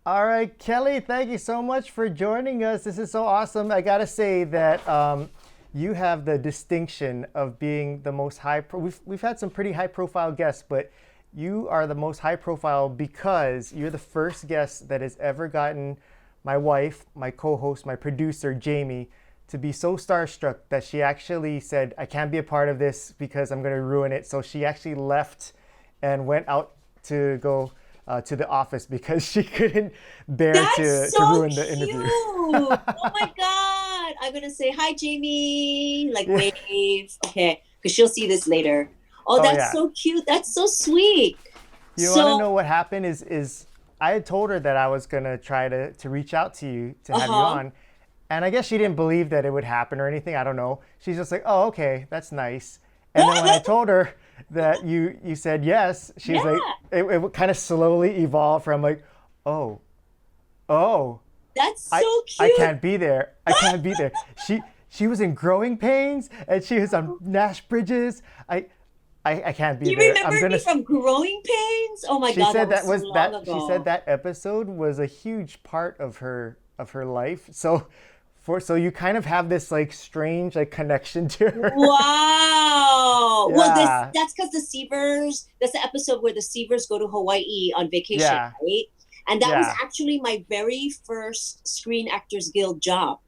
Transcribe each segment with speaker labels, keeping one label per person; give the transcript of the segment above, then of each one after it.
Speaker 1: All right, Kelly, thank you so much for joining us. This is so awesome. I gotta say that you have the distinction of being the most we've had some pretty high profile guests, but you are the most high profile because you're the first guest that has ever gotten my wife, my co-host, my producer, Jamie, to be so starstruck that she actually said, I can't be a part of this because I'm going to ruin it. So she actually left and went out to go to the office because she couldn't bear
Speaker 2: That's
Speaker 1: to
Speaker 2: so
Speaker 1: ruin the
Speaker 2: cute.
Speaker 1: interview.
Speaker 2: Oh my God. I'm gonna say hi, Jamie. Like
Speaker 1: Yeah.
Speaker 2: wave. Okay, because she'll see this later. Oh,
Speaker 1: Oh
Speaker 2: that's
Speaker 1: yeah.
Speaker 2: so cute. That's so sweet.
Speaker 1: You want to
Speaker 2: So,
Speaker 1: know what happened is I had told her that I was gonna try to reach out to you to have you
Speaker 2: uh-huh.
Speaker 1: on, and I guess she didn't believe that it would happen or anything. I don't know. She's just like, oh, okay, that's nice. And then when I told her that you said yes, she was like,
Speaker 2: Yeah,
Speaker 1: it kind of slowly evolved from like, oh, oh,
Speaker 2: that's
Speaker 1: I
Speaker 2: so
Speaker 1: I
Speaker 2: cute.
Speaker 1: can't be there. I can't be there. She was in growing pains and she was on Nash Bridges. I can't be
Speaker 2: You
Speaker 1: there. I'm
Speaker 2: remembered
Speaker 1: gonna.
Speaker 2: me from growing pains? Oh my
Speaker 1: She
Speaker 2: God, that
Speaker 1: said
Speaker 2: was
Speaker 1: that
Speaker 2: so
Speaker 1: was
Speaker 2: long
Speaker 1: that. She said
Speaker 2: ago.
Speaker 1: that episode was a huge part of her life. So, so you kind of have this like strange like connection to her.
Speaker 2: Wow. Well, this
Speaker 1: Yeah,
Speaker 2: that's because the Seavers, that's the episode where the Seavers go to Hawaii on vacation,
Speaker 1: yeah,
Speaker 2: right? And that was
Speaker 1: yeah.
Speaker 2: actually my very first Screen Actors Guild job.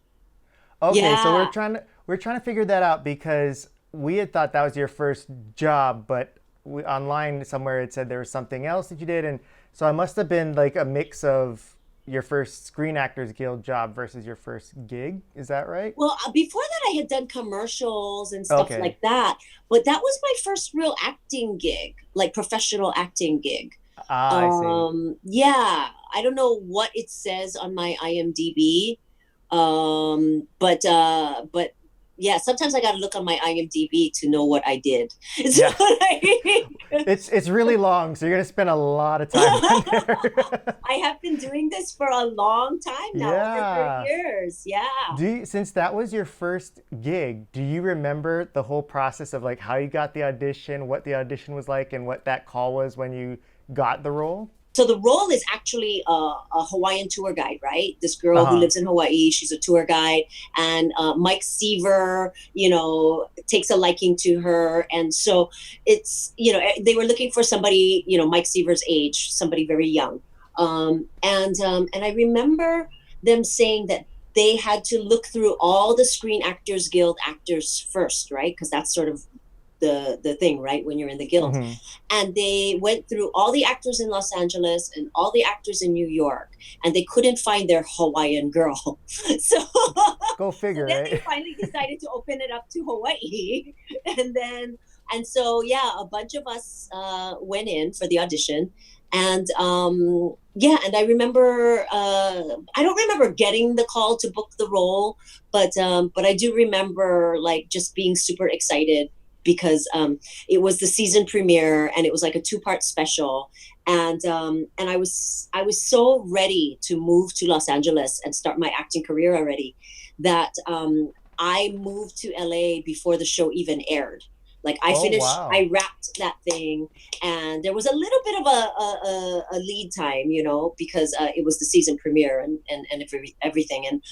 Speaker 1: Okay, so
Speaker 2: Yeah.
Speaker 1: we're trying to figure that out because we had thought that was your first job, but online somewhere it said there was something else that you did, and so I must have been like a mix of your first Screen Actors Guild job versus your first gig. Is that right?
Speaker 2: Well, before that, I had done commercials and stuff
Speaker 1: Okay.
Speaker 2: like that, but that was my first real acting gig, like professional acting gig.
Speaker 1: Ah, I see.
Speaker 2: Yeah, I don't know what it says on my IMDb. But yeah, sometimes I got to look on my IMDb to know what I did. So
Speaker 1: Yeah. It's really long, so you're gonna spend a lot of time on there.
Speaker 2: I have been doing this for a long time now, over 30
Speaker 1: Yeah.
Speaker 2: years. Yeah.
Speaker 1: Since that was your first gig, do you remember the whole process of like how you got the audition, what the audition was like, and what that call was when you got the role?
Speaker 2: So the role is actually a Hawaiian tour guide, right? This girl who
Speaker 1: Uh
Speaker 2: lives in Hawaii, she's a tour guide, and Mike Seaver, takes a liking to her, and so they were looking for somebody, Mike Seaver's age, somebody very young, and I remember them saying that they had to look through all the Screen Actors Guild actors first, right? Because that's sort of the thing, right, when you're in the
Speaker 1: huh.
Speaker 2: guild.
Speaker 1: Hmm.
Speaker 2: And they went through all the actors in Los Angeles and all the actors in New York, and they couldn't find their Hawaiian girl. So
Speaker 1: Go
Speaker 2: so
Speaker 1: figure,
Speaker 2: then they
Speaker 1: right?
Speaker 2: finally decided to open it up to Hawaii. And then and so yeah, a bunch of us went in for the audition. And yeah, and I remember I don't remember getting the call to book the role, but I do remember like just being super excited because it was the season premiere and it was like a two-part special. And I was so ready to move to Los Angeles and start my acting career already that I moved to LA before the show even aired. Like
Speaker 1: Oh wow.
Speaker 2: I wrapped that thing, and there was a little bit of a lead time, because it was the season premiere and everything, and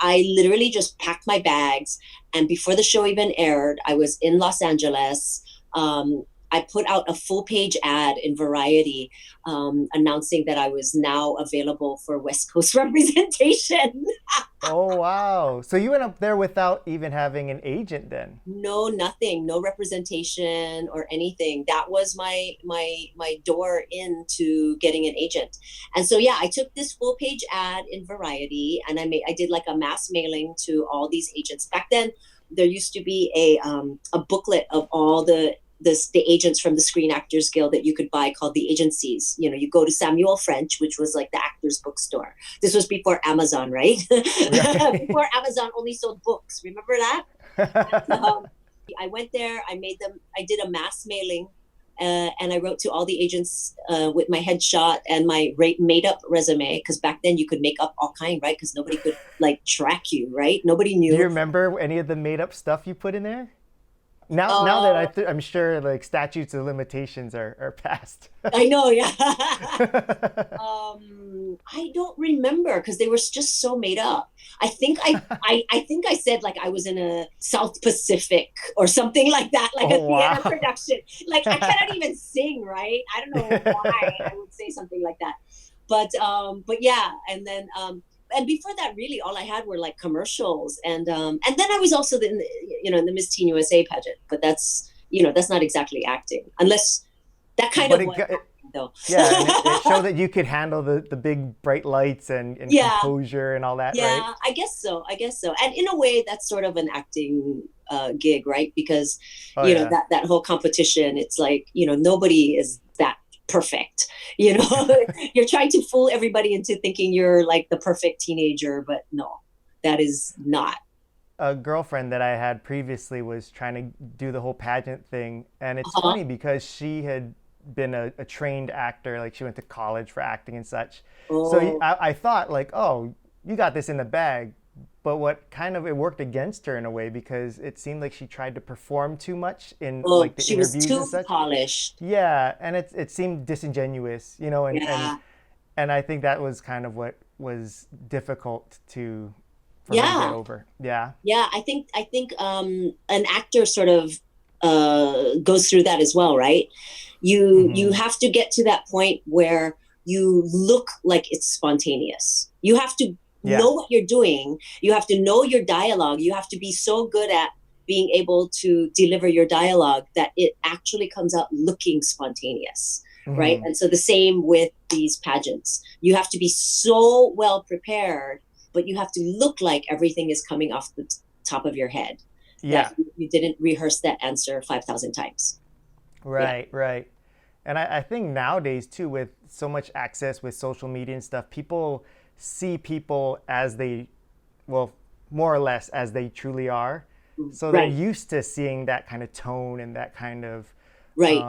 Speaker 2: I literally just packed my bags, and before the show even aired, I was in Los Angeles. I put out a full page ad in Variety, announcing that I was now available for West Coast representation.
Speaker 1: Oh wow. So you went up there without even having an agent then?
Speaker 2: No, nothing, no representation or anything. That was my door into getting an agent. And so yeah, I took this full page ad in Variety, and I did like a mass mailing to all these agents. Back then there used to be a booklet of all the agents from the Screen Actors Guild that you could buy, called the agencies. You go to Samuel French, which was like the actors bookstore. This was before Amazon, right?
Speaker 1: Right.
Speaker 2: Before Amazon only sold books. Remember that? I went there. I did a mass mailing, and I wrote to all the agents with my headshot and my made up resume. Because back then you could make up all kind, right? Because nobody could like track you, right? Nobody
Speaker 1: Do you
Speaker 2: knew.
Speaker 1: remember any of the made up stuff you put in there? now that
Speaker 2: Uh,
Speaker 1: I'm sure like statutes of limitations are passed.
Speaker 2: I know, yeah. I don't remember because they were just so made up. I think I said like I was in a South Pacific or something like that, like a
Speaker 1: Oh
Speaker 2: theater
Speaker 1: wow.
Speaker 2: production. Like I cannot even sing, right? I don't know why I would say something like that. But yeah, and before that, really all I had were like commercials, and then I was also in the Miss Teen USA pageant, but that's not exactly acting, unless that kind
Speaker 1: But
Speaker 2: of was
Speaker 1: it
Speaker 2: acting though.
Speaker 1: yeah, and it showed that you could handle the big bright lights and
Speaker 2: Yeah,
Speaker 1: composure and all that, right?
Speaker 2: yeah, I guess so. I guess so. And in a way, that's sort of an acting gig, right? Because
Speaker 1: Oh yeah.
Speaker 2: that whole competition, it's like nobody is that perfect. You know, you're trying to fool everybody into thinking you're like the perfect teenager, but no, that is not.
Speaker 1: A girlfriend that I had previously was trying to do the whole pageant thing, and it's
Speaker 2: Uh-huh.
Speaker 1: funny because she had been a trained actor, like she went to college for acting and such. So
Speaker 2: Oh,
Speaker 1: I thought like, oh, you got this in the bag. But what kind of it worked against her in a way because it seemed like she tried to perform too much in
Speaker 2: oh,
Speaker 1: like the
Speaker 2: she was
Speaker 1: interviews and
Speaker 2: too
Speaker 1: such.
Speaker 2: polished.
Speaker 1: Yeah, and it seemed disingenuous,
Speaker 2: Yeah,
Speaker 1: and I think that was kind of what was difficult to for her to get
Speaker 2: yeah.
Speaker 1: over. Yeah.
Speaker 2: Yeah, I think an actor sort of goes through that as well, right? You
Speaker 1: Hmm.
Speaker 2: have to get to that point where you look like it's spontaneous. You have to
Speaker 1: Yeah.
Speaker 2: know what you're doing. You have to know your dialogue. You have to be so good at being able to deliver your dialogue that it actually comes out looking spontaneous, right?
Speaker 1: Hmm.
Speaker 2: And so the same with these pageants. You have to be so well prepared, but you have to look like everything is coming off the top of your head, that
Speaker 1: Yeah.
Speaker 2: you didn't rehearse that answer 5,000 times. Yeah.
Speaker 1: Right. Right. And I think nowadays too, with so much access with social media and stuff, people see people as they, well, more or less as they truly are. So they're
Speaker 2: Right.
Speaker 1: used to seeing that kind of tone and that kind of
Speaker 2: Right.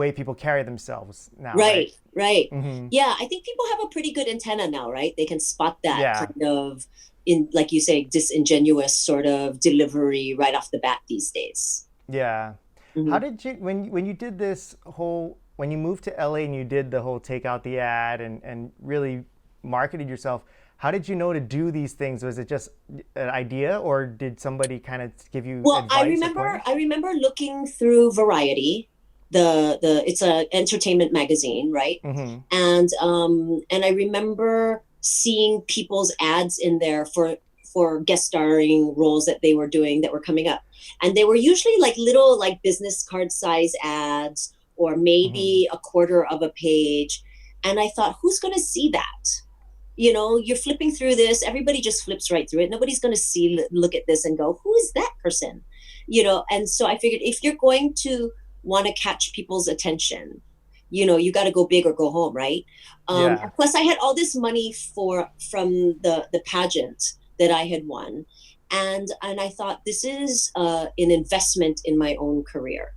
Speaker 1: way people carry themselves now, right?
Speaker 2: Right. Right.
Speaker 1: Hmm.
Speaker 2: Yeah. I think people have a pretty good antenna now, right? They can spot that
Speaker 1: Yeah.
Speaker 2: kind of, in, like you say, disingenuous sort of delivery right off the bat these days.
Speaker 1: Yeah. How
Speaker 2: Hmm.
Speaker 1: did you when you did this whole when you moved to LA and you did the whole take out the ad and really marketed yourself? How did you know to do these things? Was it just an idea, or did somebody kind of give you
Speaker 2: Well, I
Speaker 1: advice or
Speaker 2: remember
Speaker 1: pointers?
Speaker 2: I remember looking through Variety, the it's a entertainment magazine, right?
Speaker 1: Mm-hmm.
Speaker 2: And I remember seeing people's ads in there for guest starring roles that they were doing that were coming up. And they were usually like little like business card size ads or
Speaker 1: Mm-hmm.
Speaker 2: maybe a quarter of a page. And I thought, who's going to see that? You're flipping through this, everybody just flips right through it. Nobody's going to look at this and go, who is that person? And so I figured, if you're going to want to catch people's attention, you got to go big or go home, right?
Speaker 1: Yeah.
Speaker 2: And plus I had all this money from the pageant that I had won, and I thought, this is an investment in my own career.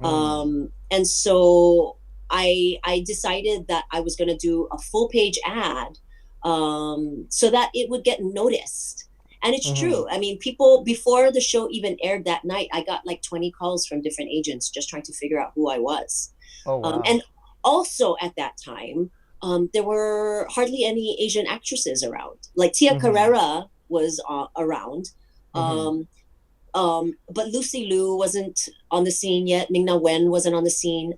Speaker 1: Mm.
Speaker 2: And so I decided that I was going to do a full page ad, so that it would get noticed. And it's
Speaker 1: Mm-hmm.
Speaker 2: true. I mean, people, before the show even aired that night, I got like 20 calls from different agents just trying to figure out who I was.
Speaker 1: Oh wow.
Speaker 2: And also at that time, there were hardly any Asian actresses around. Like Tia
Speaker 1: Mm-hmm.
Speaker 2: Carrera was around.
Speaker 1: Mm-hmm.
Speaker 2: Um, but Lucy Liu wasn't on the scene yet. Ming-Na Wen wasn't on the scene.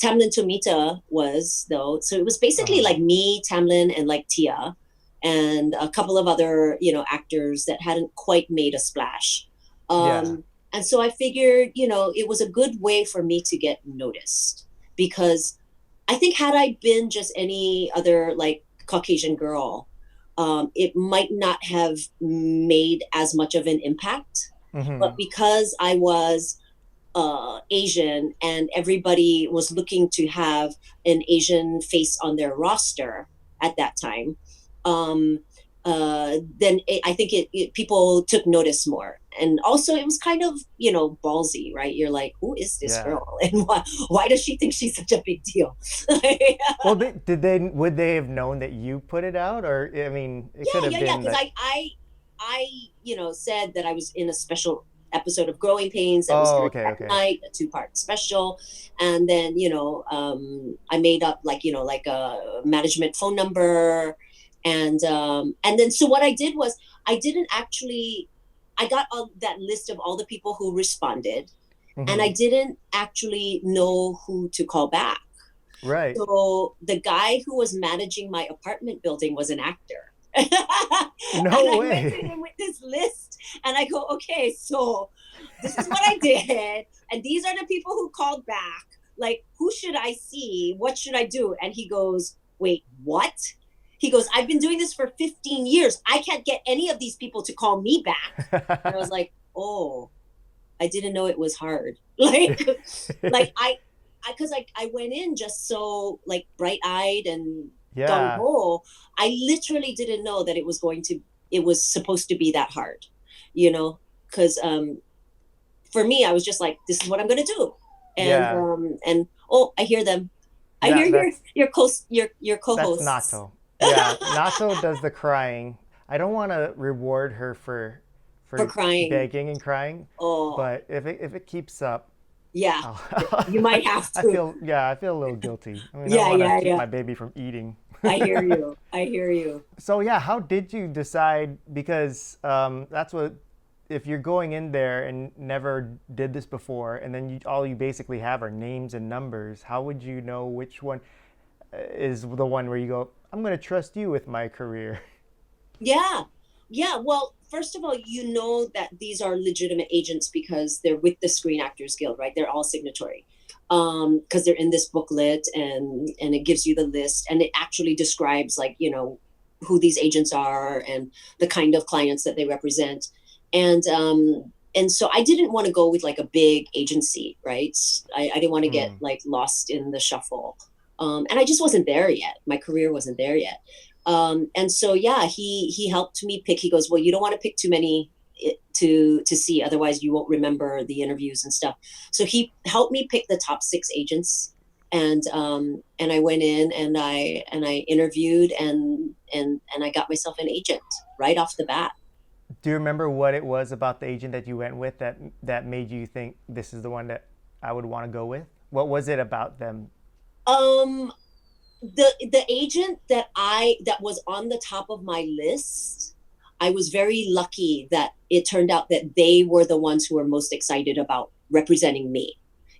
Speaker 2: Tamlin Tomita was, though. So it was basically
Speaker 1: Uh-huh.
Speaker 2: like me, Tamlin, and like Tia, and a couple of other, actors that hadn't quite made a splash.
Speaker 1: Yeah.
Speaker 2: And so I figured, it was a good way for me to get noticed, because I think had I been just any other like Caucasian girl, it might not have made as much of an impact. But
Speaker 1: Mm-hmm.
Speaker 2: because I was Asian and everybody was looking to have an Asian face on their roster at that time, um, then I think people took notice more. And also, it was kind of, ballsy, right? You're like, who is this
Speaker 1: Yeah.
Speaker 2: girl? And why does she think she's such a big deal?
Speaker 1: Well, did they would they have known that you put it out, or I mean, it could have
Speaker 2: Yeah.
Speaker 1: been
Speaker 2: Because
Speaker 1: that.
Speaker 2: I said that I was in a special episode of Growing Pains that was
Speaker 1: Oh,
Speaker 2: aired
Speaker 1: okay,
Speaker 2: at
Speaker 1: okay.
Speaker 2: night, a 2-part special. And then, I made up like, like a management phone number. And then, so what I did was I didn't actually, I got that list of all the people who responded, and
Speaker 1: Hmm.
Speaker 2: I didn't actually know who to call back.
Speaker 1: Right.
Speaker 2: So the guy who was managing my apartment building was an actor. And
Speaker 1: No
Speaker 2: I went to
Speaker 1: way.
Speaker 2: him with this list, and I go, okay, so this is what I did, and these are the people who called back. Like, who should I see? What should I do? And he goes, wait, what? He goes, I've been doing this for 15 years. I can't get any of these people to call me back. And I was like, oh, I didn't know it was hard. Like because I went in just so like bright eyed and gung
Speaker 1: Yeah.
Speaker 2: ho. I literally didn't know that it was supposed to be that hard, you know, because for me, I was just like, this is what I'm gonna do,
Speaker 1: Yeah.
Speaker 2: and oh, I hear them. I
Speaker 1: Yeah,
Speaker 2: hear your
Speaker 1: that's
Speaker 2: co-hosts
Speaker 1: Nato. Yeah, Nato does the crying. I don't want to reward her
Speaker 2: for
Speaker 1: for
Speaker 2: crying.
Speaker 1: begging and crying,
Speaker 2: Oh,
Speaker 1: but if it keeps up,
Speaker 2: yeah,
Speaker 1: I'll,
Speaker 2: you might have
Speaker 1: I
Speaker 2: to.
Speaker 1: feel yeah, I feel a little guilty. I mean, I don't
Speaker 2: Yeah,
Speaker 1: want to
Speaker 2: yeah,
Speaker 1: keep
Speaker 2: yeah.
Speaker 1: my baby from eating.
Speaker 2: I hear you. I hear you.
Speaker 1: So yeah, how did you decide? Because that's what if you're going in there and never did this before, and then all you basically have are names and numbers. How would you know which one is the one where you go, I'm going to trust you with my career?
Speaker 2: Yeah. Yeah. Well, first of all, you know that these are legitimate agents because they're with the Screen Actors Guild, right? They're all signatory. Because they're in this booklet, and it gives you the list, and it actually describes like, who these agents are and the kind of clients that they represent. And so I didn't want to go with like a big agency, right? I didn't want to get
Speaker 1: Hmm.
Speaker 2: like lost in the shuffle. And I just wasn't there yet. My career wasn't there yet. And so yeah, he helped me pick. He goes, well, you don't want to pick too many to see, otherwise you won't remember the interviews and stuff. So he helped me pick the top 6 agents, and I went in and I interviewed, and I got myself an agent right off the bat.
Speaker 1: Do you remember what it was about the agent that you went with that made you think this is the one that I would want to go with? What was it about them?
Speaker 2: Um, the agent that was on the top of my list, I was very lucky that it turned out that they were the ones who were most excited about representing me,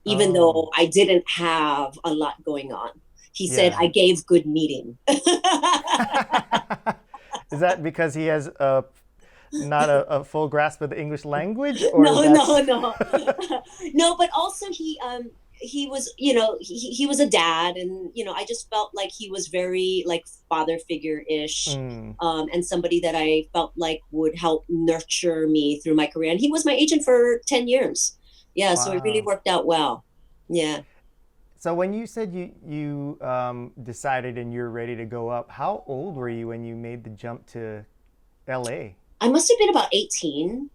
Speaker 2: even
Speaker 1: Oh,
Speaker 2: though I didn't have a lot going on. He said
Speaker 1: yeah.
Speaker 2: I gave good meeting.
Speaker 1: Is that because he has not a full grasp of the English language, or
Speaker 2: No,
Speaker 1: that's
Speaker 2: no, no, no. But also he was, he was a dad, and I just felt like he was very like father figure ish,
Speaker 1: mm,
Speaker 2: and somebody that I felt like would help nurture me through my career. And he was my agent for 10 years. Yeah, so it really
Speaker 1: wow.
Speaker 2: worked out well. Yeah,
Speaker 1: So when you said you decided and you're ready to go up, how old were you when you made the jump to LA?
Speaker 2: I must have been about 18,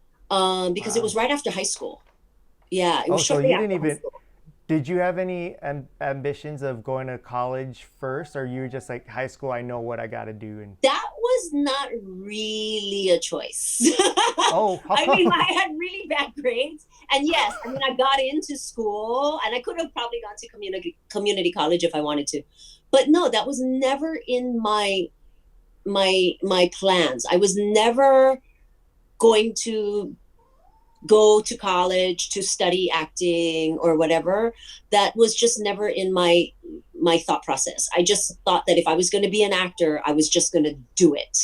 Speaker 2: because it
Speaker 1: Wow.
Speaker 2: was right after high school. Yeah, it was
Speaker 1: Oh, so
Speaker 2: shortly
Speaker 1: you didn't
Speaker 2: after high
Speaker 1: even
Speaker 2: school.
Speaker 1: did you have any ambitions of going to college first, or you were just like high school? I know what I got to do, and
Speaker 2: That was not really a choice. I mean,
Speaker 1: oh,
Speaker 2: I had really bad grades, and yes, I mean, I got into school, and I could have probably gone to community college if I wanted to, but no, that was never in my plans. I was never going to go to college to study acting or whatever. That was just never in my thought process. I just thought that if I was going to be an actor, I was just going to do it.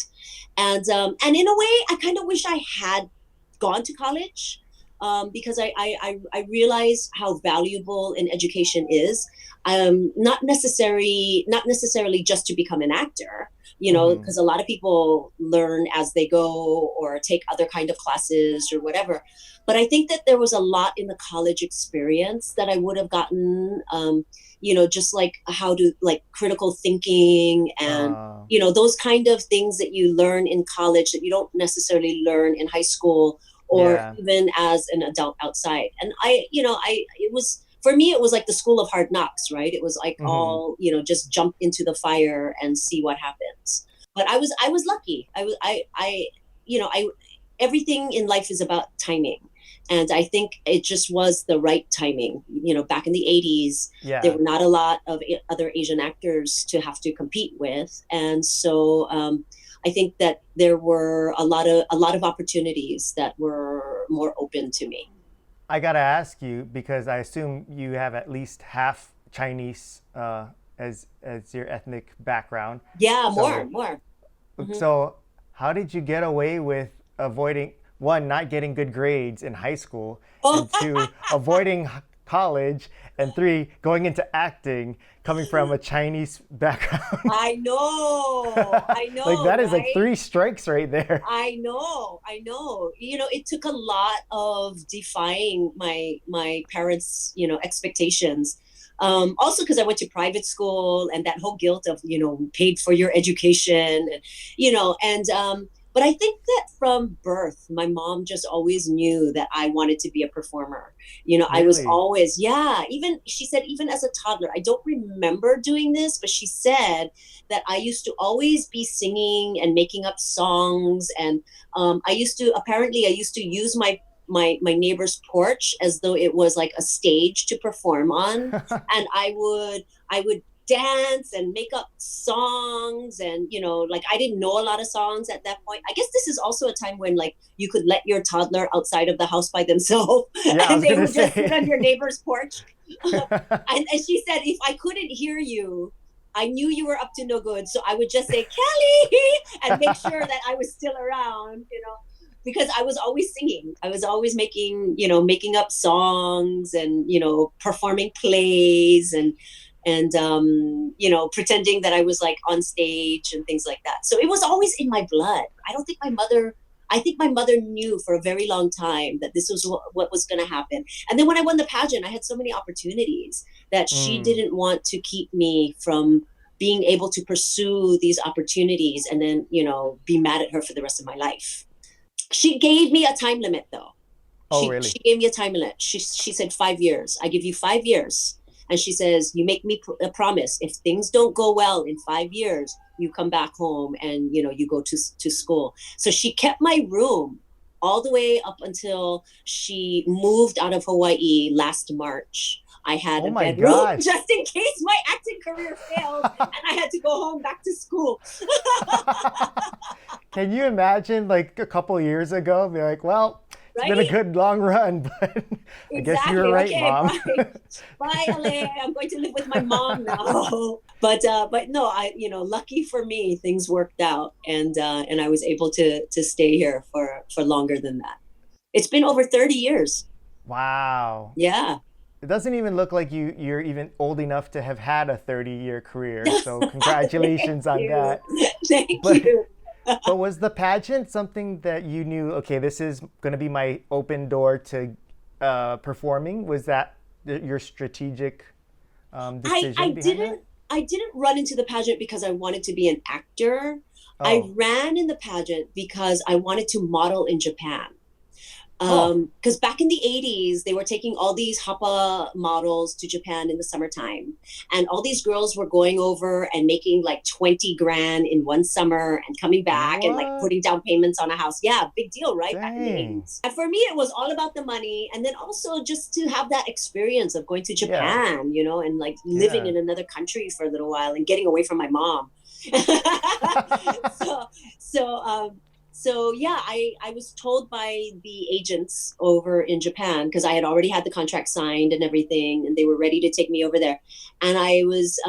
Speaker 2: And in a way, I kind of wish I had gone to college, because I realized how valuable an education is. Not necessarily just to become an actor,
Speaker 1: hmm,
Speaker 2: because a lot of people learn as they go or take other kind of classes or whatever. But I think that there was a lot in the college experience that I would have gotten, just like how to like critical thinking, and
Speaker 1: uh,
Speaker 2: those kind of things that you learn in college that you don't necessarily learn in high school or
Speaker 1: yeah,
Speaker 2: even as an adult outside. And it was, for me, it was like the school of hard knocks, right? It was like
Speaker 1: hmm,
Speaker 2: all, just jump into the fire and see what happens. But I was lucky. I was I you know I everything in life is about timing. And I think it just was the right timing. Back in the 80s, there
Speaker 1: Yeah.
Speaker 2: were not a lot of other Asian actors to have to compete with. And so I think that there were a lot of opportunities that were more open to me.
Speaker 1: I gotta ask you because I assume you have at least half Chinese as your ethnic background.
Speaker 2: Yeah, more,
Speaker 1: So
Speaker 2: more. Hmm.
Speaker 1: so how did you get away with avoiding one, not getting good grades in high school,
Speaker 2: Oh,
Speaker 1: and two, avoiding college, and three, going into acting, coming from a Chinese background?
Speaker 2: I
Speaker 1: Like
Speaker 2: know,
Speaker 1: that is like
Speaker 2: right?
Speaker 1: three strikes right there.
Speaker 2: I know. It took a lot of defying my parents', expectations. Also because I went to private school and that whole guilt of, paid for your education, and but I think that from birth, my mom just always knew that I wanted to be a performer. I was
Speaker 1: Really?
Speaker 2: always, yeah, even she said, even as a toddler, I don't remember doing this, but she said that I used to always be singing and making up songs. And I used to use my neighbor's porch as though it was like a stage to perform on. And I would dance and make up songs, and like I didn't know a lot of songs at that point. I guess this is also a time when like you could let your toddler outside of the house by themselves
Speaker 1: Yeah, I
Speaker 2: and
Speaker 1: was
Speaker 2: they
Speaker 1: gonna
Speaker 2: would just sit on
Speaker 1: say.
Speaker 2: your neighbor's porch. And she said if I couldn't hear you, I knew you were up to no good. So I would just say, Kelly, and make sure that I was still around, because I was always singing. I was always making up songs and, performing plays and pretending that I was like on stage and things like that. So it was always in my blood. I think my mother knew for a very long time that this was what was going to happen. And then when I won the pageant, I had so many opportunities that she
Speaker 1: Mm.
Speaker 2: didn't want to keep me from being able to pursue these opportunities and then, be mad at her for the rest of my life. She gave me a time limit though.
Speaker 1: Oh,
Speaker 2: She
Speaker 1: really?
Speaker 2: gave me a time limit. She said 5 years. I give you 5 years. And she says, you make me a promise. If things don't go well in 5 years, you come back home and you go to school. So she kept my room all the way up until she moved out of Hawaii last March. I had
Speaker 1: Oh
Speaker 2: a
Speaker 1: my
Speaker 2: bedroom
Speaker 1: gosh.
Speaker 2: just in case my acting career failed and I had to go home back to school.
Speaker 1: Can you imagine like a couple years ago, be like, well, it's been a
Speaker 2: Right?
Speaker 1: good long run, but I guess you were
Speaker 2: Exactly.
Speaker 1: right,
Speaker 2: Okay,
Speaker 1: mom.
Speaker 2: bye. Bye, LA. I'm going to live with my mom now. But no, lucky for me, things worked out, and I was able to stay here for longer than that. It's been over 30 years.
Speaker 1: Wow.
Speaker 2: Yeah.
Speaker 1: It doesn't even look like you're even old enough to have had a 30-year career. So
Speaker 2: Thank
Speaker 1: congratulations on
Speaker 2: you.
Speaker 1: that.
Speaker 2: Thank
Speaker 1: But
Speaker 2: you.
Speaker 1: but was the pageant something that you knew, okay, this is going to be my open door to performing? Was that your strategic
Speaker 2: I I
Speaker 1: decision behind that?
Speaker 2: didn't I didn't run into the pageant because I wanted to be an actor. I
Speaker 1: Oh.
Speaker 2: ran in the pageant because I wanted to model in Japan.
Speaker 1: Oh.
Speaker 2: Because back in the 80s, they were taking all these Hapa models to Japan in the summertime. And all these girls were going over and making like 20 grand in one summer and coming back and like
Speaker 1: What?
Speaker 2: putting down payments on a house. Yeah, big deal, right? Back in the
Speaker 1: Dang.
Speaker 2: 80s. And for me, it was all about the money. And then also just to have that experience of going to
Speaker 1: Yeah.
Speaker 2: Japan, and like living
Speaker 1: Yeah.
Speaker 2: in another country for a little while and getting away from my mom. so so so yeah, I was told by the agents over in Japan because I had already had the contract signed and everything, and they were ready to take me over there. And I was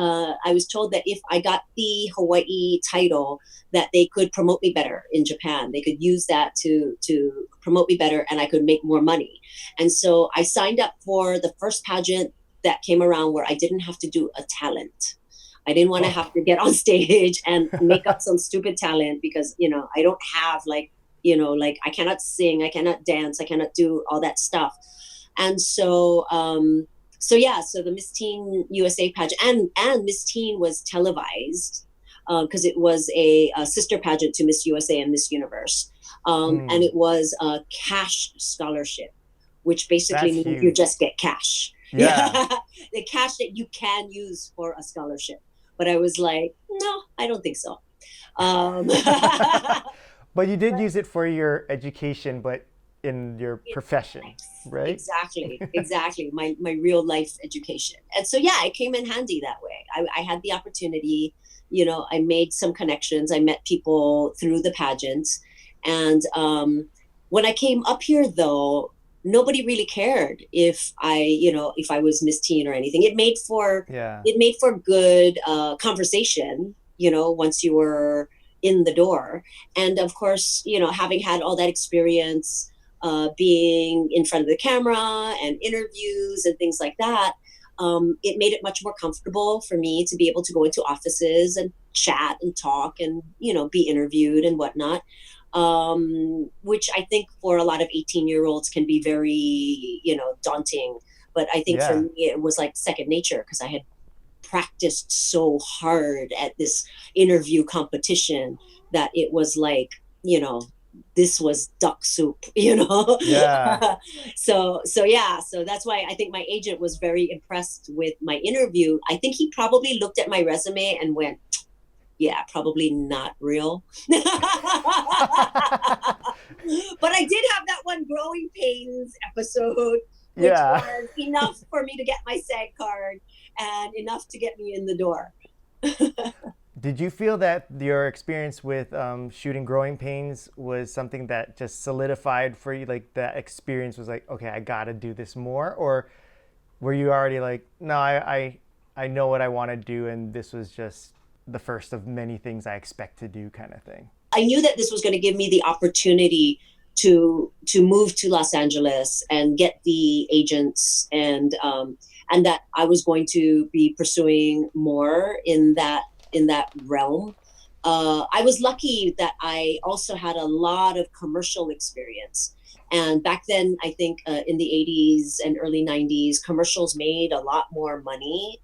Speaker 2: told that if I got the Hawaii title, that they could promote me better in Japan. They could use that to promote me better, and I could make more money. And so I signed up for the first pageant that came around where I didn't have to do a talent. I didn't want to have
Speaker 1: Oh.
Speaker 2: to get on stage and make up some stupid talent because, I don't have like I cannot sing, I cannot dance, I cannot do all that stuff. And so the Miss Teen USA pageant and Miss Teen was televised because it was a sister pageant to Miss USA and Miss Universe. And
Speaker 1: Mm,
Speaker 2: it was a cash scholarship, which basically
Speaker 1: that's
Speaker 2: means you
Speaker 1: huge.
Speaker 2: just get cash.
Speaker 1: Yeah.
Speaker 2: Yeah, the cash that you can use for a scholarship. But I was like, no, I don't think so. Um,
Speaker 1: But you did use it for your education, but in your
Speaker 2: In
Speaker 1: profession,
Speaker 2: life.
Speaker 1: right?
Speaker 2: Exactly. My real life education. And so, yeah, it came in handy that way. I had the opportunity, I made some connections. I met people through the pageants. And when I came up here, though, nobody really cared if I was Miss Teen or anything.
Speaker 1: Yeah.
Speaker 2: It made for good conversation, once you were in the door. And of course, having had all that experience, being in front of the camera and interviews and things like that, it made it much more comfortable for me to be able to go into offices and chat and talk and be interviewed and whatnot. Which I think for a lot of 18-year-olds can be very daunting. But I think for
Speaker 1: Yeah.
Speaker 2: me it was like second nature because I had practiced so hard at this interview competition that it was like, this was duck soup,
Speaker 1: Yeah.
Speaker 2: so yeah, so that's why I think my agent was very impressed with my interview. I think he probably looked at my resume and went, yeah, probably not real. But I did have that one growing pains episode, which
Speaker 1: Yeah.
Speaker 2: was enough for me to get my SAG card and enough to get me in the door.
Speaker 1: Did you feel that your experience with shooting Growing Pains was something that just solidified for you? Like that experience was like, okay, I got to do this more, or were you already like, no, I know what I want to do, and this was just the first of many things I expect to do, kind of thing?
Speaker 2: I knew that this was going to give me the opportunity to move to Los Angeles and get the agents, and that I was going to be pursuing more in that realm. I was lucky that I also had a lot of commercial experience. And back then, I think in the 80s and early 90s, commercials made a lot more money.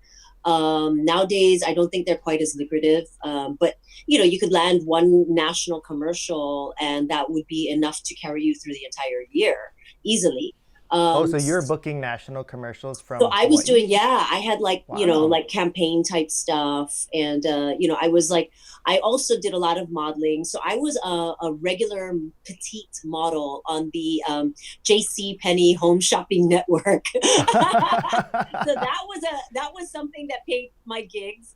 Speaker 2: Nowadays, I don't think they're quite as lucrative. But you could land one national commercial, and that would be enough to carry you through the entire year easily.
Speaker 1: Oh,
Speaker 2: Um,
Speaker 1: so you're booking national commercials
Speaker 2: so
Speaker 1: from
Speaker 2: I was
Speaker 1: Hawaii?
Speaker 2: doing, yeah, I had like,
Speaker 1: Wow.
Speaker 2: like campaign type stuff. And, I was like, I also did a lot of modeling. So I was a regular petite model on the JC Penney Home Shopping Network. So that was something that paid my gigs,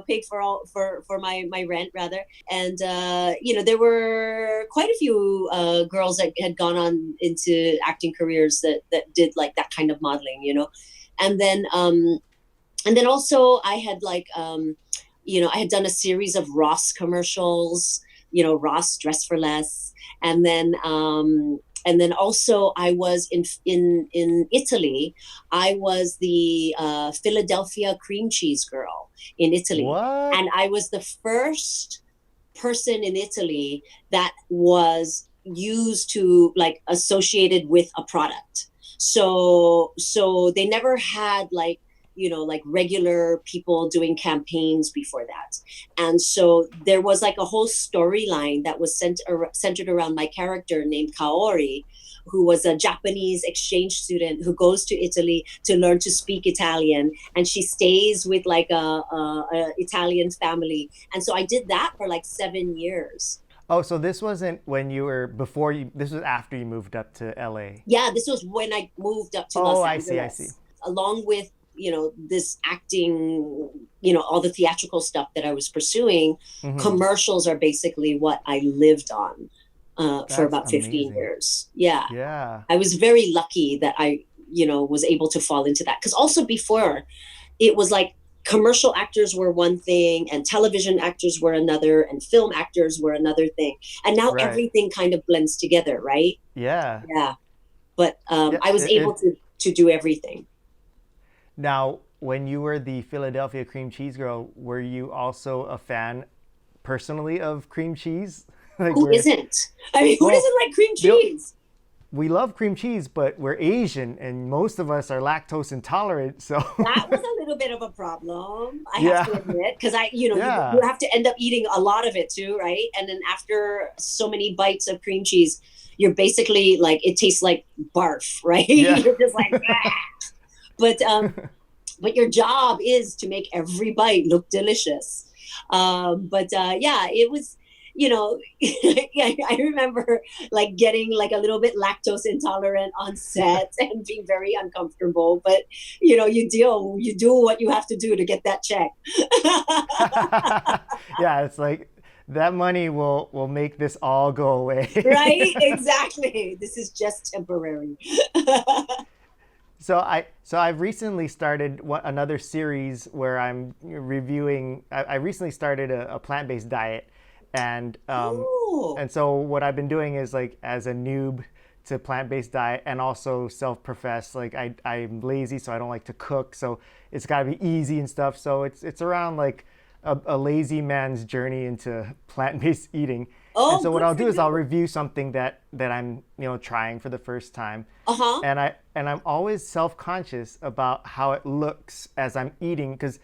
Speaker 2: paid for all for my rent rather. And there were quite a few girls that had gone on into acting careers that did like that kind of modeling, and then also I had like I had done a series of Ross commercials, Ross Dress for Less. And then also I was in Italy. I was the Philadelphia cream cheese girl in Italy,
Speaker 1: What?
Speaker 2: and I was the first person in Italy that was used to like associated with a product. So they never had like like regular people doing campaigns before that. And so there was like a whole storyline that was centered around my character named Kaori, who was a Japanese exchange student who goes to Italy to learn to speak Italian, and she stays with like a Italian family. And so I did that for like 7 years.
Speaker 1: Oh, so this wasn't when you were before you. This was after you moved up to LA.
Speaker 2: Yeah, this was when I moved up to
Speaker 1: Oh,
Speaker 2: Los
Speaker 1: I see. I see.
Speaker 2: Angeles, along with this acting, all the theatrical stuff that I was pursuing.
Speaker 1: Mm-hmm.
Speaker 2: Commercials are basically what I lived on for
Speaker 1: That's
Speaker 2: about 15
Speaker 1: amazing.
Speaker 2: years. Yeah,
Speaker 1: Yeah.
Speaker 2: I was very lucky that I was able to fall into that, because also before it was like commercial actors were one thing and television actors were another and film actors were another thing, and now
Speaker 1: Right.
Speaker 2: everything kind of blends together, right?
Speaker 1: Yeah.
Speaker 2: Yeah, but
Speaker 1: Yeah.
Speaker 2: I was able
Speaker 1: It
Speaker 2: to do everything.
Speaker 1: now when you were the Philadelphia cream cheese girl, were you also a fan personally of cream cheese? Like
Speaker 2: Who
Speaker 1: we're
Speaker 2: isn't? I mean, who
Speaker 1: well,
Speaker 2: doesn't like cream
Speaker 1: the,
Speaker 2: cheese?
Speaker 1: we love cream cheese, but we're Asian and most of us are lactose intolerant. So
Speaker 2: That was a little bit of a problem, I have
Speaker 1: yeah,
Speaker 2: to admit, because you
Speaker 1: yeah,
Speaker 2: have to end up eating a lot of it too, right? And then after so many bites of cream cheese, you're basically like, it tastes like barf, right?
Speaker 1: yeah.
Speaker 2: You're just like, ah. But your job is to make every bite look delicious. But yeah, it was. you know, yeah, I remember like getting like a little bit lactose intolerant on set and being very uncomfortable. But you do what you have to do to get that check.
Speaker 1: Yeah, it's like that money will make this all go
Speaker 2: Right?
Speaker 1: away.
Speaker 2: Exactly. This is just temporary.
Speaker 1: So I've recently started another series where I'm reviewing. I recently started a plant-based diet, and
Speaker 2: Oh,
Speaker 1: so what I've been doing is like as a noob to plant-based diet and also self-professed, like I'm lazy, so I don't like to cook, so it's got to be easy and stuff. So it's around like a lazy man's journey into plant-based eating. And
Speaker 2: oh,
Speaker 1: so what
Speaker 2: good
Speaker 1: I'll
Speaker 2: for
Speaker 1: do is I'll
Speaker 2: you.
Speaker 1: review something that I'm trying for the first time,
Speaker 2: Uh-huh.
Speaker 1: and I'm always self-conscious about how it looks as I'm eating, because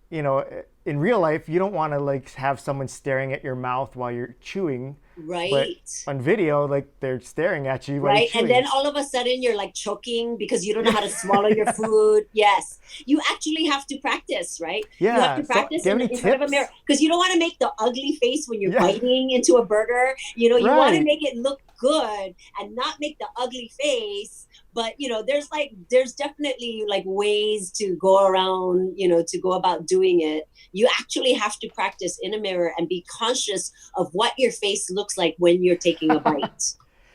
Speaker 1: you know in real life you don't want to like have someone staring at your mouth while you're chewing, but
Speaker 2: Right.
Speaker 1: on video like they're staring at you while you're
Speaker 2: Right. And then
Speaker 1: chewing.
Speaker 2: all of a sudden you're like choking because you don't know
Speaker 1: Yeah.
Speaker 2: how to swallow your food. Yes. You actually have to practice, right? You have
Speaker 1: Yeah,
Speaker 2: to
Speaker 1: so
Speaker 2: practice
Speaker 1: do you have any
Speaker 2: in front of a mirror
Speaker 1: tips?
Speaker 2: because you don't want to make the ugly face when you're
Speaker 1: Yeah.
Speaker 2: biting into a burger. You want to
Speaker 1: Right.
Speaker 2: make it look good and not make the ugly face. But there's definitely like ways to go around, to go about doing it. You actually have to practice in a mirror and be conscious of what your face looks like when you're taking a bite.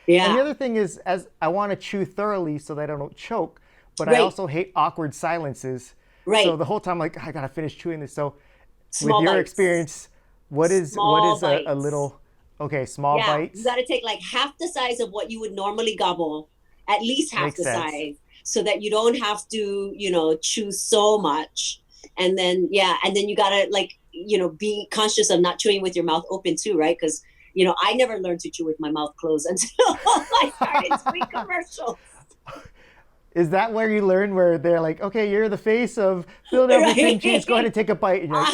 Speaker 1: And
Speaker 2: Yeah.
Speaker 1: the other thing is, as I want to chew thoroughly so that I don't choke, but I
Speaker 2: Right.
Speaker 1: also hate awkward silences. So
Speaker 2: Right.
Speaker 1: the whole time, like I gotta finish chewing this. So, with
Speaker 2: Small
Speaker 1: your
Speaker 2: bites.
Speaker 1: experience, what is
Speaker 2: Small
Speaker 1: a
Speaker 2: bites.
Speaker 1: little, okay, small
Speaker 2: Yeah. You got
Speaker 1: bites
Speaker 2: to take like half the size of what you would normally gobble, at least half
Speaker 1: makes
Speaker 2: the
Speaker 1: sense.
Speaker 2: size, so that you don't have to, chew so much. And then, yeah. And then you got to like, be conscious of not chewing with your mouth open too, right? Because, I never learned to chew with my mouth closed until I started doing commercials.
Speaker 1: Is that where you learn where they're like, okay, you're the face of Philadelphia cream cheese. Go ahead
Speaker 2: Right.
Speaker 1: and take a bite. And you're like,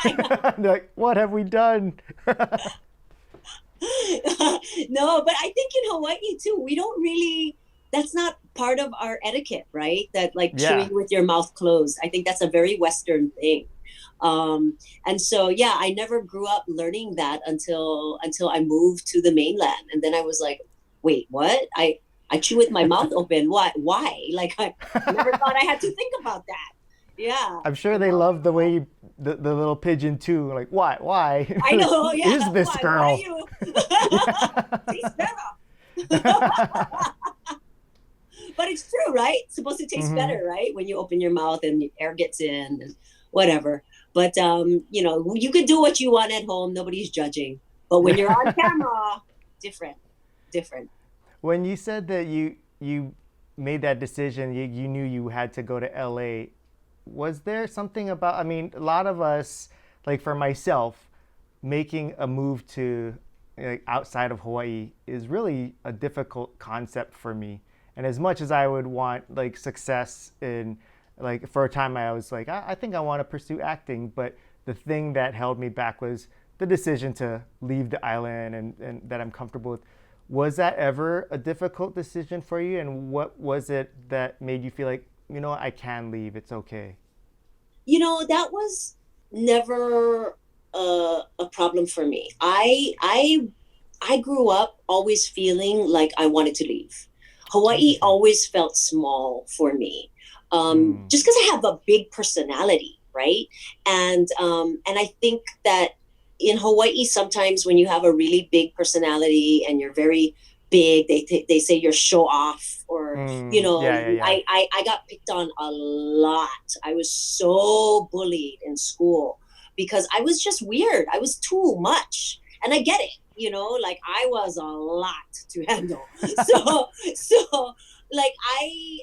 Speaker 2: I know.
Speaker 1: they're like, what have we done?
Speaker 2: No, but I think in Hawaii too, we don't really, that's not part of our etiquette, right? That like chewing
Speaker 1: Yeah.
Speaker 2: with your mouth closed. I think that's a very Western thing. And so yeah, I never grew up learning that until I moved to the mainland. And then I was like, wait, what? I chew with my mouth open. Why? Like I never thought I had to think about that. Yeah.
Speaker 1: I'm sure they love the way the little pigeon too. Like, why?
Speaker 2: I know,
Speaker 1: Who
Speaker 2: yeah.
Speaker 1: is this
Speaker 2: Why
Speaker 1: girl?
Speaker 2: you?
Speaker 1: Yeah.
Speaker 2: Tastes better. But it's true, right? It's supposed to taste
Speaker 1: Hmm.
Speaker 2: better, right? When you open your mouth and the air gets in and whatever. But you can do what you want at home. Nobody's judging. But when you're on
Speaker 1: Yeah.
Speaker 2: camera, different, different.
Speaker 1: When you said that you made that decision, you knew you had to go to LA. Was there something about? I mean, a lot of us, like for myself, making a move to like outside of Hawaii is really a difficult concept for me. And as much as I would want like success in, like for a time I was like I think I want to pursue acting, but the thing that held me back was the decision to leave the island and that I'm comfortable with. Was that ever a difficult decision for you? And what was it that made you feel like, I can leave, it's okay?
Speaker 2: That was never a problem for me. I grew up always feeling like I wanted to leave. Hawaii
Speaker 1: Interesting.
Speaker 2: always felt small for me,
Speaker 1: Mm.
Speaker 2: just because I have a big personality, right? And I think that in Hawaii, sometimes when you have a really big personality and you're very big, they say you're show off, or
Speaker 1: Yeah, yeah, yeah.
Speaker 2: I got picked on a lot. I was so bullied in school because I was just weird. I was too much, and I get it. Like I was a lot to handle. So like I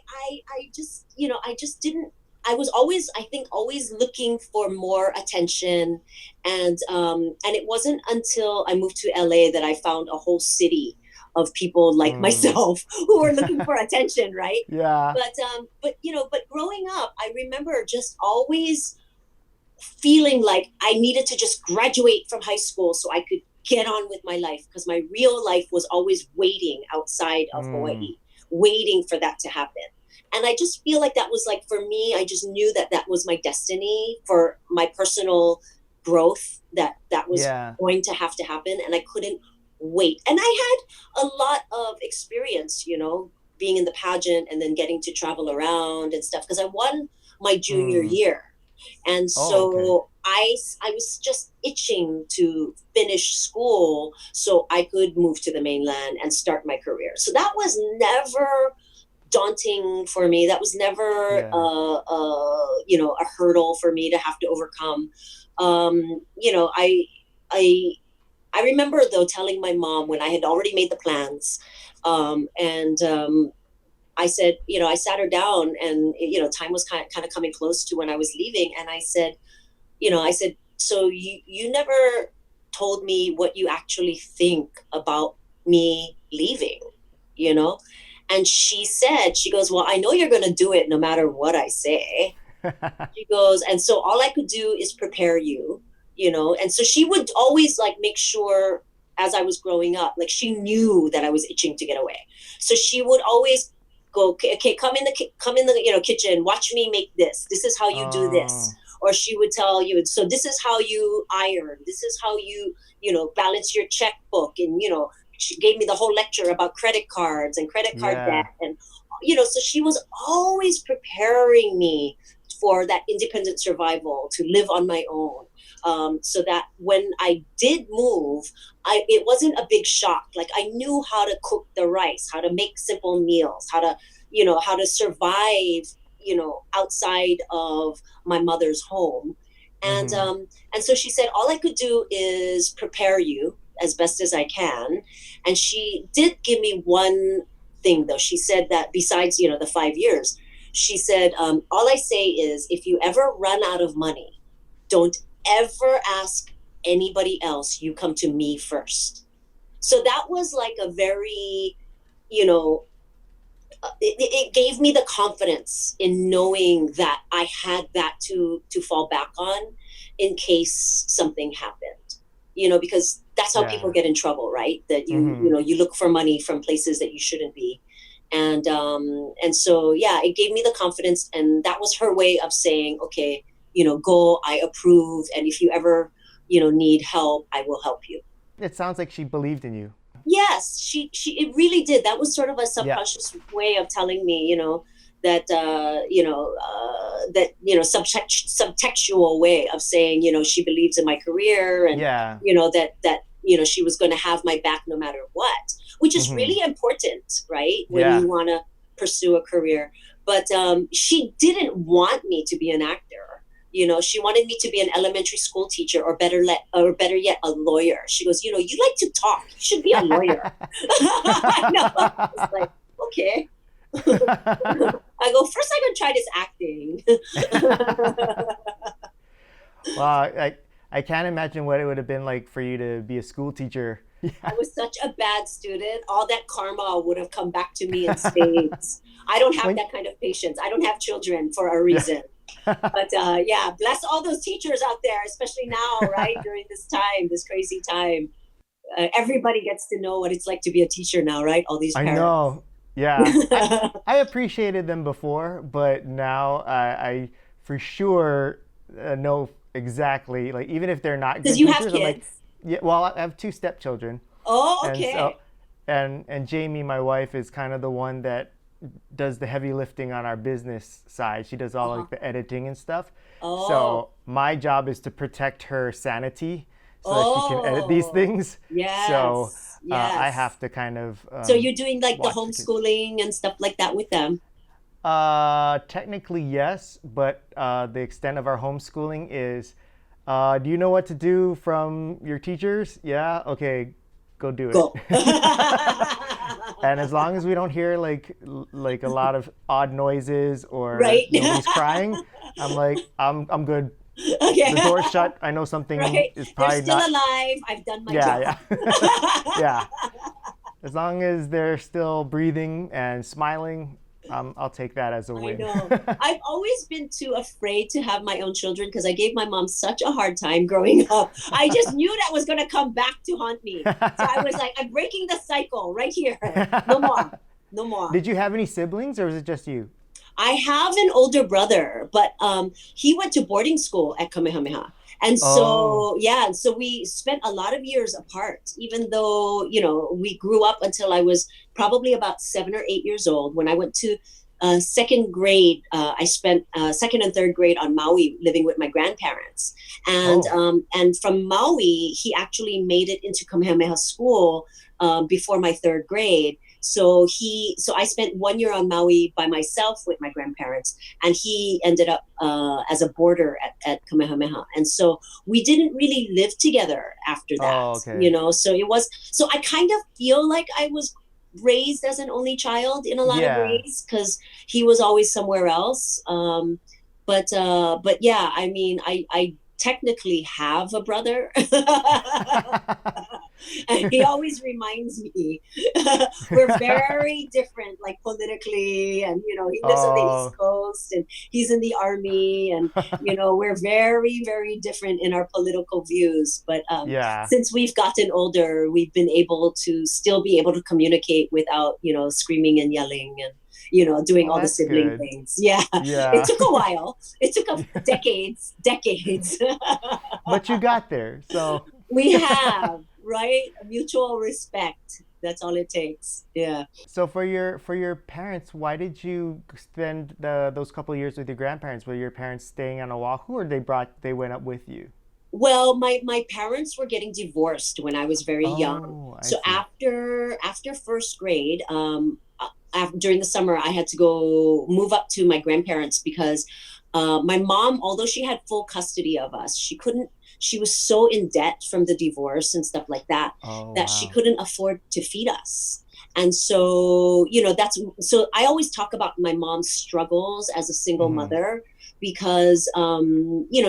Speaker 2: just didn't. I was always, I think, always looking for more attention, and it wasn't until I moved to LA that I found a whole city of people like
Speaker 1: Mm.
Speaker 2: myself who were looking for attention, right?
Speaker 1: Yeah.
Speaker 2: But growing up, I remember just always feeling like I needed to just graduate from high school so I could get on with my life, because my real life was always waiting outside of
Speaker 1: Mm.
Speaker 2: Hawaii, waiting for that to happen. And I just feel like that was like, for me, I just knew that that was my destiny for my personal growth that was
Speaker 1: Yeah.
Speaker 2: going to have to happen, and I couldn't wait. And I had a lot of experience, being in the pageant and then getting to travel around and stuff because I won my junior
Speaker 1: Mm.
Speaker 2: year. And
Speaker 1: Oh, okay.
Speaker 2: so I was just itching to finish school so I could move to the mainland and start my career. So that was never daunting for me. That was never
Speaker 1: Yeah.
Speaker 2: a hurdle for me to have to overcome. I I remember though telling my mom when I had already made the plans, and I said, I sat her down, and time was kind of coming close to when I was leaving, and I said, so you never told me what you actually think about me leaving, you know? And she goes, well, I know you're going to do it no matter what I say. She goes, and so all I could do is prepare you, And so she would always like make sure as I was growing up, like she knew that I was itching to get away. So she would always go, okay, come in the kitchen, watch me make this. This is how you do this.
Speaker 1: Oh,
Speaker 2: Or she would tell you, so this is how you iron. This is how balance your checkbook. And, she gave me the whole lecture about credit cards and credit card debt.
Speaker 1: yeah.
Speaker 2: And, so she was always preparing me for that independent survival, to live on my own. So that when I did move, it wasn't a big shock. Like I knew how to cook the rice, how to make simple meals, how to survive, outside of my mother's home. And
Speaker 1: Mm-hmm.
Speaker 2: and so she said, all I could do is prepare you as best as I can. And she did give me one thing though. She said that besides, the 5 years, she said, all I say is if you ever run out of money, don't ever ask anybody else. You come to me first. So that was like a very, you know, it gave me the confidence in knowing that I had that to fall back on in case something happened. Because that's how people
Speaker 1: Yeah.
Speaker 2: get in trouble, right? That
Speaker 1: Mm-hmm.
Speaker 2: you look for money from places that you shouldn't be. And so yeah, it gave me the confidence, and that was her way of saying, okay, go, I approve, and if you ever need help, I will help you.
Speaker 1: It sounds like she believed in you.
Speaker 2: Yes, she it really did. That was sort of a
Speaker 1: Yeah.
Speaker 2: subconscious way of telling me, that subtextual way of saying, she believes in my career, and
Speaker 1: Yeah.
Speaker 2: that she was going to have my back no matter what, which is
Speaker 1: Mm-hmm.
Speaker 2: really important, right? When
Speaker 1: Yeah.
Speaker 2: you want to pursue a career. But she didn't want me to be an actor. She wanted me to be an elementary school teacher, or better yet, a lawyer. She goes, you like to talk. You should be a lawyer. I know. I was like, okay. I go, first I'm gonna try this acting.
Speaker 1: Wow, I can't imagine what it would have been like for you to be a school teacher.
Speaker 2: I was such a bad student. All that karma would have come back to me in spades. I don't have
Speaker 1: When,
Speaker 2: that kind of patience. I don't have children for a
Speaker 1: yeah.
Speaker 2: reason. But yeah, bless all those teachers out there, especially now, right? During this time, this crazy time. Everybody gets to know what it's like to be a teacher now, right? All these
Speaker 1: I
Speaker 2: parents.
Speaker 1: know. Yeah. I appreciated them before, but now I for sure know exactly, like even if they're not
Speaker 2: Because
Speaker 1: good
Speaker 2: you have
Speaker 1: teachers, I'm like,
Speaker 2: kids.
Speaker 1: yeah, well, I have two stepchildren.
Speaker 2: Oh,
Speaker 1: And so
Speaker 2: okay.
Speaker 1: and Jamie, my wife, is kind of the one that does the heavy lifting on our business side. She does all
Speaker 2: Uh-huh.
Speaker 1: like the editing and stuff.
Speaker 2: Oh,
Speaker 1: So my job is to protect her sanity so that she can edit these
Speaker 2: oh,
Speaker 1: things. So
Speaker 2: yes,
Speaker 1: I
Speaker 2: yes.
Speaker 1: have to kind of
Speaker 2: So you're doing like the
Speaker 1: watch the kids.
Speaker 2: homeschooling and stuff like that with them.
Speaker 1: Technically, yes, but the extent of our homeschooling is, do you know what to do from your teachers? Yeah, okay, go do it.
Speaker 2: Go.
Speaker 1: And as long as we don't hear like a lot of odd noises or
Speaker 2: Right.
Speaker 1: nobody's crying, I'm good.
Speaker 2: Okay.
Speaker 1: The door's shut. I know something
Speaker 2: Right.
Speaker 1: is
Speaker 2: They're
Speaker 1: probably
Speaker 2: still
Speaker 1: not.
Speaker 2: alive. I've done my
Speaker 1: Yeah,
Speaker 2: job.
Speaker 1: yeah, yeah. As long as they're still breathing and smiling, I'll take that as a
Speaker 2: I
Speaker 1: win.
Speaker 2: know. I've always been too afraid to have my own children because I gave my mom such a hard time growing up. I just knew that was going to come back to haunt me. So I was like, I'm breaking the cycle right here. No more. No more.
Speaker 1: Did you have any siblings, or was it just you?
Speaker 2: I have an older brother, but he went to boarding school at Kamehameha. And
Speaker 1: Oh,
Speaker 2: so, yeah, and so we spent a lot of years apart, even though, we grew up until I was probably about 7 or 8 years old. When I went to second grade, I spent second and third grade on Maui living with my grandparents.
Speaker 1: oh,
Speaker 2: And from Maui, he actually made it into Kamehameha School before my third grade. So I spent 1 year on Maui by myself with my grandparents, and he ended up as a boarder at Kamehameha. And so we didn't really live together after
Speaker 1: oh,
Speaker 2: that,
Speaker 1: okay.
Speaker 2: so I kind of feel like I was raised as an only child in a lot of
Speaker 1: Yeah.
Speaker 2: ways because he was always somewhere else. But yeah, I mean, I technically have a brother. And he always reminds me we're very different, like politically, and he lives on the East
Speaker 1: Oh,
Speaker 2: Coast and he's in the army, and we're very, very different in our political views. But
Speaker 1: yeah.
Speaker 2: since we've gotten older, we've been able to still be able to communicate without screaming and yelling and doing
Speaker 1: Oh,
Speaker 2: all the
Speaker 1: that's
Speaker 2: sibling
Speaker 1: good.
Speaker 2: things. Yeah, it
Speaker 1: Yeah.
Speaker 2: took a while. It took decades.
Speaker 1: But you got there. So,
Speaker 2: We have, right? Mutual respect. That's all it takes. Yeah.
Speaker 1: so for your parents, why did you spend those couple of years with your grandparents? Were your parents staying on Oahu, or they went up with you?
Speaker 2: Well, my parents were getting divorced when I was very young.
Speaker 1: Oh, I
Speaker 2: So
Speaker 1: see.
Speaker 2: after first grade, during the summer, I had to go move up to my grandparents because my mom, although she had full custody of us, she couldn't. She was so in debt from the divorce and stuff like that
Speaker 1: Oh,
Speaker 2: that she
Speaker 1: wow.
Speaker 2: couldn't afford to feed us. And so, so I always talk about my mom's struggles as a single
Speaker 1: Mm-hmm.
Speaker 2: mother because,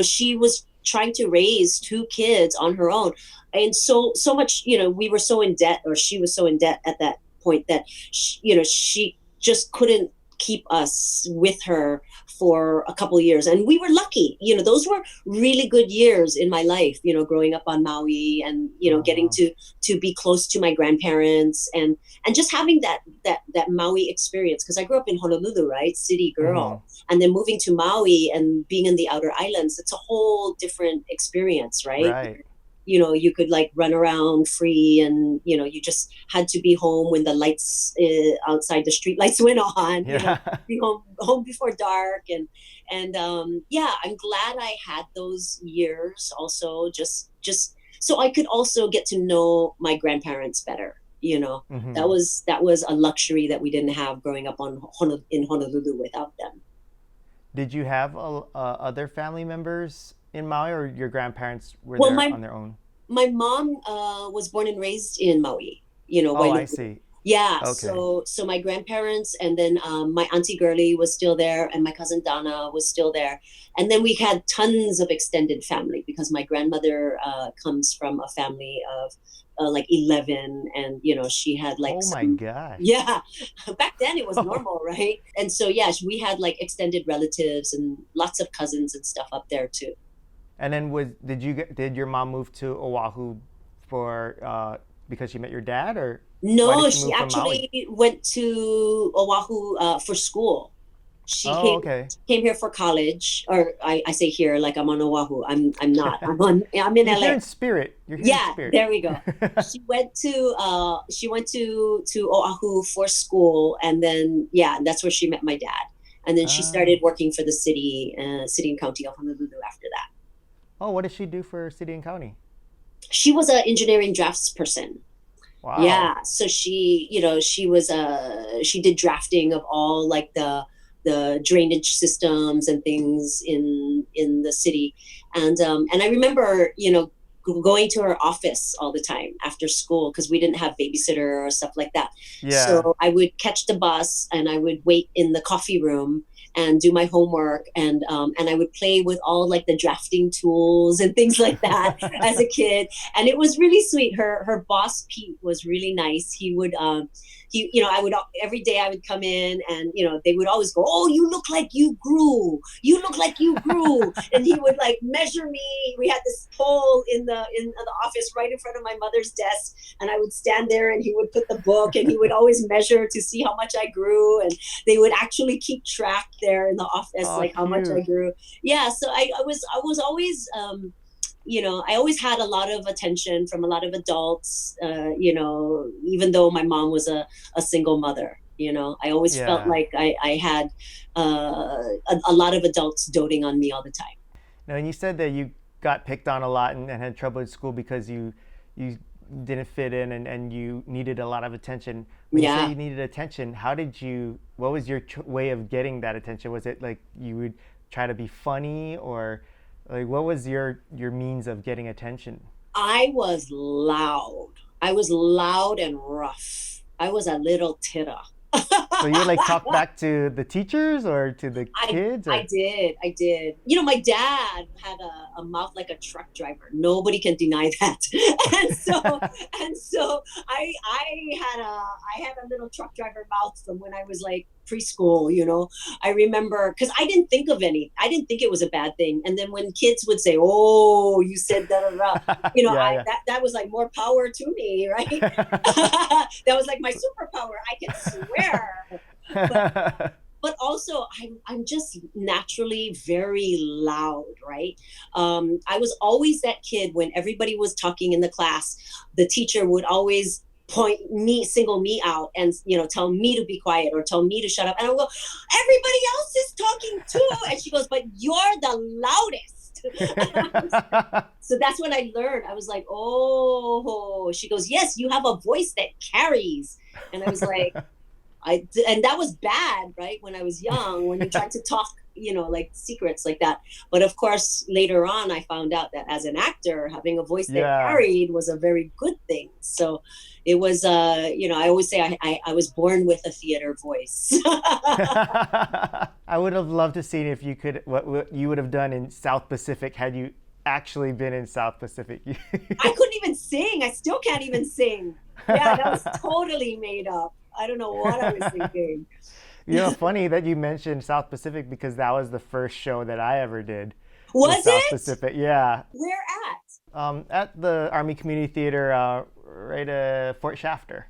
Speaker 2: she was trying to raise two kids on her own. And so much, we were so in debt, or she was so in debt at that point that, she just couldn't keep us with her for a couple of years. And we were lucky, those were really good years in my life, growing up on Maui and,
Speaker 1: Oh,
Speaker 2: getting
Speaker 1: wow.
Speaker 2: to be close to my grandparents and just having that Maui experience. Cause I grew up in Honolulu, right? City
Speaker 1: Mm-hmm.
Speaker 2: girl. And then moving to Maui and being in the outer islands, it's a whole different experience, right?
Speaker 1: Right.
Speaker 2: You could like run around free, and you just had to be home when the lights outside the street lights went on.
Speaker 1: Yeah.
Speaker 2: Be home before dark, and yeah, I'm glad I had those years also, just so I could also get to know my grandparents better.
Speaker 1: Mm-hmm.
Speaker 2: That was a luxury that we didn't have growing up in Honolulu without them.
Speaker 1: Did you have other family members in Maui, or your grandparents were
Speaker 2: Well,
Speaker 1: there
Speaker 2: my
Speaker 1: on their own?
Speaker 2: my mom was born and raised in Maui,
Speaker 1: Oh, I
Speaker 2: Wailua.
Speaker 1: see.
Speaker 2: Yeah,
Speaker 1: Okay.
Speaker 2: so my grandparents, and then my auntie Girlie was still there, and my cousin Donna was still there, and then we had tons of extended family because my grandmother comes from a family of like 11, and she had like
Speaker 1: Oh my
Speaker 2: some.
Speaker 1: gosh.
Speaker 2: Yeah, back then it was normal, right? And so yeah, we had like extended relatives and lots of cousins and stuff up there too.
Speaker 1: And then did your mom move to Oahu for because she met your dad, or why did
Speaker 2: No,
Speaker 1: she
Speaker 2: she
Speaker 1: move from Maui?
Speaker 2: actually went to Oahu for school. She
Speaker 1: Oh,
Speaker 2: came
Speaker 1: okay.
Speaker 2: came here for college, or I say here like I'm on Oahu. I'm not. I'm in
Speaker 1: You're here
Speaker 2: LA.
Speaker 1: in spirit. You're here in
Speaker 2: Yeah,
Speaker 1: spirit.
Speaker 2: there we go. She went to Oahu for school, and then yeah, and that's where she met my dad. And then she
Speaker 1: Ah.
Speaker 2: started working for the city and county of Honolulu after that.
Speaker 1: Oh, what did she do for city and county?
Speaker 2: She was an engineering drafts person.
Speaker 1: Wow.
Speaker 2: Yeah, so she did drafting of all like the drainage systems and things in the city, and I remember going to her office all the time after school because we didn't have babysitter or stuff like that.
Speaker 1: Yeah.
Speaker 2: So I would catch the bus and I would wait in the coffee room and do my homework, and I would play with all like the drafting tools and things like that as a kid, and it was really sweet. Her boss Pete was really nice. I would every day I would come in, and they would always go, "Oh, you look like you grew. You look like you grew," and he would like measure me. We had this pole in the office right in front of my mother's desk, and I would stand there, and he would put the book, and he would always measure to see how much I grew, and they would actually keep track there in the office
Speaker 1: Oh,
Speaker 2: like how much I
Speaker 1: cute.
Speaker 2: grew. Yeah, so I was always I always had a lot of attention from a lot of adults, even though my mom was a single mother. I always felt
Speaker 1: Yeah.
Speaker 2: like I had a lot of adults doting on me all the time.
Speaker 1: Now, and you said that you got picked on a lot and had trouble at school because you didn't fit in and you needed a lot of attention. When you say
Speaker 2: Yeah.
Speaker 1: you needed attention, what was your way of getting that attention? Was it like you would try to be funny, or like what was your means of getting attention?
Speaker 2: I was loud. I was loud and rough. I was a little titter.
Speaker 1: So you would like talk back to the teachers or to the
Speaker 2: I
Speaker 1: kids,
Speaker 2: I
Speaker 1: or
Speaker 2: did. I did. My dad had a mouth like a truck driver. Nobody can deny that. And so I had a little truck driver mouth from when I was like preschool. I remember because I didn't think it was a bad thing. And then when kids would say, "Oh, you said da da da,"
Speaker 1: yeah,
Speaker 2: that was like more power to me, right? That was like my superpower. I can swear. But
Speaker 1: yeah.
Speaker 2: but also I'm just naturally very loud, right? I was always that kid when everybody was talking in the class, the teacher would always single me out and tell me to be quiet or tell me to shut up, and I will go, everybody else is talking too, and she goes, but you're the loudest. So that's when I learned. I was like, oh, she goes, yes, you have a voice that carries. And I was like, and that was bad, right? When I was young, when you tried to talk, like secrets like that. But of course, later on, I found out that as an actor, having a voice that
Speaker 1: Yeah.
Speaker 2: carried was a very good thing. So it was, I always say I was born with a theater voice.
Speaker 1: I would have loved to see if you could what you would have done in South Pacific had you actually been in South Pacific.
Speaker 2: I couldn't even sing. I still can't even sing. Yeah, that was totally made up. I don't know what I was thinking.
Speaker 1: Funny that you mentioned South Pacific because that was the first show that I ever did was
Speaker 2: Was
Speaker 1: South
Speaker 2: it?
Speaker 1: Pacific. Yeah,
Speaker 2: Where at?
Speaker 1: at the Army Community Theater, right at Fort Shafter.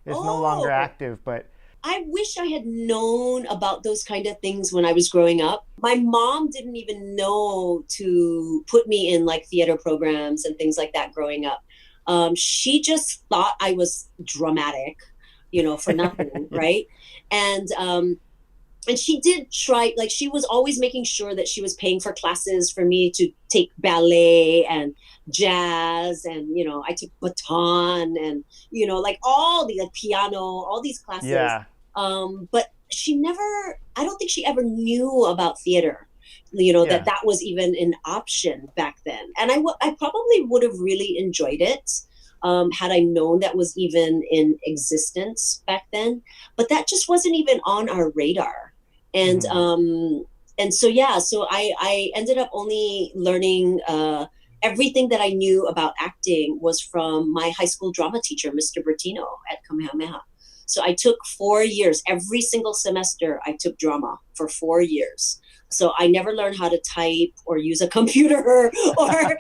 Speaker 1: It's no longer
Speaker 2: Oh,
Speaker 1: active, but
Speaker 2: I wish I had known about those kind of things when I was growing up. My mom didn't even know to put me in like theater programs and things like that growing up. She just thought I was dramatic, for nothing,
Speaker 1: yeah,
Speaker 2: right? And she did try, like she was always making sure that she was paying for classes for me to take ballet and jazz, and I took baton, and like all the like piano, all these classes.
Speaker 1: yeah.
Speaker 2: But she never, I don't think she ever knew about theater, that
Speaker 1: Yeah.
Speaker 2: that was even an option back then. And I probably would have really enjoyed it, had I known that was even in existence back then. But that just wasn't even on our radar. And
Speaker 1: Hmm.
Speaker 2: so yeah, so I ended up only learning everything that I knew about acting was from my high school drama teacher, Mr. Bertino at Kamehameha. So I took 4 years. Every single semester, I took drama for 4 years. So I never learned how to type or use a computer or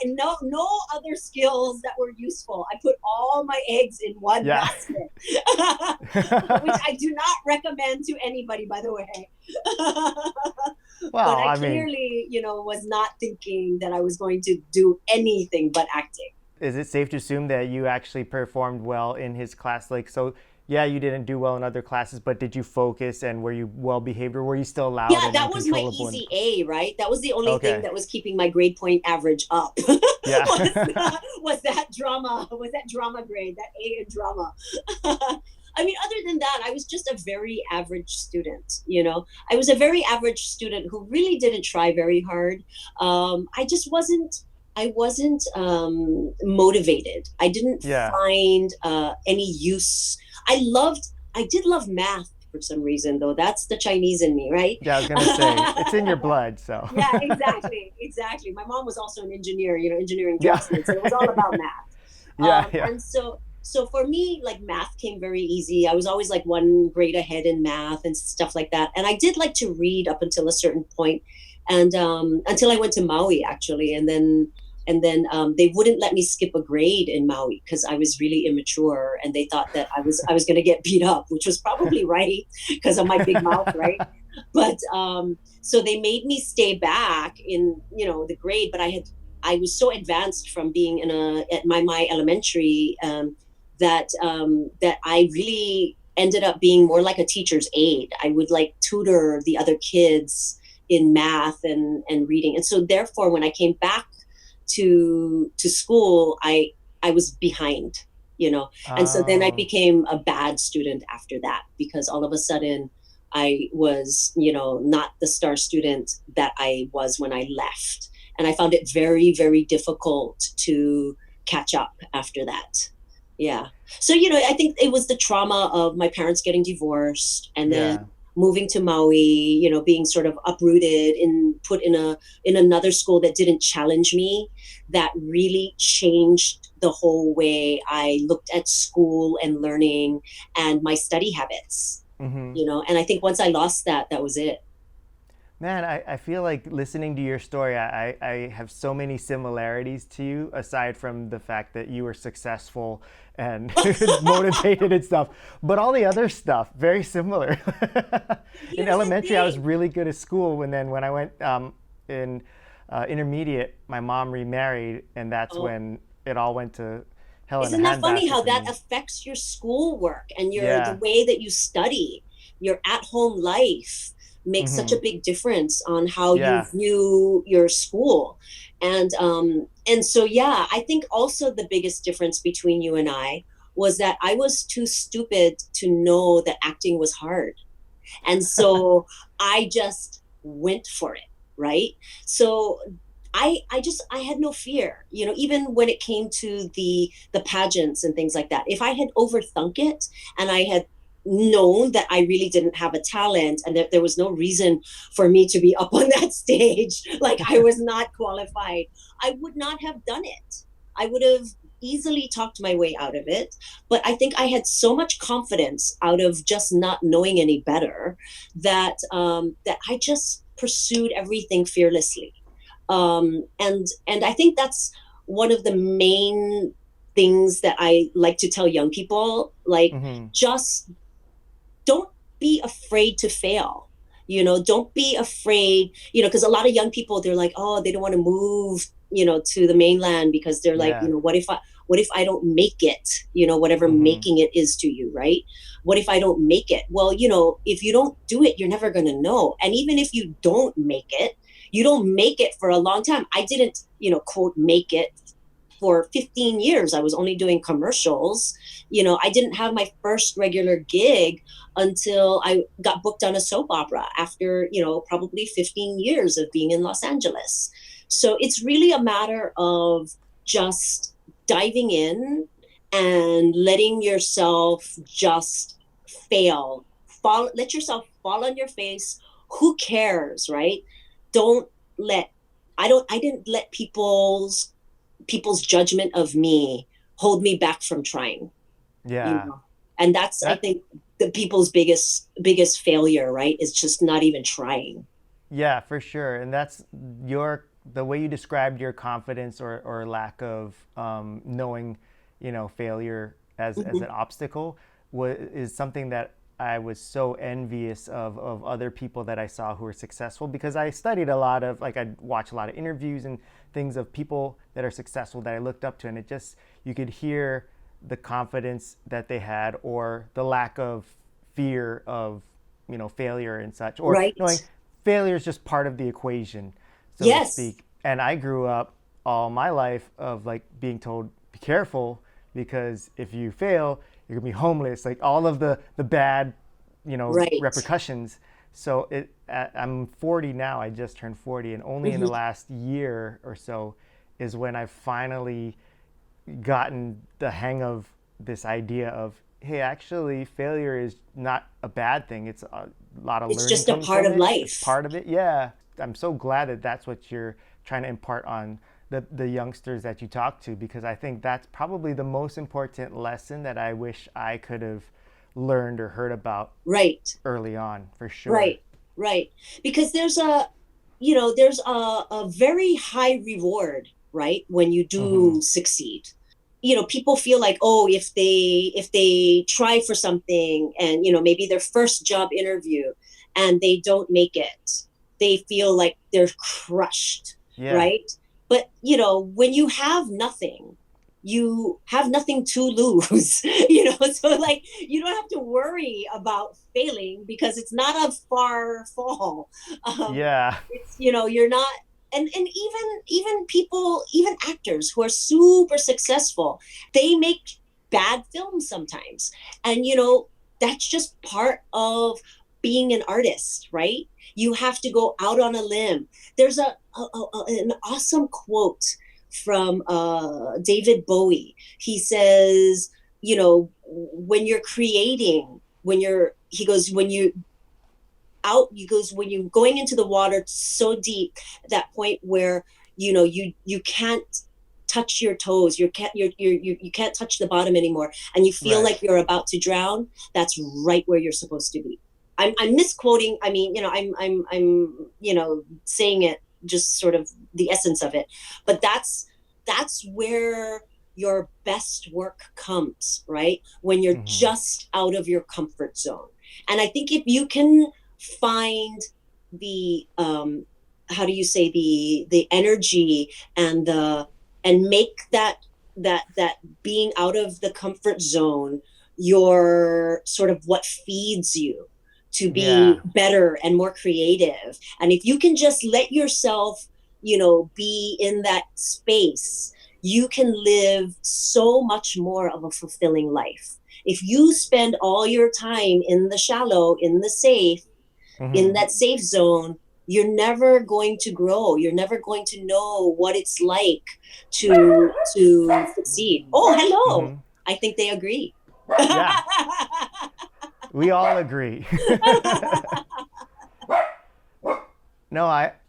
Speaker 2: no other skills that were useful. I put all my eggs in one
Speaker 1: Yeah.
Speaker 2: basket, which I do not recommend to anybody, by the way. But
Speaker 1: Well,
Speaker 2: I
Speaker 1: I mean,
Speaker 2: clearly, was not thinking that I was going to do anything but acting.
Speaker 1: is it safe to assume that you actually performed well in his class? Like, so yeah, you didn't do well in other classes, but did you focus and were you well behaved, or were you still loud
Speaker 2: Yeah,
Speaker 1: and
Speaker 2: that was my
Speaker 1: uncontrollable?
Speaker 2: easy A, right? That was the only thing
Speaker 1: Okay.
Speaker 2: that was keeping my grade point average up.
Speaker 1: Yeah.
Speaker 2: Was that drama grade, that A in drama. I mean, other than that, I was just a very average student. I was a very average student who really didn't try very hard. I wasn't motivated. I didn't
Speaker 1: Yeah.
Speaker 2: find any use. I did love math for some reason, though. That's the Chinese in me, right?
Speaker 1: Yeah, I was gonna say it's in your blood, so
Speaker 2: Yeah, exactly, exactly. My mom was also an engineer, engineering
Speaker 1: yeah.
Speaker 2: draftsman, so it was all about math.
Speaker 1: Yeah, yeah.
Speaker 2: And so for me, like math came very easy. I was always like one grade ahead in math and stuff like that. And I did like to read up until a certain point, and until I went to Maui actually, and then they wouldn't let me skip a grade in Maui because I was really immature, and they thought that I was going to get beat up, which was probably right because of my big mouth, right? But so they made me stay back in the grade, but I was so advanced from being at my elementary, that I really ended up being more like a teacher's aide. I would like tutor the other kids in math and reading. And so therefore when I came back to school, I was behind, you know. And so then I
Speaker 1: Oh,
Speaker 2: became a bad student after that, because all of a sudden I was, not the star student that I was when I left. And I found it very, very difficult to catch up after that. Yeah. So, I think it was the trauma of my parents getting divorced and then
Speaker 1: yeah.
Speaker 2: moving to Maui, being sort of uprooted and put in another school that didn't challenge me, that really changed the whole way I looked at school and learning and my study habits,
Speaker 1: Hmm.
Speaker 2: and I think once I lost that, that was it.
Speaker 1: Man, I feel like listening to your story, I have so many similarities to you, aside from the fact that you were successful and motivated and stuff. But all the other stuff, very similar. In
Speaker 2: Here's the
Speaker 1: elementary, I was
Speaker 2: thing.
Speaker 1: really good at school. And then when I went in intermediate, my mom remarried, and that's
Speaker 2: Oh,
Speaker 1: when it all went to hell in a
Speaker 2: isn't that funny
Speaker 1: handbasket
Speaker 2: how
Speaker 1: for
Speaker 2: that
Speaker 1: me.
Speaker 2: affects your schoolwork and the
Speaker 1: Yeah.
Speaker 2: way that you study, your at-home life makes such
Speaker 1: Hmm.
Speaker 2: a big difference on how you
Speaker 1: Yeah.
Speaker 2: view your school. And so yeah, I think also the biggest difference between you and I was that I was too stupid to know that acting was hard. And so I just went for it, right? So I had no fear, even when it came to the pageants and things like that. If I had overthunk it and I had known that I really didn't have a talent and that there was no reason for me to be up on that stage, like I was not qualified, I would not have done it. I would have easily talked my way out of it. But I think I had so much confidence out of just not knowing any better, that I just pursued everything fearlessly. And I think that's one of the main things that I like to tell young people, like,
Speaker 1: Hmm.
Speaker 2: just don't be afraid to fail. Don't be afraid, because a lot of young people, they're like, oh, they don't want to move, to the mainland, because they're like,
Speaker 1: Yeah.
Speaker 2: what if I don't make it, whatever
Speaker 1: Hmm.
Speaker 2: making it is to you, right? What if I don't make it? Well, if you don't do it, you're never going to know. And even if you don't make it, you don't make it for a long time. I didn't, quote, make it for 15 years. I was only doing commercials. I didn't have my first regular gig until I got booked on a soap opera after, probably 15 years of being in Los Angeles. So it's really a matter of just diving in and letting yourself just fail. Let yourself fall on your face. Who cares, right? Don't let I didn't let people's judgment of me hold me back from trying, you
Speaker 1: Yeah.
Speaker 2: know. And that's, I
Speaker 1: That
Speaker 2: think, the people's biggest failure, right? Is just not even trying.
Speaker 1: Yeah, for sure. And that's the way you described your confidence or lack of knowing, failure as
Speaker 2: Mm-hmm.
Speaker 1: an obstacle is something that I was so envious of other people that I saw who were successful, because I studied a lot of, like, I'd watch a lot of interviews and things of people that are successful that I looked up to, and it just, you could hear the confidence that they had, or the lack of fear of, failure and such, or knowing
Speaker 2: Right.
Speaker 1: failure is just part of the equation, so to
Speaker 2: Yes.
Speaker 1: speak. And I grew up all my life of, like, being told, be careful, because if you fail, you're gonna be homeless, like all of the bad,
Speaker 2: Right.
Speaker 1: repercussions. So I'm 40 now. I just turned 40, and only in the
Speaker 2: Mm-hmm.
Speaker 1: last year or so is when I've finally gotten the hang of this idea of, hey, actually failure is not a bad thing. It's a lot of
Speaker 2: It's
Speaker 1: learning
Speaker 2: just a
Speaker 1: comes
Speaker 2: part
Speaker 1: from
Speaker 2: of
Speaker 1: it. It's
Speaker 2: life.
Speaker 1: part of it. Yeah. I'm so glad that that's what you're trying to impart on the youngsters that you talk to, because I think that's probably the most important lesson that I wish I could have learned or heard about
Speaker 2: Right.
Speaker 1: early on, for sure.
Speaker 2: Right. Right. Because there's a very high reward, right, when you
Speaker 1: Mm-hmm.
Speaker 2: do succeed. People feel like, oh, if they try for something and, maybe their first job interview and they don't make it, they feel like they're crushed,
Speaker 1: Yeah.
Speaker 2: right? but when you have nothing to lose. So like you don't have to worry about failing because it's not a far fall. um
Speaker 1: Yeah.
Speaker 2: it's you're not. And even people, even actors who are super successful, they make bad films sometimes. And that's just part of being an artist, right? You have to go out on a limb. There's an awesome quote from David Bowie. He says, when you're creating, he goes, when you out, he goes, when you're going into the water so deep, that point where you can't touch your toes, you can't touch the bottom anymore, and you feel
Speaker 1: Right.
Speaker 2: like you're about to drown. That's right where you're supposed to be. I'm misquoting. I mean, I'm saying it just sort of the essence of it, but that's where your best work comes, right? When you're
Speaker 1: Hmm.
Speaker 2: just out of your comfort zone. And I think if you can find the how do you say, the energy and the and make that being out of the comfort zone your sort of what feeds you to be
Speaker 1: Yeah.
Speaker 2: better and more creative. And if you can just let yourself be in that space, you can live so much more of a fulfilling life. If you spend all your time in the shallow, in
Speaker 1: Hmm.
Speaker 2: that safe zone, you're never going to grow. You're never going to know what it's like to succeed. Oh, hello.
Speaker 1: Hmm.
Speaker 2: I think they agree.
Speaker 1: Yeah. We all agree. No,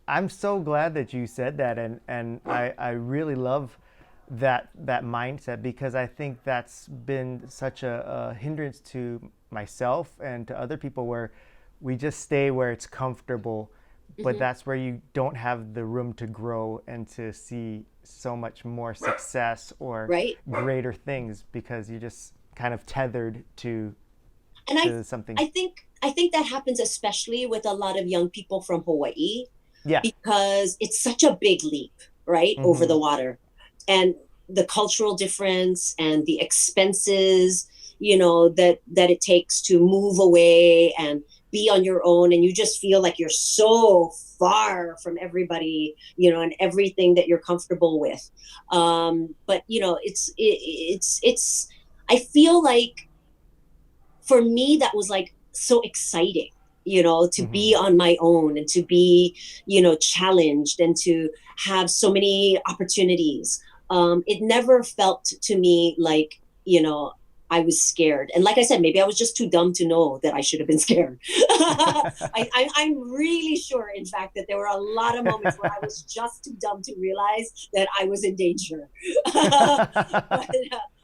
Speaker 1: I'm so glad that you said that, and I really love that mindset, because I think that's been such a hindrance to myself and to other people, where we just stay where it's comfortable, but
Speaker 2: Mhm.
Speaker 1: that's where you don't have the room to grow and to see so much more success or
Speaker 2: Right.
Speaker 1: greater things, because you're just kind of tethered
Speaker 2: And
Speaker 1: to something.
Speaker 2: I think that happens especially with a lot of young people from Hawaii,
Speaker 1: Yeah.
Speaker 2: because it's such a big leap, right, over
Speaker 1: Mm-hmm.
Speaker 2: the water. And the cultural difference and the expenses, that it takes to move away and be on your own, and you just feel like you're so far from everybody, and everything that you're comfortable with. But it's I feel like for me that was like so exciting, to
Speaker 1: Mm-hmm.
Speaker 2: be on my own and to be challenged and to have so many opportunities. It never felt to me like I was scared. And like I said, maybe I was just too dumb to know that I should have been scared. I'm really sure, in fact, that there were a lot of moments where I was just too dumb to realize that I was in danger.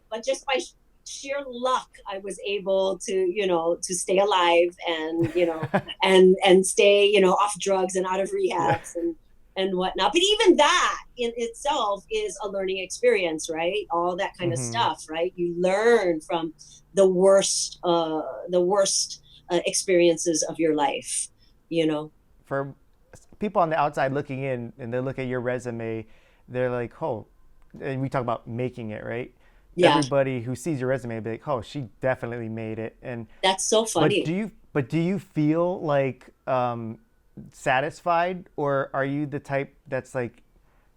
Speaker 2: But just by sheer luck, I was able to stay alive, and and stay off drugs and out of rehabs and whatnot. But even that in itself is a learning experience, right? All that kind of
Speaker 1: Mm-hmm.
Speaker 2: stuff, right? You learn from the worst experiences of your life, you know.
Speaker 1: For people on the outside looking in, and they look at your resume, they're like, oh, and we talk about making it, right?
Speaker 2: Yeah,
Speaker 1: Everybody who sees your resume will be like, oh, she definitely made it. And
Speaker 2: that's so
Speaker 1: but
Speaker 2: funny.
Speaker 1: do you feel like satisfied, or are you the type that's like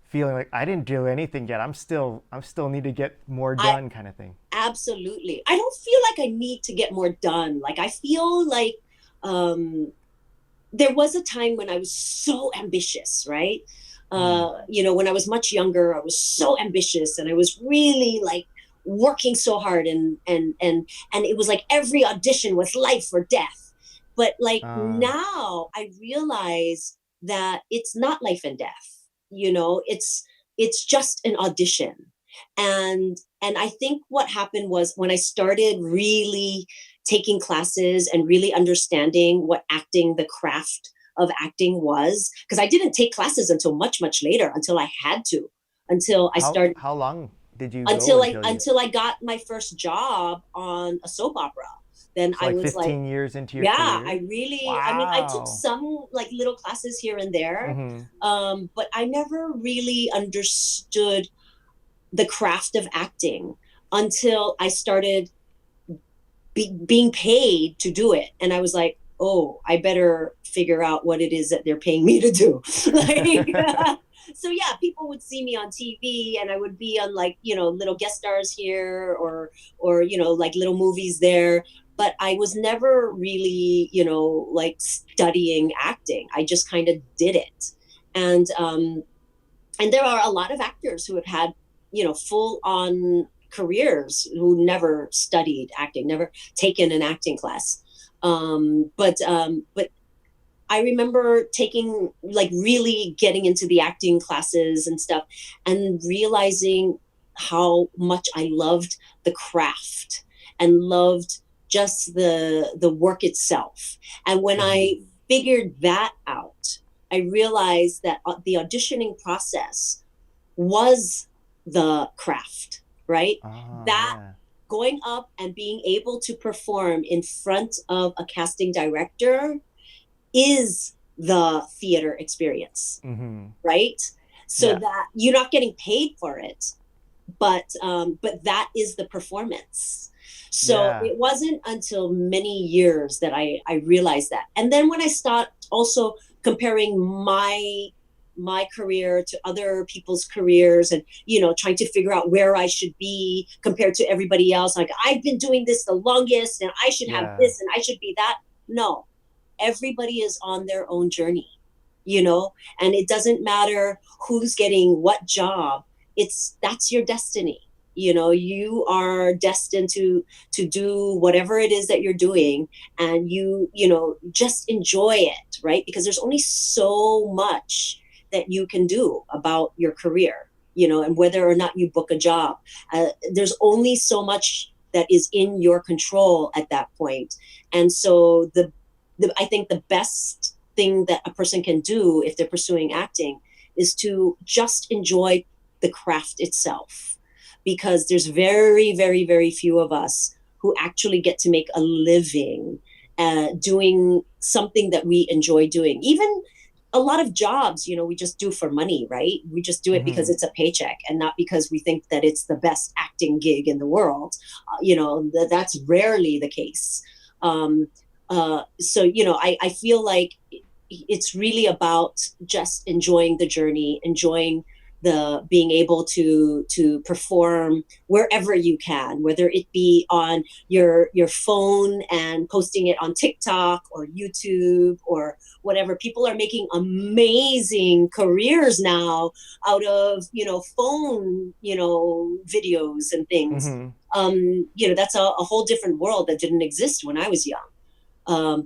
Speaker 1: feeling like I didn't do anything yet? I'm still need to get more
Speaker 2: I
Speaker 1: done, kind of thing.
Speaker 2: absolutely, I don't feel like I need to get more done. Like I feel like um there was a time when I was so ambitious, right?
Speaker 1: Mm.
Speaker 2: When I was much younger, I was so ambitious, and I was really like working so hard, and it was like every audition was life or death. But like
Speaker 1: Uh,
Speaker 2: now I realize that it's not life and death. It's just an audition. And I think what happened was when I started really taking classes and really understanding what acting, the craft of acting was, because I didn't take classes until much, much later, until I had to, until I started,
Speaker 1: how long did you go until you?
Speaker 2: until I got my first job on a soap opera. then
Speaker 1: So
Speaker 2: I
Speaker 1: like
Speaker 2: was like,
Speaker 1: 15 years into your
Speaker 2: yeah,
Speaker 1: career?
Speaker 2: I mean, I took
Speaker 1: Wow.
Speaker 2: some like little classes here and there,
Speaker 1: Mm-hmm.
Speaker 2: but I never really understood the craft of acting until I started being paid to do it. And I was like, oh, I better figure out what it is that they're paying me to do. Like, so yeah, people would see me on TV and I would be on like, little guest stars here or, like little movies there. But I was never really, like studying acting. I just kind of did it. And there are a lot of actors who have had, full on careers who never studied acting, never taken an acting class. But I remember taking like really getting into the acting classes and stuff and realizing how much I loved the craft and loved just the work itself. And when
Speaker 1: Mm-hmm.
Speaker 2: I figured that out, I realized that the auditioning process was the craft, right?
Speaker 1: Oh,
Speaker 2: That
Speaker 1: yeah.
Speaker 2: going up and being able to perform in front of a casting director is the theater experience,
Speaker 1: Mm-hmm.
Speaker 2: right? So
Speaker 1: Yeah.
Speaker 2: that you're not getting paid for it, but that is the performance. So
Speaker 1: Yeah.
Speaker 2: it wasn't until many years that I realized that. And then when I start also comparing my career to other people's careers and trying to figure out where I should be compared to everybody else, like I've been doing this the longest and I should have
Speaker 1: Yeah.
Speaker 2: this and I should be that. No, everybody is on their own journey, and it doesn't matter who's getting what job. That's your destiny. You are destined to do whatever it is that you're doing, and just enjoy it, right? Because there's only so much that you can do about your career, and whether or not you book a job, there's only so much that is in your control at that point. And so I think the best thing that a person can do if they're pursuing acting is to just enjoy the craft itself, because there's very, very, very few of us who actually get to make a living doing something that we enjoy doing. Even a lot of jobs, we just do for money, right? We just do it because
Speaker 1: Mm-hmm.
Speaker 2: it's a paycheck and not because we think that it's the best acting gig in the world. That's rarely the case. So I feel like it's really about just enjoying the journey, enjoying the being able to perform wherever you can, whether it be on your phone and posting it on TikTok or YouTube or whatever. People are making amazing careers now out of phone videos and things.
Speaker 1: Mm-hmm.
Speaker 2: That's a whole different world that didn't exist when I was young.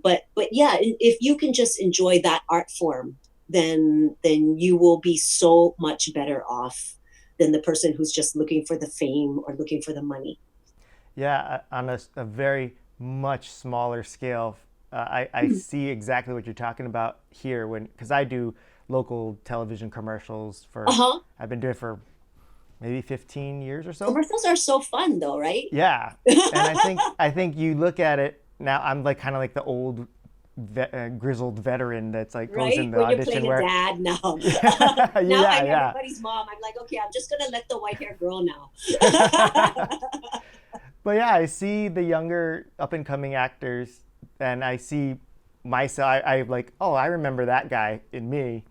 Speaker 2: But yeah, if you can just enjoy that art form, then you will be so much better off than the person who's just looking for the fame or looking for the money.
Speaker 1: Yeah, on a very much smaller scale, I see exactly what you're talking about here because I do local television commercials
Speaker 2: Uh
Speaker 1: for,
Speaker 2: huh.
Speaker 1: I've been doing it for maybe 15 years or so.
Speaker 2: Commercials are so fun, though, right?
Speaker 1: Yeah, and I think you look at it now. I'm like kind of like the old grizzled veteran that's like goes
Speaker 2: Right?
Speaker 1: in the
Speaker 2: When you're
Speaker 1: audition
Speaker 2: playing a
Speaker 1: where
Speaker 2: dad now.
Speaker 1: yeah,
Speaker 2: Now I'm
Speaker 1: yeah,
Speaker 2: everybody's mom. I'm like, okay, I'm just gonna let the white hair grow now.
Speaker 1: yeah. But yeah, I see the younger up and coming actors, and I see myself. I like, oh, I remember that guy in me,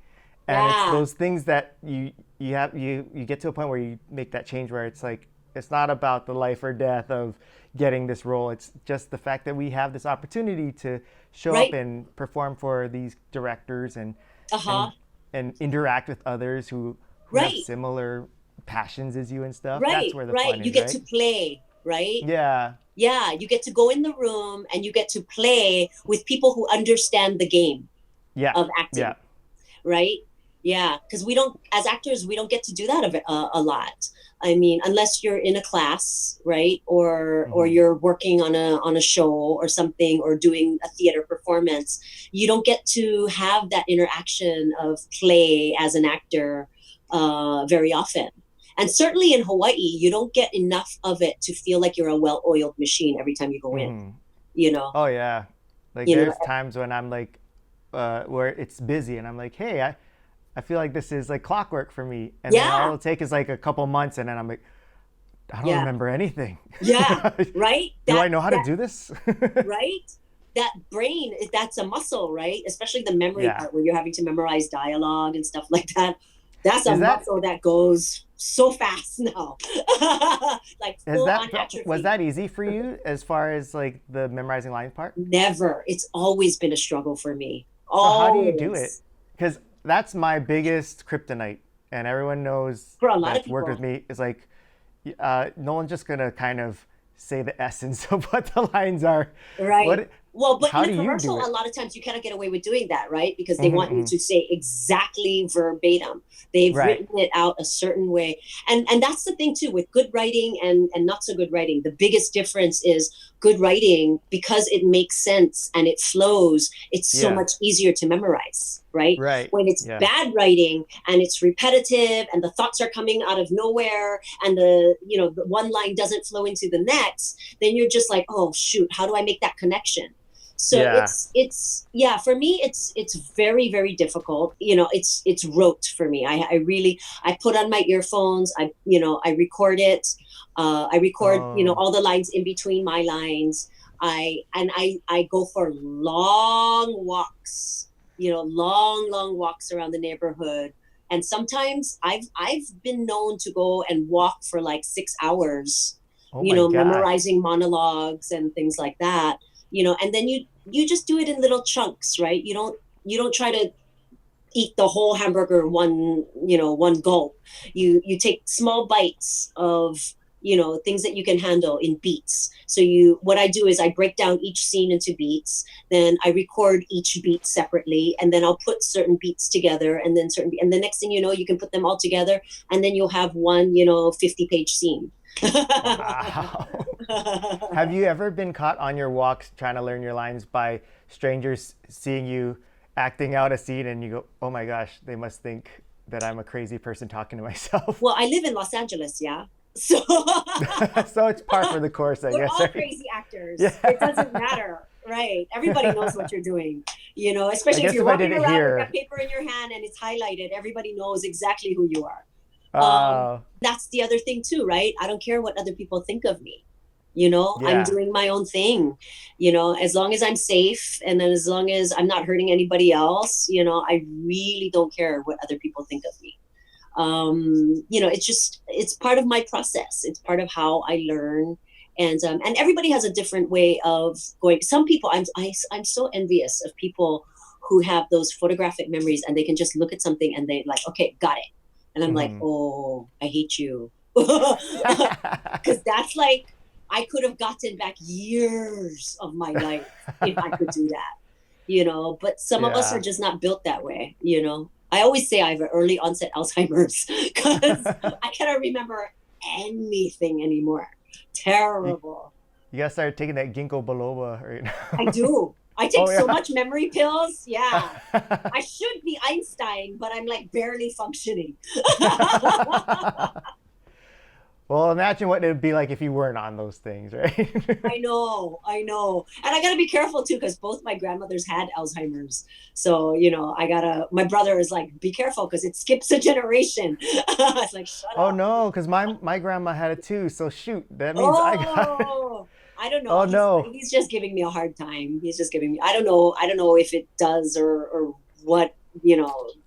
Speaker 1: and it's
Speaker 2: Yeah.
Speaker 1: those things that you get to a point where you make that change where it's like it's not about the life or death of getting this role. It's just the fact that we have this opportunity to show up
Speaker 2: Right.
Speaker 1: and perform for these directors
Speaker 2: Uh huh.
Speaker 1: and and interact with others who have
Speaker 2: Right.
Speaker 1: similar passions as you and stuff. That's
Speaker 2: Right.
Speaker 1: where the
Speaker 2: Right.
Speaker 1: fun
Speaker 2: You
Speaker 1: is,
Speaker 2: get
Speaker 1: right?
Speaker 2: to play. Right.
Speaker 1: Yeah.
Speaker 2: Yeah, you get to go in the room and you get to play with people who understand the game
Speaker 1: Yeah.
Speaker 2: of
Speaker 1: Yeah.
Speaker 2: acting, right? Yeah, because we don't, as actors, we don't get to do that a lot. I mean, unless you're in a class, right, or
Speaker 1: Hmm.
Speaker 2: you're working on a show or something, or doing a theater performance, you don't get to have that interaction of play as an actor very often. And certainly in Hawaii, you don't get enough of it to feel like you're a well-oiled machine every time you go in.
Speaker 1: Hmm.
Speaker 2: you know,
Speaker 1: Oh yeah. Like
Speaker 2: you know,
Speaker 1: there's times when I'm like where it's busy and I'm like, hey, I feel like this is like clockwork for me. And then all
Speaker 2: yeah,
Speaker 1: it'll take is like a couple months and then I'm like, I don't
Speaker 2: yeah,
Speaker 1: remember anything.
Speaker 2: yeah, right?
Speaker 1: Do I know how to do this?
Speaker 2: Right? That brain, that's a muscle, right? Especially the memory
Speaker 1: Yeah.
Speaker 2: part where you're having to memorize dialogue and stuff like that. That's a
Speaker 1: Is that
Speaker 2: muscle that goes so fast now. Like
Speaker 1: has
Speaker 2: full
Speaker 1: that
Speaker 2: on
Speaker 1: was
Speaker 2: atrophy.
Speaker 1: that easy for you as far as like the memorizing lines part?
Speaker 2: Never. It's always been a struggle for me.
Speaker 1: So how do you do it?
Speaker 2: Always.
Speaker 1: Because that's my biggest kryptonite, and everyone knows
Speaker 2: For a lot of
Speaker 1: that's worked with
Speaker 2: people.
Speaker 1: me. Is like, Nolan's just gonna kind of say the essence of what the lines are.
Speaker 2: Right.
Speaker 1: What?
Speaker 2: Well, but in
Speaker 1: How
Speaker 2: a
Speaker 1: do you
Speaker 2: commercial,
Speaker 1: do
Speaker 2: a
Speaker 1: it?
Speaker 2: lot of times you cannot get away with doing that, right? Because they want you
Speaker 1: Hmm.
Speaker 2: to say exactly verbatim. They've
Speaker 1: Right.
Speaker 2: written it out a certain way. And that's the thing too with good writing and not so good writing. The biggest difference is good writing because it makes sense and it flows, it's so
Speaker 1: Yeah.
Speaker 2: much easier to memorize, right?
Speaker 1: Right.
Speaker 2: When it's
Speaker 1: Yeah.
Speaker 2: bad writing and it's repetitive and the thoughts are coming out of nowhere and the one line doesn't flow into the next, then you're just like, oh shoot, how do I make that connection? So
Speaker 1: Yeah.
Speaker 2: it's yeah, for me it's very very difficult. It's rote for me. I really, I put on my earphones, I record it. I record
Speaker 1: Oh.
Speaker 2: all the lines in between my lines. I go for long walks, long walks around the neighborhood. And sometimes I've been known to go and walk for like 6 hours,
Speaker 1: Oh my gosh.
Speaker 2: memorizing monologues and things like that. And then you just do it in little chunks, right? You don't try to eat the whole hamburger one gulp. You take small bites of things that you can handle in beats. So what I do is I break down each scene into beats, then I record each beat separately, and then I'll put certain beats together, and then and the next thing you know, you can put them all together, and then you'll have one 50-page scene.
Speaker 1: Wow. Have you ever been caught on your walks trying to learn your lines by strangers seeing you acting out a scene and you go, oh my gosh, they must think that I'm a crazy person talking to myself?
Speaker 2: Well, I live in Los Angeles, yeah. So
Speaker 1: So it's par for the course, I
Speaker 2: we're
Speaker 1: guess,
Speaker 2: all
Speaker 1: right?
Speaker 2: crazy actors. It doesn't
Speaker 1: Yeah.
Speaker 2: matter, right? Everybody knows what you're doing,
Speaker 1: I
Speaker 2: especially if
Speaker 1: guess
Speaker 2: you're
Speaker 1: if I
Speaker 2: walking
Speaker 1: did it
Speaker 2: around with that
Speaker 1: here,
Speaker 2: paper in your hand and it's highlighted, everybody knows exactly who you are.
Speaker 1: uh,
Speaker 2: That's the other thing too, right? I don't care what other people think of me. I'm
Speaker 1: yeah.
Speaker 2: doing my own thing, as long as I'm safe and then as long as I'm not hurting anybody else, I really don't care what other people think of me. It's part of my process. It's part of how I learn. And everybody has a different way of going. Some people, I'm so envious of people who have those photographic memories and they can just look at something and they like, okay, got it. And I'm like,
Speaker 1: Hmm.
Speaker 2: oh, I hate you. Because that's like, I could have gotten back years of my life if I could do that. But some of us are
Speaker 1: Yeah.
Speaker 2: just not built that way. I always say I have an early onset Alzheimer's because I cannot remember anything anymore.
Speaker 1: You,
Speaker 2: Terrible.
Speaker 1: you gotta start taking that ginkgo biloba right
Speaker 2: I
Speaker 1: now.
Speaker 2: do. I take
Speaker 1: Oh,
Speaker 2: so
Speaker 1: yeah.
Speaker 2: much memory pills. Yeah. I should be Einstein, but I'm like barely functioning.
Speaker 1: Well, imagine what it would be like if you weren't on those things, right?
Speaker 2: I know, I know. And I gotta be careful too, because both my grandmothers had Alzheimer's. So, my brother is like, be careful because it skips a generation. I was like, shut
Speaker 1: Oh
Speaker 2: up.
Speaker 1: no, because my grandma had it too. So shoot, that means I got it.
Speaker 2: Oh, I don't know.
Speaker 1: Oh
Speaker 2: He's
Speaker 1: no.
Speaker 2: he's just giving me a hard time. He's just giving me, I don't know if it does or what, the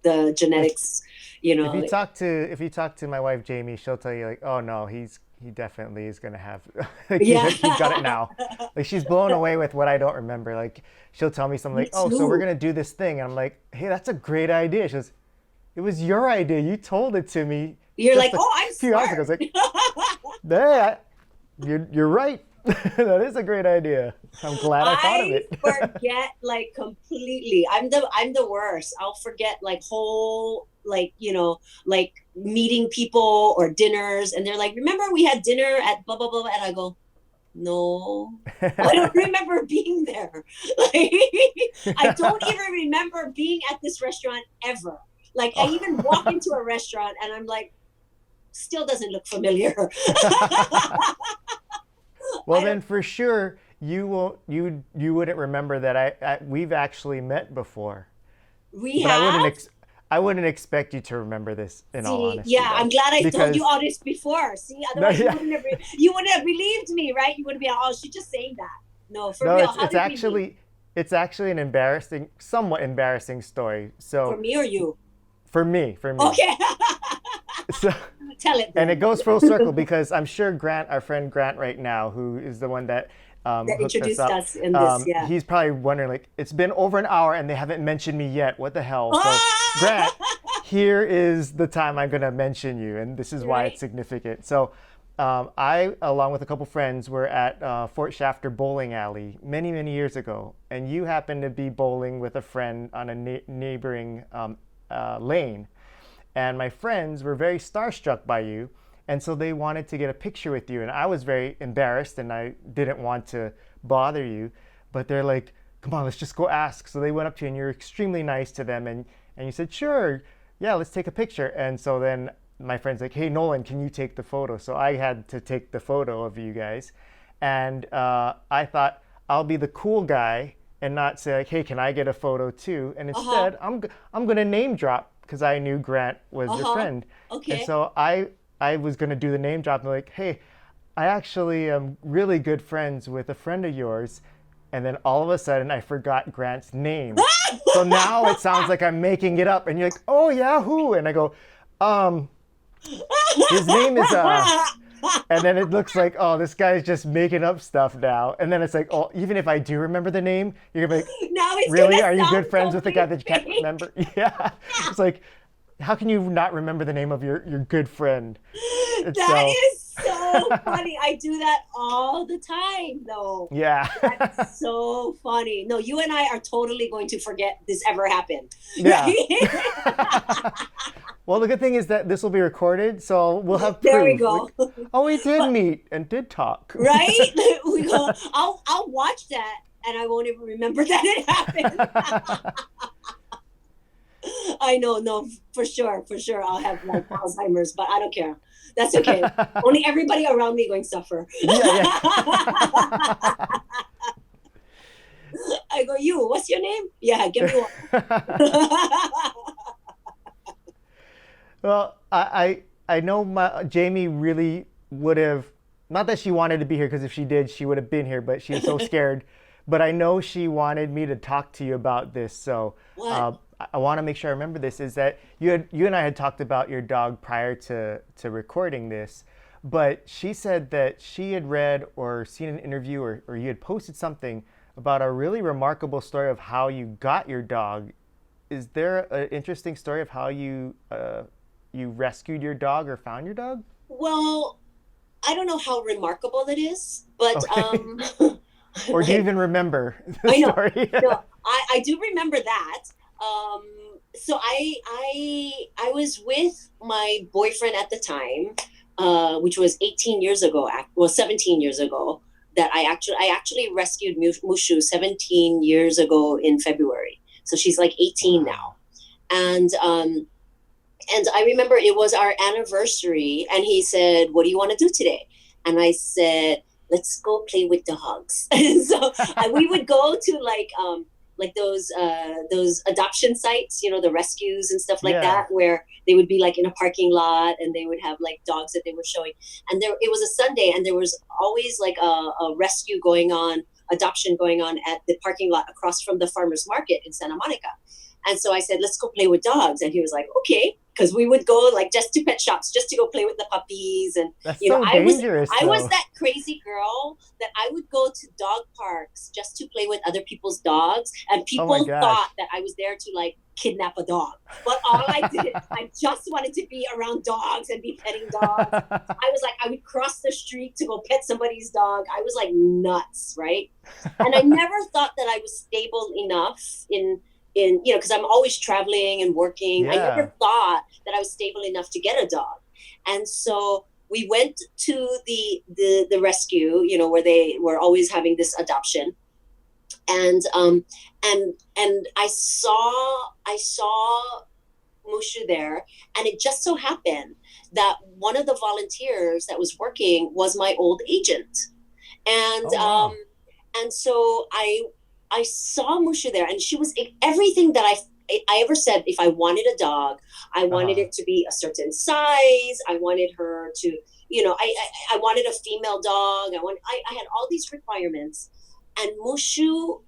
Speaker 1: If
Speaker 2: genetics,
Speaker 1: if you
Speaker 2: you know.
Speaker 1: talk to if you talk to my wife Jamie, she'll tell you like, oh no, he definitely is gonna have like
Speaker 2: Yeah.
Speaker 1: he's got it now. Like she's blown away with what I don't remember. Like she'll tell me something
Speaker 2: Me
Speaker 1: like, oh, so we're
Speaker 2: too.
Speaker 1: gonna do this thing, and I'm like, hey, that's a great idea. She goes, it was your idea. You told it to me
Speaker 2: You're like,
Speaker 1: just a
Speaker 2: oh, I'm
Speaker 1: few hours ago. I
Speaker 2: smart.
Speaker 1: was like, yeah, you're right. That is a great idea. I'm glad I thought of
Speaker 2: I
Speaker 1: it.
Speaker 2: forget like completely. I'm the worst. I'll forget like whole like meeting people or dinners, and they're like, "Remember we had dinner at blah blah blah," and I go, "No, I don't remember being there. Like, I don't even remember being at this restaurant ever. Like, I even walk
Speaker 1: Oh.
Speaker 2: into a restaurant and I'm like, still doesn't look familiar.
Speaker 1: Well,
Speaker 2: I
Speaker 1: then
Speaker 2: don't.
Speaker 1: for sure, you wouldn't remember that we've actually met before.
Speaker 2: We
Speaker 1: But
Speaker 2: have.
Speaker 1: I wouldn't expect you to remember this in all
Speaker 2: See,
Speaker 1: honesty
Speaker 2: yeah, I'm
Speaker 1: though.
Speaker 2: glad I told you
Speaker 1: Because
Speaker 2: all this before. See,
Speaker 1: no,
Speaker 2: otherwise
Speaker 1: yeah.
Speaker 2: you wouldn't have believed me, right? You would have been, oh, she's just saying that. No, for
Speaker 1: No,
Speaker 2: real. How did we meet?
Speaker 1: it's actually an embarrassing, somewhat embarrassing story.
Speaker 2: For
Speaker 1: So
Speaker 2: me or you?
Speaker 1: for me.
Speaker 2: Okay.
Speaker 1: So
Speaker 2: Tell it
Speaker 1: and it
Speaker 2: then.
Speaker 1: goes full circle because I'm sure Grant, our friend Grant, right now, who is the one that
Speaker 2: That
Speaker 1: hooked us
Speaker 2: introduced
Speaker 1: up,
Speaker 2: us in this, yeah.
Speaker 1: he's probably wondering like, it's been over an hour and they haven't mentioned me yet. What the hell? So,
Speaker 2: Ah!
Speaker 1: Grant, here is the time I'm gonna mention you, and this is why it's
Speaker 2: Right?
Speaker 1: significant. So, I, along with a couple friends, were at Fort Shafter Bowling Alley many years ago, and you happened to be bowling with a friend on a neighboring lane, and my friends were very starstruck by you, and so they wanted to get a picture with you, and I was very embarrassed and I didn't want to bother you, but they're like, come on, let's just go ask. So they went up to you and you're extremely nice to them, and you said, sure, yeah, let's take a picture. And so then my friend's like, hey, Nolan, can you take the photo? So I had to take the photo of you guys, and I thought I'll be the cool guy and not say like, hey, can I get a photo too? And
Speaker 2: Uh-huh.
Speaker 1: instead, I'm gonna name drop because I knew Grant was your
Speaker 2: Uh-huh.
Speaker 1: friend, and
Speaker 2: Okay.
Speaker 1: so I was gonna do the name drop and like, hey, I actually am really good friends with a friend of yours, and then all of a sudden I forgot Grant's name. So now it sounds like I'm making it up, and you're like, oh yeah, who? And I go, um, his name is and then it looks like, oh, this guy's just making up stuff now. And then it's like, oh, even if I do remember the name, you're gonna be like,
Speaker 2: Now it's
Speaker 1: really?
Speaker 2: gonna
Speaker 1: Are you
Speaker 2: sound
Speaker 1: good friends with the guy
Speaker 2: totally
Speaker 1: that you can't
Speaker 2: fake.
Speaker 1: remember? Yeah. It's like, how can you not remember the name of your good friend? And
Speaker 2: That
Speaker 1: so,
Speaker 2: is so funny. I do that all the time, though.
Speaker 1: yeah.
Speaker 2: That's so funny. No, you and I are totally going to forget this ever happened.
Speaker 1: Yeah.
Speaker 2: Right?
Speaker 1: Well, the good thing is that this will be recorded, so we'll have
Speaker 2: There we
Speaker 1: proof.
Speaker 2: go.
Speaker 1: Like, oh, we did
Speaker 2: But
Speaker 1: meet and did talk.
Speaker 2: right? We go, I'll watch that and I won't even remember that it happened. I know, no, for sure. I'll have like Alzheimer's, but I don't care. That's okay. Only everybody around me going to suffer.
Speaker 1: Yeah, yeah.
Speaker 2: I go, you, what's your name? Yeah, give me one.
Speaker 1: Well, I know my Jamie really would have, not that she wanted to be here, because if she did, she would have been here, but she was so scared. But I know she wanted me to talk to you about this, so
Speaker 2: What?
Speaker 1: I want to make sure I remember this. Is that you and I had talked about your dog prior to recording this, but she said that she had read or seen an interview, or you had posted something about a really remarkable story of how you got your dog. Is there an interesting story of how you rescued your dog or found your dog?
Speaker 2: Well, I don't know how remarkable it is, but
Speaker 1: Okay. Or do you
Speaker 2: like
Speaker 1: even remember the
Speaker 2: I know.
Speaker 1: story?
Speaker 2: No, I do remember that. Um, so I was with my boyfriend at the time, which was 18 years ago, 17 years ago, that I actually rescued Mushu 17 years ago in February. So she's like 18
Speaker 1: Wow.
Speaker 2: now. And I remember it was our anniversary, and he said, "What do you want to do today?" And I said, "Let's go play with dogs." And so we would go to like those adoption sites, you know, the rescues and stuff like
Speaker 1: Yeah.
Speaker 2: that, where they would be like in a parking lot, and they would have like dogs that they were showing. And there, it was a Sunday, and there was always like a rescue going on, adoption going on at the parking lot across from the farmers market in Santa Monica. And so I said, let's go play with dogs. And he was like, okay. Because we would go like just to pet shops, just to go play with the puppies. And,
Speaker 1: That's
Speaker 2: you know,
Speaker 1: so dangerous,
Speaker 2: I was
Speaker 1: though.
Speaker 2: that crazy girl that I would go to dog parks just to play with other people's dogs. And
Speaker 1: Oh my
Speaker 2: people thought
Speaker 1: gosh.
Speaker 2: that I was there to like kidnap a dog. But all I did, I just wanted to be around dogs and be petting dogs. I was like, I would cross the street to go pet somebody's dog. I was like nuts, right? And I never thought that I was stable enough in you know, because I'm always traveling and working. I
Speaker 1: Yeah.
Speaker 2: never thought that I was stable enough to get a dog. And so we went to the rescue, you know, where they were always having this adoption. And and I saw Mushu there, and it just so happened that one of the volunteers that was working was my old agent. And
Speaker 1: Oh wow.
Speaker 2: and so I saw Mushu there, and she was everything that I ever said. If I wanted a dog, I wanted
Speaker 1: Uh-huh.
Speaker 2: it to be a certain size. I wanted her to, I wanted a female dog. I had all these requirements, and Mushu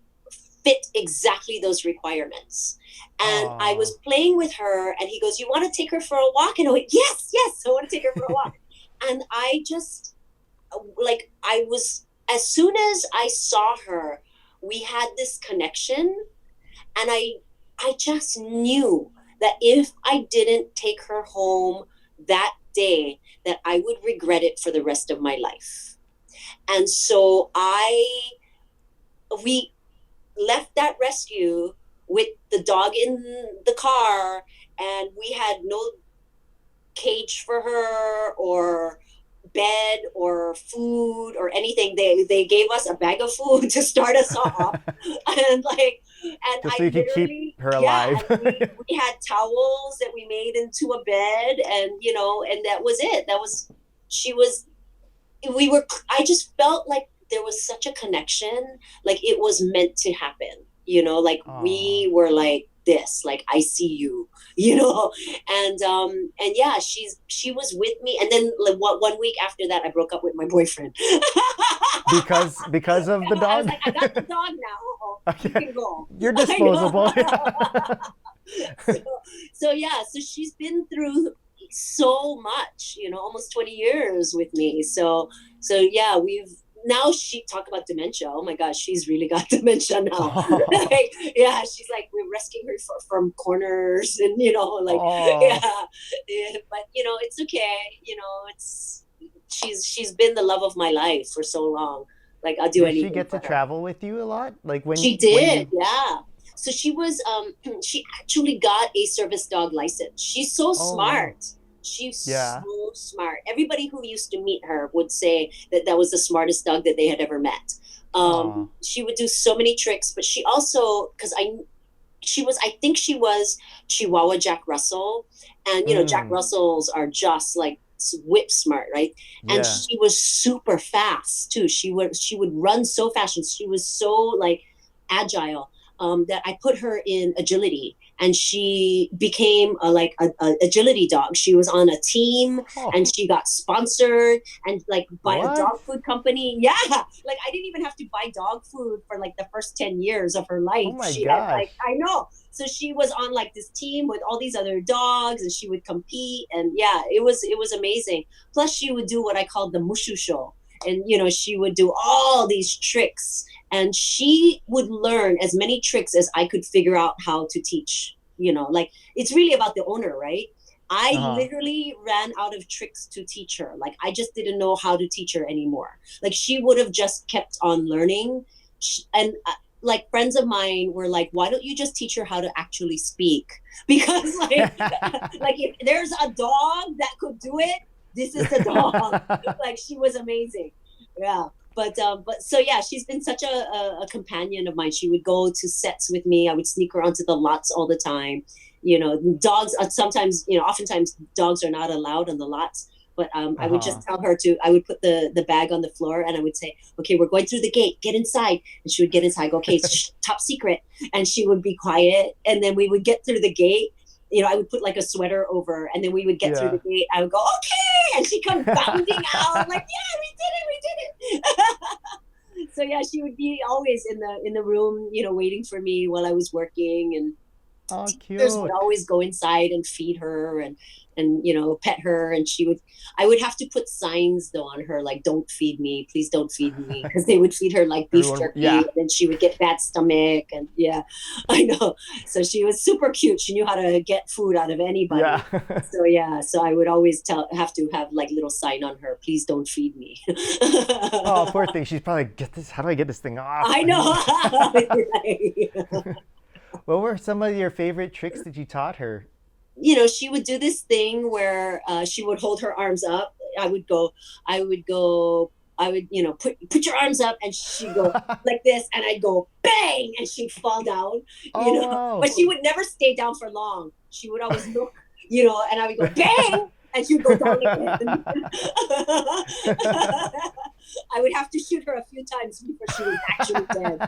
Speaker 2: fit exactly those requirements. And I was
Speaker 1: Oh.
Speaker 2: playing with her, and he goes, "You want to take her for a walk?" And I went, "Yes, yes, I want to take her for a walk." And I just, like, I was, as soon as I saw her, we had this connection, and I just knew that if I didn't take her home that day, that I would regret it for the rest of my life. And so we left that rescue with the dog in the car, and we had no cage for her or bed or food or anything. They gave us a bag of food to start us off, and
Speaker 1: Just so
Speaker 2: I
Speaker 1: you could keep
Speaker 2: literally,
Speaker 1: her
Speaker 2: yeah,
Speaker 1: alive.
Speaker 2: and we had towels that we made into a bed, and and that was it. That was she was we were I just felt like there was such a connection, like it was meant to happen, like
Speaker 1: Oh.
Speaker 2: we were like this, like I see you, and yeah, she was with me, and then like, 1 week after that I broke up with my boyfriend.
Speaker 1: Because of the
Speaker 2: I was
Speaker 1: dog?
Speaker 2: like, I got the dog now, you
Speaker 1: Okay.
Speaker 2: can go.
Speaker 1: You're
Speaker 2: I know.
Speaker 1: disposable.
Speaker 2: so, so yeah, so she's been through so much, almost 20 years with me. So yeah, we've now she talk about dementia. Oh my gosh, she's really got dementia now.
Speaker 1: Oh.
Speaker 2: Like, yeah, she's like we're rescuing her from corners, and like, yeah,
Speaker 1: Oh.
Speaker 2: yeah, but it's okay. It's she's been the love of my life for so long. Like I'll do
Speaker 1: Does she
Speaker 2: anything
Speaker 1: get to
Speaker 2: for her.
Speaker 1: travel with you a lot? Like
Speaker 2: She
Speaker 1: when
Speaker 2: did,
Speaker 1: you
Speaker 2: yeah. So she was she actually got a service dog license. She's so
Speaker 1: Oh wow.
Speaker 2: smart. She's
Speaker 1: Yeah.
Speaker 2: so smart. Everybody who used to meet her would say that that was the smartest dog that they had ever met.
Speaker 1: Oh.
Speaker 2: She would do so many tricks, but she also, because I think she was Chihuahua Jack Russell, and Jack
Speaker 1: Mm.
Speaker 2: Russells are just like whip smart, right? And
Speaker 1: Yeah.
Speaker 2: she was super fast too. She would run so fast, and she was so like agile, that I put her in agility, and she became a agility dog. She was on a team,
Speaker 1: Oh.
Speaker 2: and she got sponsored and like by a
Speaker 1: What?
Speaker 2: dog food company. Yeah, like I didn't even have to buy dog food for like the first 10 years of her
Speaker 1: Oh
Speaker 2: life.
Speaker 1: my
Speaker 2: She had
Speaker 1: gosh.
Speaker 2: like, I know. So she was on like this team with all these other dogs, and she would compete, and yeah, it was amazing. Plus she would do what I called the Mushu show, and she would do all these tricks, and she would learn as many tricks as I could figure out how to teach. Like it's really about the owner, right? I
Speaker 1: Uh-huh.
Speaker 2: literally ran out of tricks to teach her. Like I just didn't know how to teach her anymore. Like she would have just kept on learning. And like friends of mine were like, "Why don't you just teach her how to actually speak?" Because like if there's a dog that could do it, this is the dog. Like she was amazing. Yeah. But so yeah, she's been such a companion of mine. She would go to sets with me. I would sneak her onto the lots all the time. Dogs sometimes, oftentimes dogs are not allowed on the lots. But I would just
Speaker 1: Uh-huh.
Speaker 2: tell her to. I would put the bag on the floor, and I would say, "Okay, we're going through the gate. Get inside." And she would get inside. Go, "Okay, top secret." And she would be quiet. And then we would get through the gate. I would put like a sweater over, and then we would get through
Speaker 1: Yeah.
Speaker 2: the gate. I would go, "Okay," and she'd come bounding out, like, "Yeah, we did it, we did it." So yeah, she would be always in the room, waiting for me while I was working, and
Speaker 1: Oh,
Speaker 2: teachers would
Speaker 1: cute.
Speaker 2: always go inside and feed her, and pet her, and I would have to put signs though on her, like, "Don't feed me, please don't feed me," because they would feed her like beef
Speaker 1: Everyone,
Speaker 2: jerky,
Speaker 1: yeah.
Speaker 2: and then she would get bad stomach, and yeah. I know. So she was super cute. She knew how to get food out of
Speaker 1: Yeah.
Speaker 2: anybody. So yeah, so I would always have to have like little sign on her, "Please don't feed me."
Speaker 1: Oh, poor thing. She's probably like, get this. How do I get this thing off?
Speaker 2: I know.
Speaker 1: What were some of your favorite tricks that you taught her?
Speaker 2: She would do this thing where she would hold her arms up. I would go, put your arms up, and she'd go like this, and I'd go bang, and she'd fall down,
Speaker 1: Oh
Speaker 2: but she would never stay down for long. She would always look, and I would go
Speaker 1: wow.
Speaker 2: bang, and she'd go down again. I would have to shoot her a few times before she was actually dead.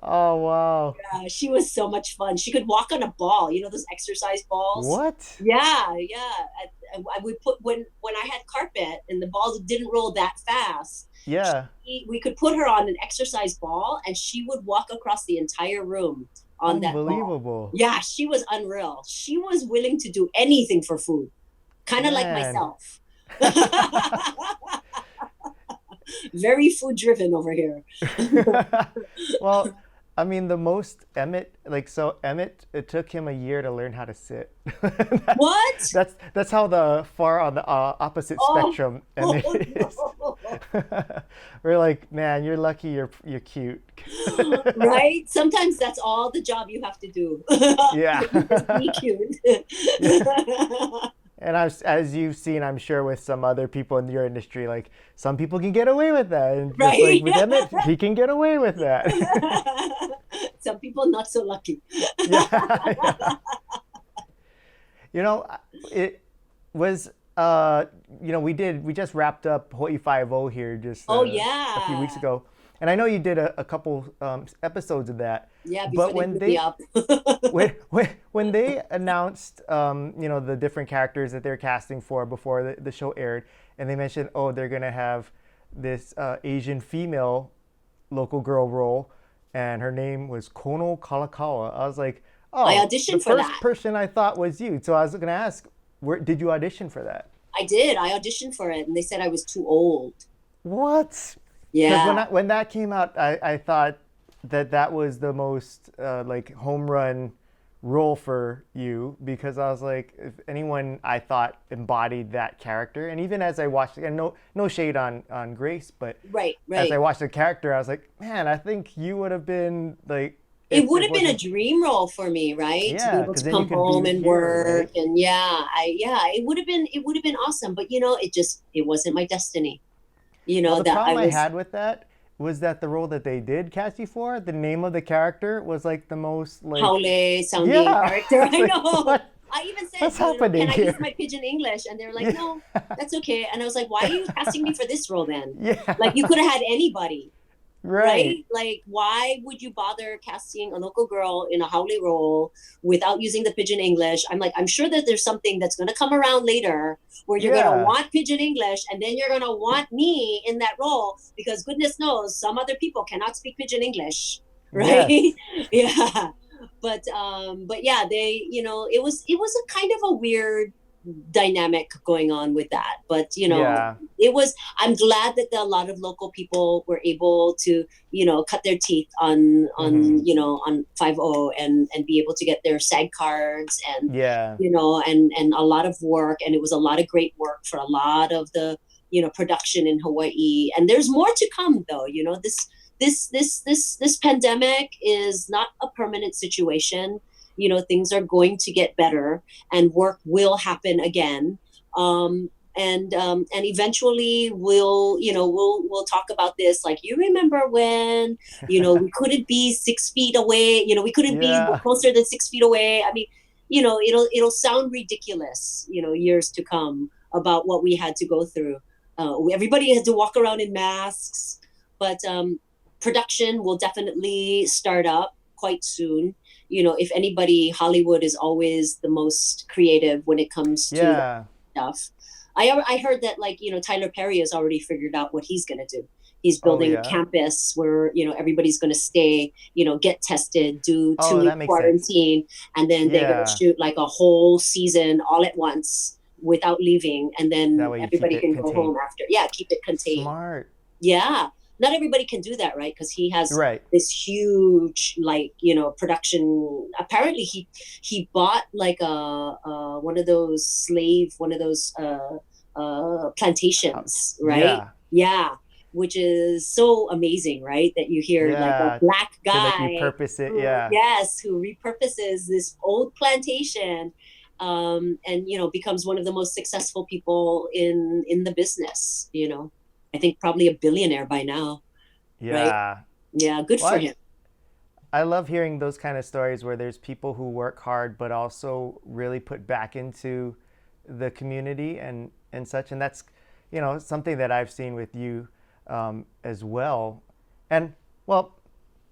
Speaker 1: Oh wow.
Speaker 2: She was so much fun. She could walk on a ball, you know, those exercise balls.
Speaker 1: What?
Speaker 2: Yeah, yeah. I would put when I had carpet and the balls didn't roll that fast.
Speaker 1: Yeah.
Speaker 2: We could put her on an exercise ball, and she would walk across the entire room on that ball.
Speaker 1: Unbelievable.
Speaker 2: Yeah, she was unreal. She was willing to do anything for food, kind of like
Speaker 1: Man.
Speaker 2: myself. Very food driven over here.
Speaker 1: Well, I mean, the most Emmett, like, so Emmett, it took him a year to learn how to sit.
Speaker 2: What?
Speaker 1: That's how the far on the opposite
Speaker 2: Oh,
Speaker 1: spectrum Emmett
Speaker 2: oh
Speaker 1: is.
Speaker 2: no.
Speaker 1: We're like, man, you're lucky you're cute.
Speaker 2: Right? Sometimes that's all the job you have to do.
Speaker 1: Yeah.
Speaker 2: Just be cute.
Speaker 1: Yeah. And as you've seen, I'm sure with some other people in your industry, like some people can get away with that, and just like
Speaker 2: Right?
Speaker 1: with Emmett, he can get away with that.
Speaker 2: Some people not so lucky.
Speaker 1: Yeah, yeah. You know, it was we just wrapped up Hawaii 5 here just
Speaker 2: Oh
Speaker 1: a few weeks
Speaker 2: yeah.
Speaker 1: ago, and I know you did a couple episodes of that,
Speaker 2: Yeah, before
Speaker 1: but
Speaker 2: they blew me up.
Speaker 1: when they announced the different characters that they're casting for before the show aired, and they mentioned, oh, they're gonna have this Asian female local girl role, and her name was Kono Kalakaua. I was like,
Speaker 2: I
Speaker 1: oh, the
Speaker 2: auditioned for
Speaker 1: first
Speaker 2: that.
Speaker 1: person I thought was you. So I was gonna ask, where did you audition for that?
Speaker 2: I did. I auditioned for it, and they said I was too old.
Speaker 1: What? Because
Speaker 2: Yeah.
Speaker 1: when that came out, I thought that was the most like home run role for you, because I was like, if anyone I thought embodied that character, and even as I watched, and no shade on Grace, but
Speaker 2: Right,
Speaker 1: as I
Speaker 2: right.
Speaker 1: watched the character, I was like, man, I think you would have been like,
Speaker 2: It
Speaker 1: if
Speaker 2: would
Speaker 1: it
Speaker 2: have been a
Speaker 1: wasn't,
Speaker 2: dream role for me, right? To be
Speaker 1: yeah,
Speaker 2: able
Speaker 1: because
Speaker 2: to
Speaker 1: then you
Speaker 2: come
Speaker 1: could be
Speaker 2: home and
Speaker 1: here,
Speaker 2: work,
Speaker 1: right?
Speaker 2: and it would have been awesome. But it wasn't my destiny.
Speaker 1: Well, the
Speaker 2: That I
Speaker 1: problem I
Speaker 2: was
Speaker 1: had with that was that the role that they did cast you for, the name of the character was like the most like,
Speaker 2: Haole sounding
Speaker 1: yeah,
Speaker 2: character.
Speaker 1: I was
Speaker 2: I
Speaker 1: like,
Speaker 2: know.
Speaker 1: what
Speaker 2: I even said,
Speaker 1: what's
Speaker 2: can
Speaker 1: happening
Speaker 2: I use
Speaker 1: here?
Speaker 2: my pidgin English? And they're like,
Speaker 1: Yeah,
Speaker 2: no, that's okay. And I was like, why are you casting me for this role then? Like, you
Speaker 1: yeah,
Speaker 2: could have had anybody,
Speaker 1: right,
Speaker 2: right? Like, why would you bother casting a local girl in a Haole role without using the pidgin English? I'm like, I'm sure that there's something that's going to come around later where you're going to
Speaker 1: yeah,
Speaker 2: want pidgin English, and then you're going to want me in that role because goodness knows some other people cannot speak pidgin English, right?
Speaker 1: yes,
Speaker 2: Yeah. But yeah, it was a kind of a weird dynamic going on with that. But
Speaker 1: yeah,
Speaker 2: it was I'm glad that a lot of local people were able to cut their teeth
Speaker 1: mm-hmm,
Speaker 2: on 50 and be able to get their SAG cards, and
Speaker 1: yeah,
Speaker 2: and a lot of work, and it was a lot of great work for a lot of the production in Hawaii. And there's more to come, though. This pandemic is not a permanent situation. Things are going to get better, and work will happen again. And eventually we'll talk about this, like, you remember when we couldn't be 6 feet away, we couldn't be
Speaker 1: yeah,
Speaker 2: closer than 6 feet away. I mean, it'll sound ridiculous, years to come, about what we had to go through. Everybody had to walk around in masks, but production will definitely start up quite soon. If anybody, Hollywood is always the most creative when it comes to that
Speaker 1: yeah.
Speaker 2: stuff. I heard that, like, Tyler Perry has already figured out what he's going to do. He's
Speaker 1: Oh
Speaker 2: building a
Speaker 1: yeah.
Speaker 2: campus where everybody's going to stay, get tested, do
Speaker 1: Oh,
Speaker 2: 2 week
Speaker 1: that makes sense.
Speaker 2: quarantine, and then they're going to
Speaker 1: Yeah.
Speaker 2: shoot like a whole season all at once without leaving, and
Speaker 1: That
Speaker 2: then
Speaker 1: way you keep
Speaker 2: everybody
Speaker 1: it
Speaker 2: can go
Speaker 1: contained.
Speaker 2: home after. Yeah, keep it contained.
Speaker 1: Smart.
Speaker 2: Yeah, not everybody can do that, right? Because he has
Speaker 1: Right.
Speaker 2: this huge, like, production. Apparently he bought like one of those plantations, right?
Speaker 1: Yeah.
Speaker 2: Yeah, which is so amazing, right? That you hear like a
Speaker 1: Yeah.
Speaker 2: black
Speaker 1: To like
Speaker 2: guy
Speaker 1: repurpose it.
Speaker 2: who,
Speaker 1: Yeah.
Speaker 2: yes, who repurposes this old plantation, and becomes one of the most successful people in the business. I think probably a billionaire by now, right?
Speaker 1: Yeah.
Speaker 2: Yeah, good for
Speaker 1: Well,
Speaker 2: him.
Speaker 1: I love hearing those kind of stories where there's people who work hard but also really put back into the community and such. And that's something that I've seen with you as well. And well,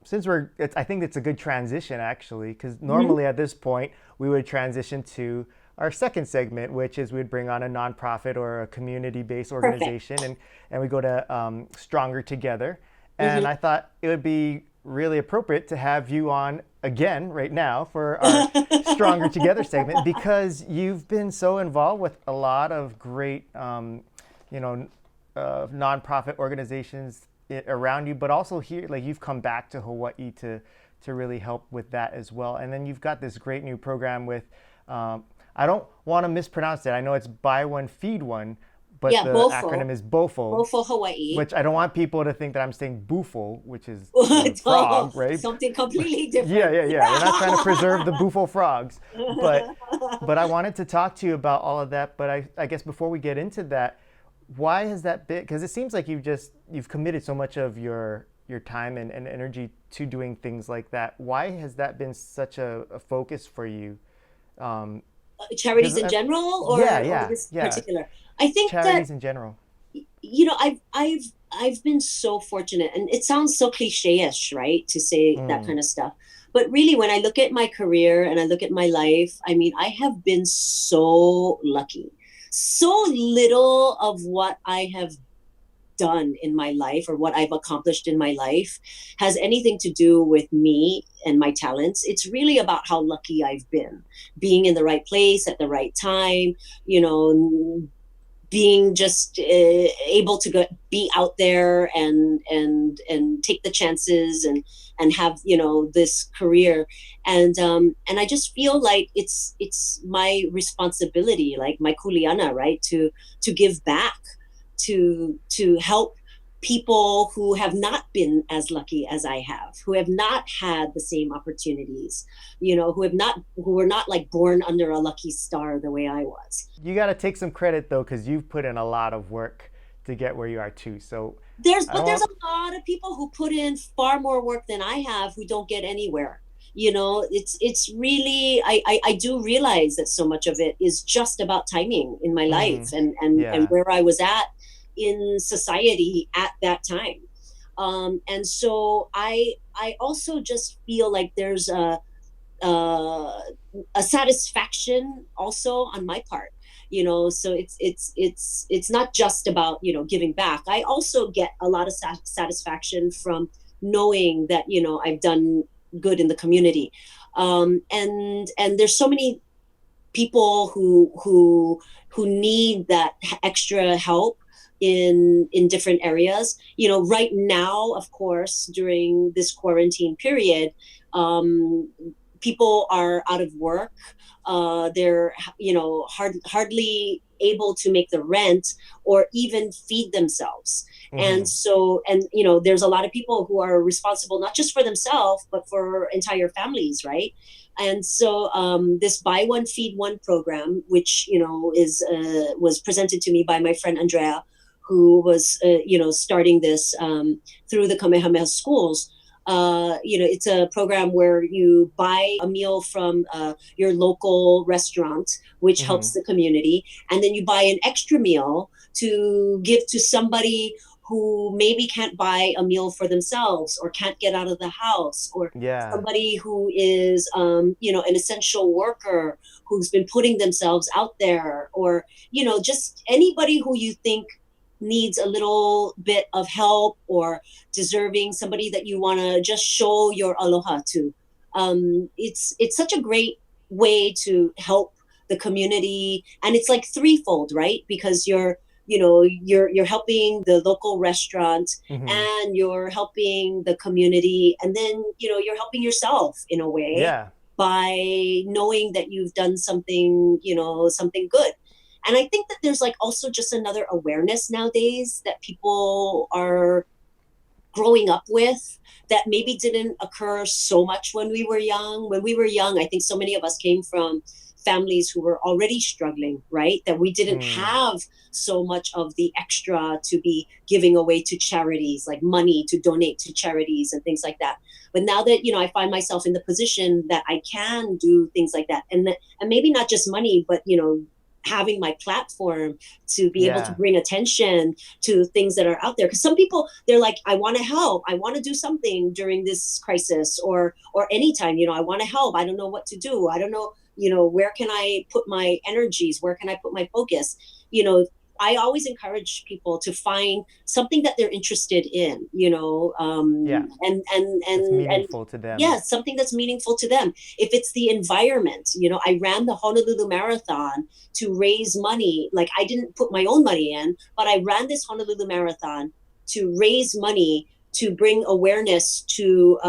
Speaker 1: since I think it's a good transition actually, because
Speaker 2: Hmm.
Speaker 1: normally at this point we would transition to our second segment, which is we'd bring on a nonprofit or a community-based
Speaker 2: Perfect.
Speaker 1: organization, and we go to Stronger Together. And
Speaker 2: Hmm.
Speaker 1: I thought it would be really appropriate to have you on again right now for our Stronger Together segment because you've been so involved with a lot of great, you know, nonprofit organizations around you, but also here, like you've come back to Hawaii to really help with that as well. And then you've got this great new program with, I don't want to mispronounce it. I know it's buy one feed one, but
Speaker 2: Yeah,
Speaker 1: the acronym
Speaker 2: Bofo.
Speaker 1: is BOFO,
Speaker 2: Bofo, Hawaii.
Speaker 1: which I don't want people to think that I'm saying bufo, which is the
Speaker 2: No,
Speaker 1: frog, right?
Speaker 2: something completely
Speaker 1: Yeah,
Speaker 2: different.
Speaker 1: yeah, yeah. We're not trying to preserve the bufo frogs, but I wanted to talk to you about all of that. But I guess before we get into that, why has that been? Because it seems like you've committed so much of your time and energy to doing things like that. Why has that been such a focus for you? Um,
Speaker 2: Charities
Speaker 1: because
Speaker 2: in general,
Speaker 1: yeah,
Speaker 2: or
Speaker 1: yeah,
Speaker 2: this
Speaker 1: yeah.
Speaker 2: particular? I think that
Speaker 1: Charities in general.
Speaker 2: I've been so fortunate, and it sounds so cliche-ish, right, to say that
Speaker 1: Mm,
Speaker 2: kind of stuff. But really, when I look at my career and I look at my life, I mean, I have been so lucky. So little of what I have done in my life or what I've accomplished in my life has anything to do with me and my talents. It's really about how lucky I've been, being in the right place at the right time, you know, being just able to be out there and take the chances and have this career, and I just feel like it's my responsibility, like my kuleana, right, to give back, to help people who have not been as lucky as I have, who have not had the same opportunities, who were not like born under a lucky star the way I was.
Speaker 1: you got to take some credit though, because you've put in a lot of work to get where you are too. So I don't
Speaker 2: There's
Speaker 1: want.
Speaker 2: a lot of people who put in far more work than I have who don't get anywhere. It's really, I do realize that so much of it is just about timing in my life,
Speaker 1: Mm,
Speaker 2: and
Speaker 1: yeah.
Speaker 2: where I was at in society at that time. And so I also just feel like there's uh, a satisfaction also on my part, so it's not just about giving back. I also get a lot of satisfaction from knowing that I've done good in the community, and there's so many people who need that extra help in different areas. Right now, of course, during this quarantine period, um, people are out of work. They're hardly able to make the rent or even feed themselves. And
Speaker 1: Mm-hmm.
Speaker 2: so, and there's a lot of people who are responsible not just for themselves but for entire families, right? And so, this buy one feed one program, which is was presented to me by my friend Andrea, who was starting this through the Kamehameha schools. It's a program where you buy a meal from your local restaurant, which
Speaker 1: Mm-hmm.
Speaker 2: helps the community, and then you buy an extra meal to give to somebody who maybe can't buy a meal for themselves or can't get out of the house, or
Speaker 1: Yeah.
Speaker 2: somebody who is an essential worker who's been putting themselves out there, or just anybody who you think needs a little bit of help, or deserving, somebody that you want to just show your aloha to. It's such a great way to help the community, and it's like threefold, right? Because you're helping the local restaurant,
Speaker 1: Mm-hmm.
Speaker 2: and you're helping the community, and then you're helping yourself in a way
Speaker 1: Yeah.
Speaker 2: by knowing that you've done something, something good. And I think that there's like also just another awareness nowadays that people are growing up with, that maybe didn't occur so much when we were young. When we were young, I think so many of us came from families who were already struggling, right? That we didn't
Speaker 1: Mm.
Speaker 2: have so much of the extra to be giving away to charities, like money to donate to charities and things like that. But now that I find myself in the position that I can do things like that, and maybe not just money, but having my platform to be able to
Speaker 1: Yeah.
Speaker 2: bring attention to things that are out there. Because some people, they're like, I want to help, I want to do something during this crisis, or anytime, I want to help, I don't know what to do, I don't know, where can I put my energies, where can I put my focus. I always encourage people to find something that they're interested in,
Speaker 1: Yeah. It's
Speaker 2: and
Speaker 1: meaningful to them.
Speaker 2: yeah, something that's meaningful to them. If it's the environment, I ran the Honolulu Marathon to raise money. Like, I didn't put my own money in, but I ran this Honolulu Marathon to raise money to bring awareness to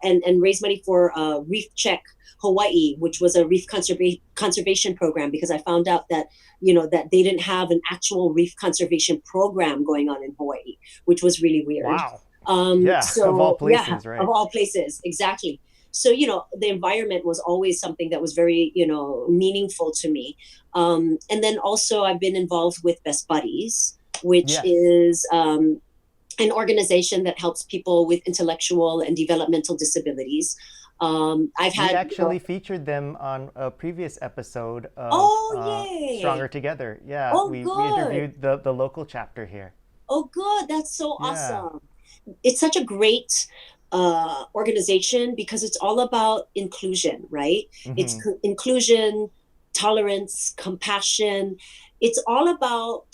Speaker 2: and raise money for Reef Check Hawaii, which was a reef conservation program, because I found out that that they didn't have an actual reef conservation program going on in Hawaii, which was really weird.
Speaker 1: Wow. Yeah. Of all
Speaker 2: So yeah,
Speaker 1: places,
Speaker 2: of
Speaker 1: right?
Speaker 2: all places, exactly. So the environment was always something that was very meaningful to me. And then also I've been involved with Best Buddies, which
Speaker 1: Yes.
Speaker 2: is an organization that helps people with intellectual and developmental disabilities. I've
Speaker 1: We
Speaker 2: had,
Speaker 1: actually featured them on a previous episode of
Speaker 2: oh
Speaker 1: Stronger
Speaker 2: yay,
Speaker 1: Together. Yeah,
Speaker 2: oh
Speaker 1: we
Speaker 2: good,
Speaker 1: interviewed the local chapter here.
Speaker 2: oh good, that's so
Speaker 1: Yeah.
Speaker 2: awesome. It's such a great organization because it's all about inclusion, right? It's
Speaker 1: Hmm.
Speaker 2: inclusion, tolerance, compassion. It's all about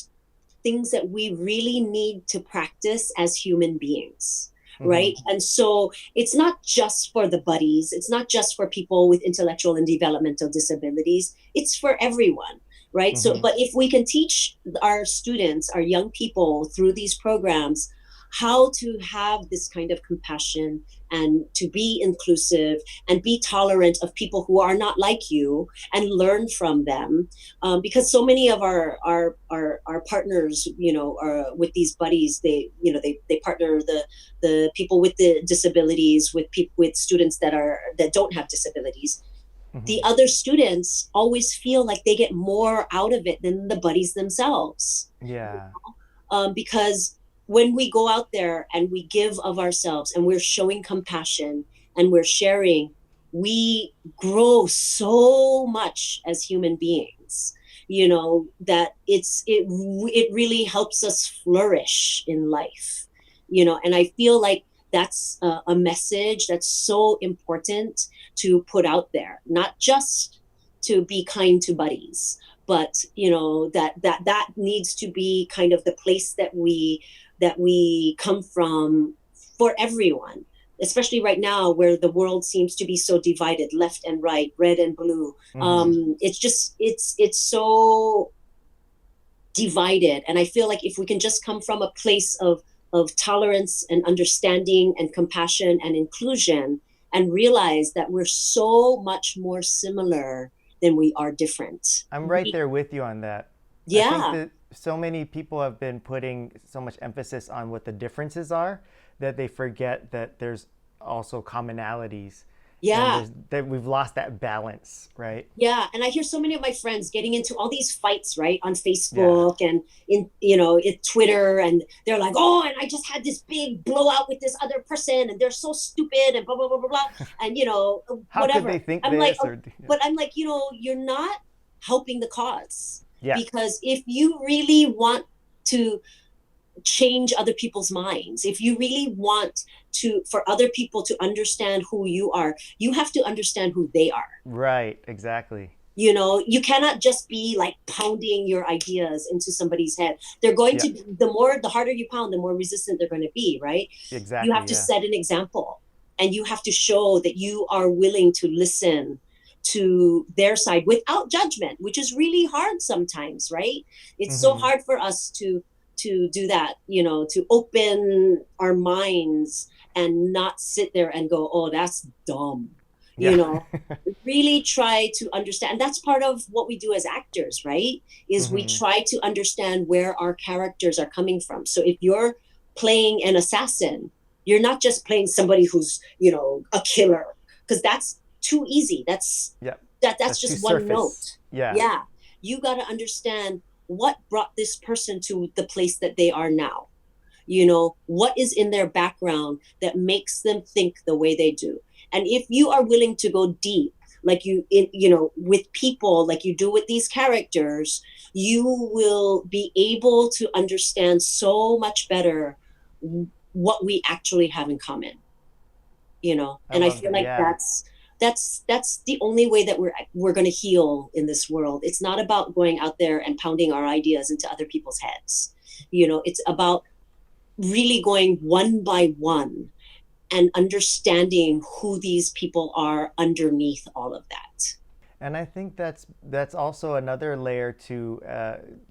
Speaker 2: things that we really need to practice as human beings,
Speaker 1: Hmm.
Speaker 2: right? And so it's not just for the buddies, it's not just for people with intellectual and developmental disabilities, it's for everyone. Right. So,
Speaker 1: Hmm.
Speaker 2: but if we can teach our students, our young people through these programs, how to have this kind of compassion and to be inclusive and be tolerant of people who are not like you and learn from them, because so many of our partners, are with these buddies. They partner the people with the disabilities with people with students that don't have disabilities.
Speaker 1: Hmm.
Speaker 2: The other students always feel like they get more out of it than the buddies themselves,
Speaker 1: Yeah.
Speaker 2: because when we go out there and we give of ourselves and we're showing compassion and we're sharing, we grow so much as human beings, that it really helps us flourish in life, and I feel like that's a message that's so important to put out there, not just to be kind to buddies, but that needs to be kind of the place that we come from for everyone, especially right now where the world seems to be so divided, left and right, red and blue.
Speaker 1: Hmm.
Speaker 2: It's just it's so divided, and I feel like if we can just come from a place of tolerance and understanding and compassion and inclusion, and realize that we're so much more similar than we are different.
Speaker 1: I'm right there with you on that. I think
Speaker 2: Yeah,
Speaker 1: that so many people have been putting so much emphasis on what the differences are that they forget that there's also commonalities, and
Speaker 2: yeah.
Speaker 1: there's that we've lost that balance, right?
Speaker 2: Yeah, and I hear so many of my friends getting into all these fights, right, on
Speaker 1: Yeah.
Speaker 2: Facebook and in Twitter, and they're like, "Oh, and I just had this big blowout with this other person, and they're so stupid, and blah blah blah blah blah," and
Speaker 1: How could they
Speaker 2: whatever.
Speaker 1: think
Speaker 2: I'm like,
Speaker 1: this
Speaker 2: oh,
Speaker 1: or yeah.
Speaker 2: but I'm like, you're not helping the cause,
Speaker 1: Yeah.
Speaker 2: because if you really want to change other people's minds, if you really want to for other people to understand who you are, you have to understand who they are.
Speaker 1: Right, exactly.
Speaker 2: You cannot just be like pounding your ideas into somebody's head. They're going
Speaker 1: Yeah,
Speaker 2: to, the harder you pound, the more resistant they're going to be, right? You have
Speaker 1: exactly.
Speaker 2: to
Speaker 1: Yeah.
Speaker 2: set an example, and you have to show that you are willing to listen to their side without judgment, which is really hard sometimes, right? It's so
Speaker 1: Hmm.
Speaker 2: hard for us to do that, to open our minds and not sit there and go, oh, that's dumb, you
Speaker 1: Yeah.
Speaker 2: know really try to understand. And that's part of what we do as actors, right? Is we
Speaker 1: Hmm.
Speaker 2: try to understand where our characters are coming from. So if you're playing an assassin, you're not just playing somebody who's a killer, because that's too easy.
Speaker 1: Yeah.
Speaker 2: That's
Speaker 1: That's too
Speaker 2: just one
Speaker 1: surface.
Speaker 2: note.
Speaker 1: Yeah.
Speaker 2: Yeah, you got to understand what brought this person to the place that they are now. What is in their background that makes them think the way they do. And if you are willing to go deep, like with people, like you do with these characters, you will be able to understand so much better what we actually have in common,
Speaker 1: I
Speaker 2: and I
Speaker 1: love
Speaker 2: feel
Speaker 1: that.
Speaker 2: like
Speaker 1: Yeah.
Speaker 2: that's the only way that we're going to heal in this world. It's not about going out there and pounding our ideas into other people's heads. It's about really going one by one and understanding who these people are underneath all of that.
Speaker 1: And I think that's also another layer to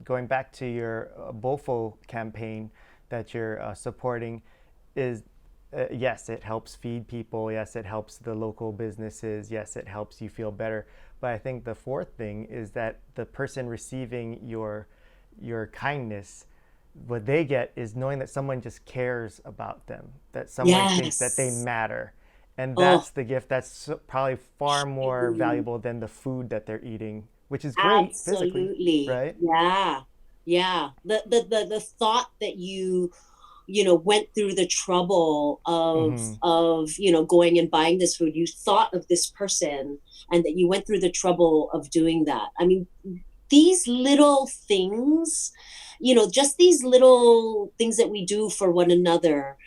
Speaker 1: going back to your BOFO campaign that you're supporting is yes, it helps feed people. Yes, it helps the local businesses. Yes, it helps you feel better. But I think the fourth thing is that the person receiving your kindness, what they get is knowing that someone just cares about them, that someone thinks that they
Speaker 2: Yes.
Speaker 1: matter. And
Speaker 2: Oh,
Speaker 1: that's the gift that's probably far more valuable than the food that they're eating, which is great physically,
Speaker 2: absolutely.
Speaker 1: right?
Speaker 2: Yeah. Yeah. The thought that went through the trouble
Speaker 1: Mm-hmm.
Speaker 2: of going and buying this food, you thought of this person, and that you went through the trouble of doing that. I mean, these little things, just these little things that we do for one another,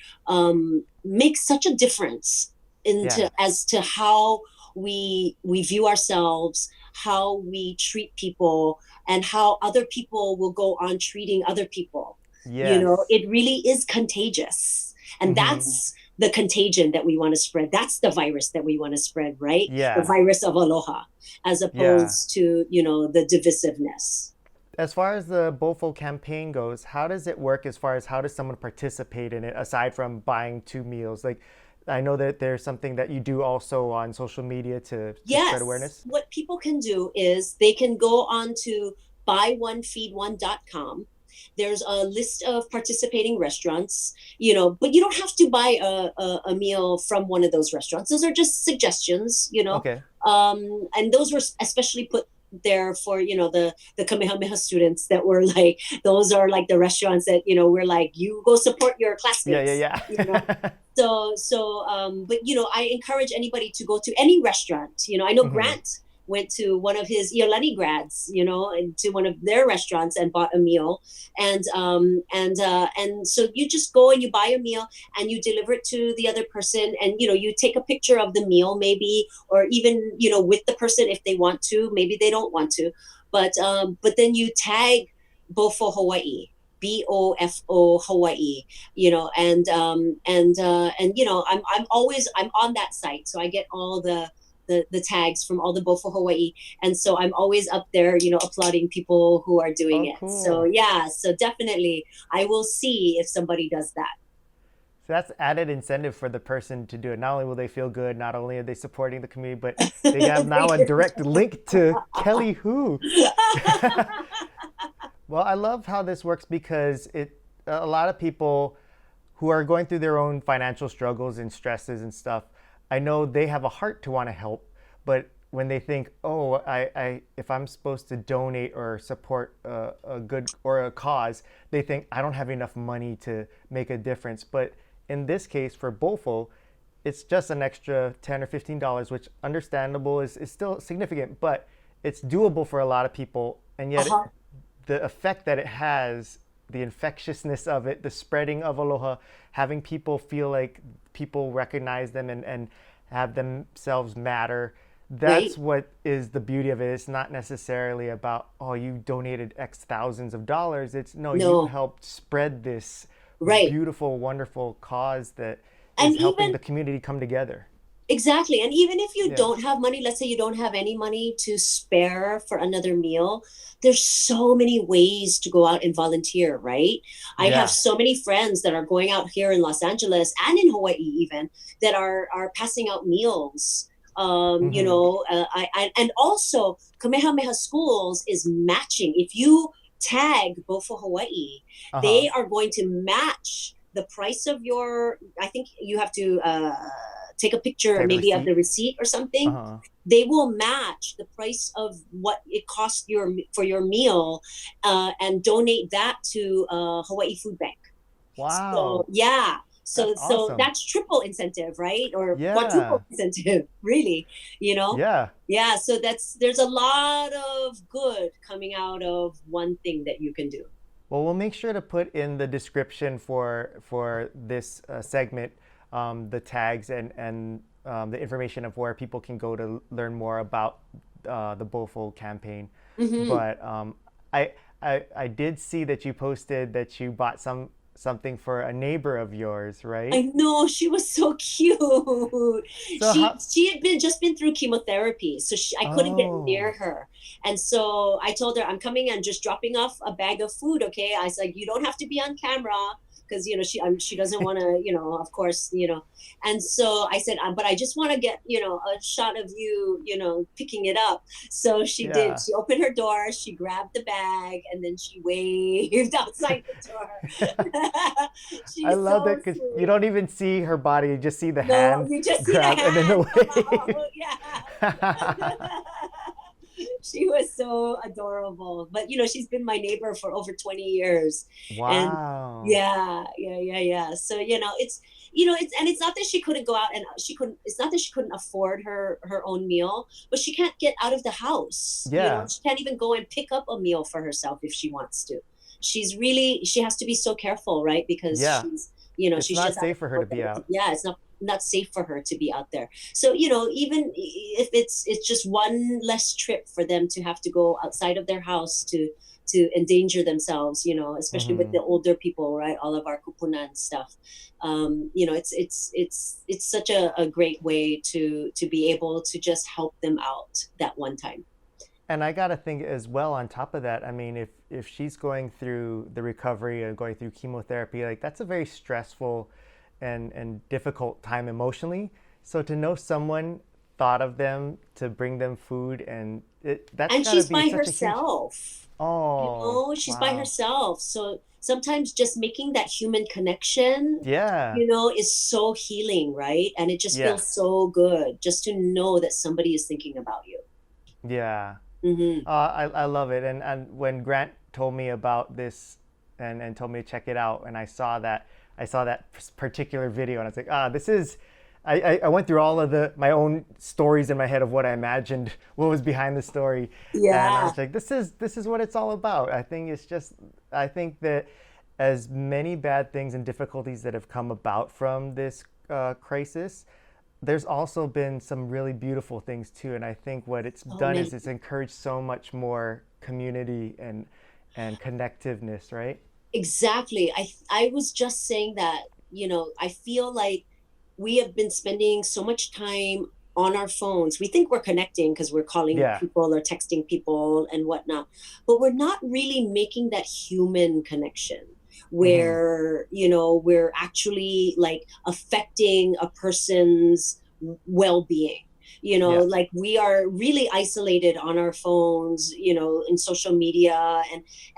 Speaker 2: make such a difference
Speaker 1: Yeah.
Speaker 2: into as to how we view ourselves, how we treat people, and how other people will go on treating other people.
Speaker 1: Yes.
Speaker 2: It really is contagious, and
Speaker 1: Mm-hmm.
Speaker 2: that's the contagion that we want to spread. That's the virus that we want to spread, right? The
Speaker 1: Yeah.
Speaker 2: virus of aloha, as
Speaker 1: Yeah.
Speaker 2: opposed to the divisiveness.
Speaker 1: As far as the BOFO campaign goes, how does it work as far as how does someone participate in it aside from buying two meals? Like, I know that there's something that you do also on social media to spread
Speaker 2: Yes,
Speaker 1: awareness.
Speaker 2: what people can do is they can go on to buyoneFeedOne.com. There's a list of participating restaurants, but you don't have to buy a meal from one of those restaurants. Those are just suggestions.
Speaker 1: Okay.
Speaker 2: And those were especially put there for the Kamehameha students that were like, those are like the restaurants that we're like, you go support your
Speaker 1: Yeah,
Speaker 2: classmates.
Speaker 1: yeah, yeah.
Speaker 2: But I encourage anybody to go to any restaurant. I know
Speaker 1: Mm-hmm.
Speaker 2: Grant went to one of his Iolani grads, and to one of their restaurants and bought a meal, and so you just go and you buy a meal and you deliver it to the other person, and you take a picture of the meal, maybe, or even with the person if they want to, maybe they don't want to, but then you tag Bofo Hawaii, BOFO Hawaii, and I'm on that site, so I get all the tags from all the Bofo Hawaii, and so I'm always up there, applauding people who are doing
Speaker 1: Oh,
Speaker 2: it. So
Speaker 1: cool.
Speaker 2: yeah, so definitely I will see if somebody does that.
Speaker 1: So that's added incentive for the person to do it. Not only will they feel good, not only are they supporting the community, but they have now a direct link to Kelly Who. Well, I love how this works because a lot of people who are going through their own financial struggles and stresses and stuff, I know they have a heart to want to help, but when they think, oh, if I'm supposed to donate or support a good or a cause, they think I don't have enough money to make a difference. But in this case, for BOFO, it's just an extra $10 or $15, which understandable is still significant, but it's doable for a lot of people, and yet
Speaker 2: Uh-huh.
Speaker 1: the effect that it has, the infectiousness of it, the spreading of aloha, having people feel like people recognize them and have themselves matter.
Speaker 2: Right.
Speaker 1: That's what is the beauty of it. It's not necessarily about, oh, you donated X thousands of dollars. It's no, you
Speaker 2: No.
Speaker 1: helped spread this
Speaker 2: Right.
Speaker 1: beautiful, wonderful cause that
Speaker 2: And
Speaker 1: is helping
Speaker 2: even
Speaker 1: the community come together.
Speaker 2: exactly. And even if you
Speaker 1: Yeah.
Speaker 2: don't have money, let's say you don't have any money to spare for another meal, there's so many ways to go out and volunteer, right? I have
Speaker 1: Yeah.
Speaker 2: so many friends that are going out here in Los Angeles and in Hawaii even, that are passing out meals.
Speaker 1: Mm-hmm.
Speaker 2: And also Kamehameha Schools is matching. If you tag Bofo Hawaii,
Speaker 1: Uh-huh.
Speaker 2: they are going to match the price of your, I think you have to take a picture
Speaker 1: Take the
Speaker 2: maybe of
Speaker 1: receipt.
Speaker 2: the receipt or something.
Speaker 1: Uh-huh.
Speaker 2: They will match the price of what it costs for your meal, and donate that to Hawaii Food Bank. So
Speaker 1: Wow.
Speaker 2: yeah,
Speaker 1: That's
Speaker 2: So
Speaker 1: awesome.
Speaker 2: that's triple incentive, right? Or quadruple
Speaker 1: Yeah.
Speaker 2: incentive, really, you know?
Speaker 1: Yeah.
Speaker 2: Yeah, so there's a lot of good coming out of one thing that you can do.
Speaker 1: Well, we'll make sure to put in the description for this segment the tags and the information of where people can go to learn more about the Bofo campaign.
Speaker 2: Hmm.
Speaker 1: But I, I did see that you posted that you bought something for a neighbor of yours, right?
Speaker 2: I know, she was so cute.
Speaker 1: So
Speaker 2: She
Speaker 1: how?
Speaker 2: she had been just been through chemotherapy, so I couldn't get near
Speaker 1: Oh,
Speaker 2: her. And so I told her, I'm coming and just dropping off a bag of food, okay? I was like, you don't have to be on camera because she doesn't want to, of course, And so I said, but I just want to get, a shot of you, picking it up. So she did.
Speaker 1: yeah.
Speaker 2: She opened her door, she grabbed the bag, and then she waved outside the door.
Speaker 1: I
Speaker 2: She's
Speaker 1: love
Speaker 2: so
Speaker 1: that because you
Speaker 2: sweet.
Speaker 1: don't even see her body; you just see the
Speaker 2: No,
Speaker 1: hand
Speaker 2: you just see the
Speaker 1: grab and then the
Speaker 2: hand come out.
Speaker 1: way.
Speaker 2: Yeah. She was so adorable. But she's been my neighbor for over 20 years. And
Speaker 1: Wow.
Speaker 2: yeah, yeah, yeah, yeah. So, it's not that she couldn't go out and it's not that she couldn't afford her own meal, but she can't get out of the house.
Speaker 1: Yeah.
Speaker 2: She can't even go and pick up a meal for herself if she wants to. She has to be so careful, right? Because
Speaker 1: Yeah. It's
Speaker 2: she's
Speaker 1: not
Speaker 2: just out of
Speaker 1: safe for her to be
Speaker 2: mobility.
Speaker 1: out.
Speaker 2: Yeah, it's not safe for her to be out there. So, even if it's just one less trip for them to have to go outside of their house to endanger themselves, especially with
Speaker 1: Hmm.
Speaker 2: the older people, right? All of our kupunan stuff. It's such a great way to be able to just help them out that one time.
Speaker 1: And I gotta think as well. On top of that, I mean, if she's going through the recovery and going through chemotherapy, like that's a very stressful and difficult time emotionally. So to know someone thought of them to bring them food and that's
Speaker 2: And
Speaker 1: gotta
Speaker 2: she's
Speaker 1: be
Speaker 2: by
Speaker 1: such a huge.
Speaker 2: herself.
Speaker 1: Oh,
Speaker 2: She's by
Speaker 1: wow.
Speaker 2: herself. So sometimes just making that human connection,
Speaker 1: Yeah.
Speaker 2: is so healing, right? And it just feels
Speaker 1: Yes.
Speaker 2: so good just to know that somebody is thinking about you.
Speaker 1: Yeah.
Speaker 2: Hmm.
Speaker 1: I love it. And when Grant told me about this and told me to check it out, and I saw that particular video, and I was like, this is. I went through all of my own stories in my head of what I imagined, what was behind the story, and I
Speaker 2: Yeah.
Speaker 1: was like, this is what it's all about. I think that as many bad things and difficulties that have come about from this crisis, there's also been some really beautiful things too. And I think what it's
Speaker 2: So
Speaker 1: done is
Speaker 2: many.
Speaker 1: it's encouraged so much more community and connectiveness, right?
Speaker 2: Exactly. I was just saying that, I feel like we have been spending so much time on our phones. We think we're connecting because we're calling
Speaker 1: Yeah.
Speaker 2: people or texting people and whatnot, but we're not really making that human connection
Speaker 1: Mm-hmm.
Speaker 2: where, we're actually like affecting a person's well-being.
Speaker 1: Yeah.
Speaker 2: Like we are really isolated on our phones, in social media,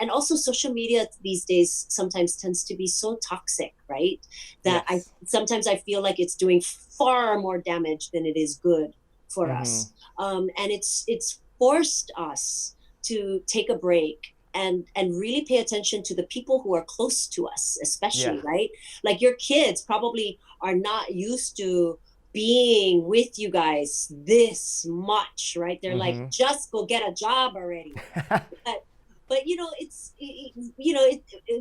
Speaker 2: and also social media these days sometimes tends to be so toxic, right? That I
Speaker 1: Yes.
Speaker 2: sometimes I feel like it's doing far more damage than it is good for
Speaker 1: Mm-hmm.
Speaker 2: us. And it's forced us to take a break and really pay attention to the people who are close to us,
Speaker 1: Yeah.
Speaker 2: especially, right? Like your kids probably are not used to being with you guys this much, right? They're like,
Speaker 1: Mm-hmm.
Speaker 2: just go get a job already. but but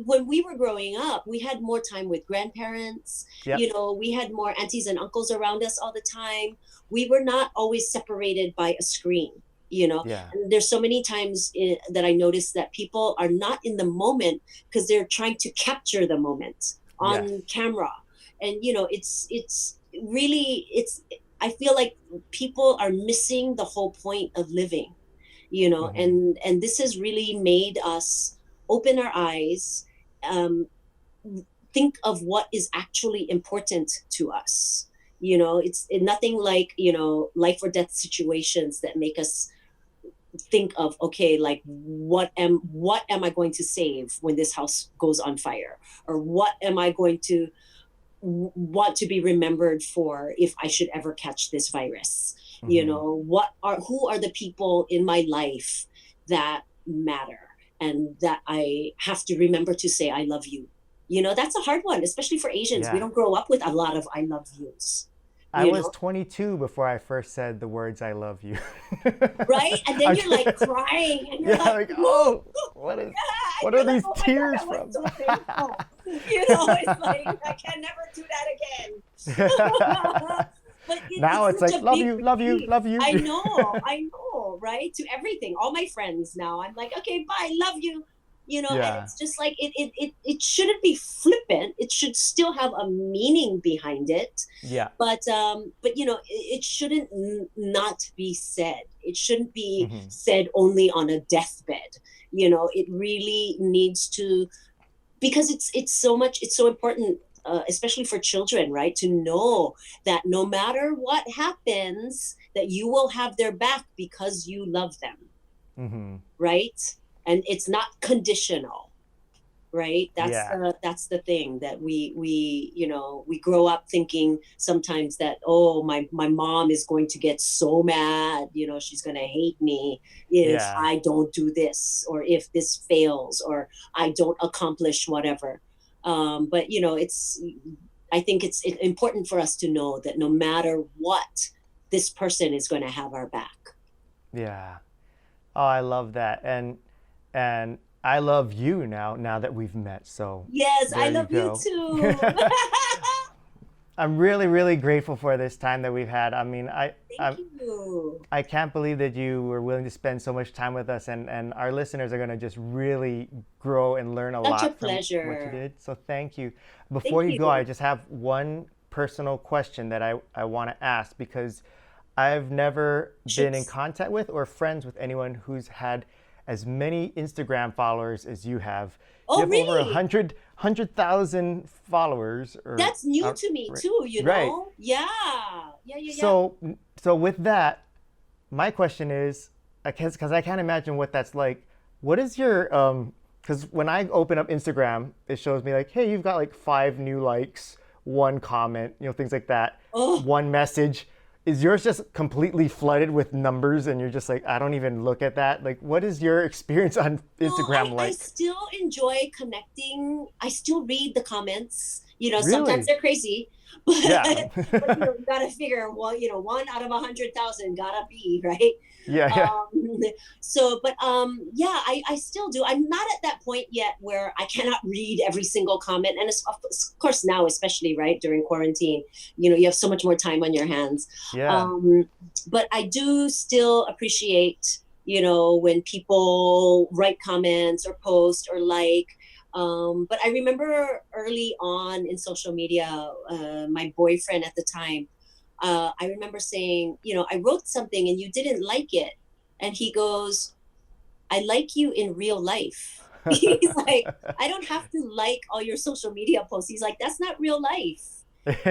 Speaker 2: when we were growing up, we had more time with grandparents.
Speaker 1: Yep.
Speaker 2: We had more aunties and uncles around us all the time. We were not always separated by a screen.
Speaker 1: Yeah.
Speaker 2: And there's so many times that I notice that people are not in the moment because they're trying to capture the moment
Speaker 1: Yes.
Speaker 2: on camera. And it's really it's I feel like people are missing the whole point of living,
Speaker 1: Mm-hmm.
Speaker 2: and this has really made us open our eyes, um, think of what is actually important to us. It's nothing like life or death situations that make us think of, okay, like what am I going to save when this house goes on fire, or what am I going to want to be remembered for if I should ever catch this virus.
Speaker 1: Mm-hmm.
Speaker 2: Who are the people in my life that matter and that I have to remember to say I love you. That's a hard one, especially for Asians. We
Speaker 1: Yeah.
Speaker 2: don't grow up with a lot of I love yous,
Speaker 1: I
Speaker 2: you
Speaker 1: was
Speaker 2: know,
Speaker 1: 22 before I first said the words "I love you."
Speaker 2: right? And then you're like
Speaker 1: I-
Speaker 2: crying and you're
Speaker 1: yeah,
Speaker 2: like,
Speaker 1: like
Speaker 2: woo,
Speaker 1: oh, what is,
Speaker 2: yeah. And
Speaker 1: what are
Speaker 2: you're like,
Speaker 1: these
Speaker 2: oh my God,
Speaker 1: tears
Speaker 2: that was
Speaker 1: from?
Speaker 2: so painful. It's like, I can never do that again. But
Speaker 1: Now
Speaker 2: it's
Speaker 1: it's
Speaker 2: such
Speaker 1: like
Speaker 2: a
Speaker 1: love
Speaker 2: big
Speaker 1: you, love you,
Speaker 2: relief.
Speaker 1: love you.
Speaker 2: I know, right? To everything, all my friends now, I'm like, okay, bye, love you, and
Speaker 1: Yeah,
Speaker 2: it's just like it shouldn't be flippant. It should still have a meaning behind it,
Speaker 1: yeah.
Speaker 2: but it shouldn't not be said. It shouldn't be
Speaker 1: Hmm.
Speaker 2: said only on a deathbed. It really needs to, because it's so important, especially for children, right, to know that no matter what happens, that you will have their back because you love them,
Speaker 1: Hmm.
Speaker 2: right? And it's not conditional, right? that's
Speaker 1: Yeah,
Speaker 2: the that's the thing that we grow up thinking sometimes that, oh, my mom is going to get so mad, she's going to hate me if
Speaker 1: yeah,
Speaker 2: I don't do this, or if this fails, or I don't accomplish whatever. But I think it's important for us to know that no matter what, this person is going to have our back.
Speaker 1: yeah. Oh, I love that, and I love you now. Now that we've met, so
Speaker 2: Yes, I
Speaker 1: there you
Speaker 2: love you
Speaker 1: go.
Speaker 2: too.
Speaker 1: I'm really, really grateful for this time that we've had. I mean,
Speaker 2: Thank you.
Speaker 1: I can't believe that you were willing to spend so much time with us, and our listeners are going to just really grow and learn a
Speaker 2: Such a
Speaker 1: lot from what you
Speaker 2: pleasure.
Speaker 1: did. So thank you. Before
Speaker 2: Thank
Speaker 1: you go, I
Speaker 2: you.
Speaker 1: just have one personal question that I want to ask because I've never been in
Speaker 2: Shoots.
Speaker 1: contact with or friends with anyone who's had as many Instagram followers as you have. You
Speaker 2: Oh,
Speaker 1: have over
Speaker 2: really?
Speaker 1: 100,000 followers, or
Speaker 2: That's new to me
Speaker 1: right,
Speaker 2: too,
Speaker 1: right.
Speaker 2: Yeah. Yeah, yeah, yeah.
Speaker 1: So, so with that, my question is, I guess, because I can't imagine what that's like. What is your Because when I open up Instagram, it shows me like, hey, you've got like 5 new likes, 1 comment, things like that,
Speaker 2: Oh,
Speaker 1: 1 message. Is yours just completely flooded with numbers, and you're just like, I don't even look at that? Like, what is your experience on
Speaker 2: no,
Speaker 1: Instagram
Speaker 2: I
Speaker 1: like?
Speaker 2: still enjoy connecting. I still read the comments. Sometimes
Speaker 1: Really?
Speaker 2: they're crazy, but
Speaker 1: Yeah.
Speaker 2: you gotta figure, well, one out of 100,000 gotta be right.
Speaker 1: Yeah, yeah.
Speaker 2: Um, but yeah, I still do. I'm not at that point yet where I cannot read every single comment, and of course now, especially right during quarantine, you have so much more time on your hands.
Speaker 1: Yeah.
Speaker 2: Um, but I do still appreciate, when people write comments or post or like. But I remember early on in social media, my boyfriend at the time, I remember saying, I wrote something and you didn't like it. And he goes, I like you in real life. He's like, I don't have to like all your social media posts. He's like, that's not real life,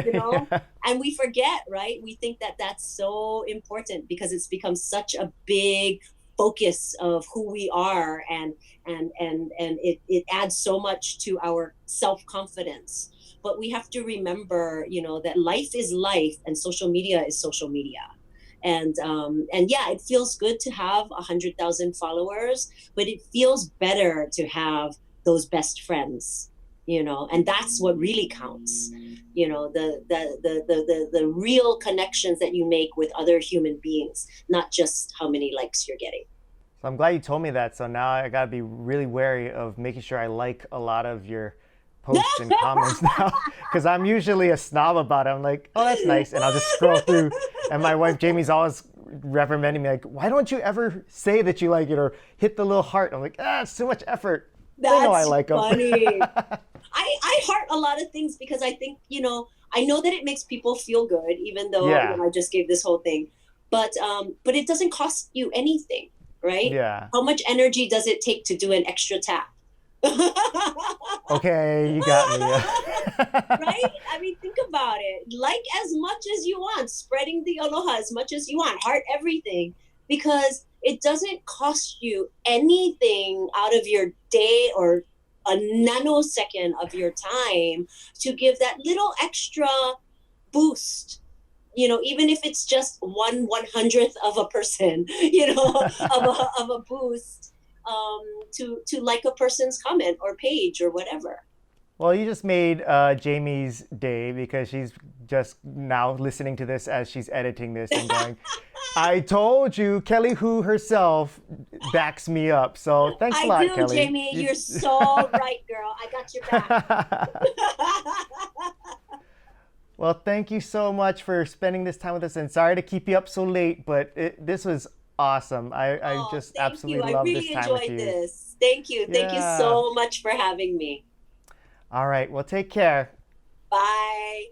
Speaker 2: you know?
Speaker 1: Yeah.
Speaker 2: And we forget, right? We think that that's so important because it's become such a big focus of who we are, and it adds so much to our self-confidence. But we have to remember, that life is life and social media is social media. And yeah, it feels good to have 100,000 followers, but it feels better to have those best friends, and that's what really counts. The real connections that you make with other human beings, not just how many likes you're getting.
Speaker 1: So I'm glad you told me that. So now I gotta be really wary of making sure I like a lot of your posts and comments now, because I'm usually a snob about it. I'm like, oh, that's nice, and I'll just scroll through. And my wife Jamie's always reprimanding me like, why don't you ever say that you like it or hit the little heart? I'm like, it's too much effort. They know I
Speaker 2: That's
Speaker 1: like them.
Speaker 2: funny. I heart a lot of things because I think, I know that it makes people feel good, even though,
Speaker 1: Yeah,
Speaker 2: I just gave this whole thing. But it doesn't cost you anything, right?
Speaker 1: yeah.
Speaker 2: How much energy does it take to do an extra tap?
Speaker 1: Okay, you got me. Yeah.
Speaker 2: Right? I mean, think about it. Like as much as you want, spreading the aloha as much as you want, heart everything, because it doesn't cost you anything out of your day or a nanosecond of your time to give that little extra boost. Even if it's just 1/100th of a person, of a boost, to like a person's comment or page or whatever.
Speaker 1: Well, you just made Jamie's day because she's just now listening to this as she's editing this and going, I told you, Kelly Who herself backs me up. So thanks a
Speaker 2: I
Speaker 1: lot,
Speaker 2: do,
Speaker 1: Kelly.
Speaker 2: Jamie. You're so right, girl. I got your back.
Speaker 1: Well, thank you so much for spending this time with us. And sorry to keep you up so late, but this was awesome. I
Speaker 2: Oh,
Speaker 1: just
Speaker 2: thank you.
Speaker 1: absolutely
Speaker 2: I
Speaker 1: love this
Speaker 2: really
Speaker 1: time with
Speaker 2: enjoyed
Speaker 1: you.
Speaker 2: this. Thank you. Thank you
Speaker 1: Yeah.
Speaker 2: so much for having me.
Speaker 1: All right. Well, take care.
Speaker 2: Bye.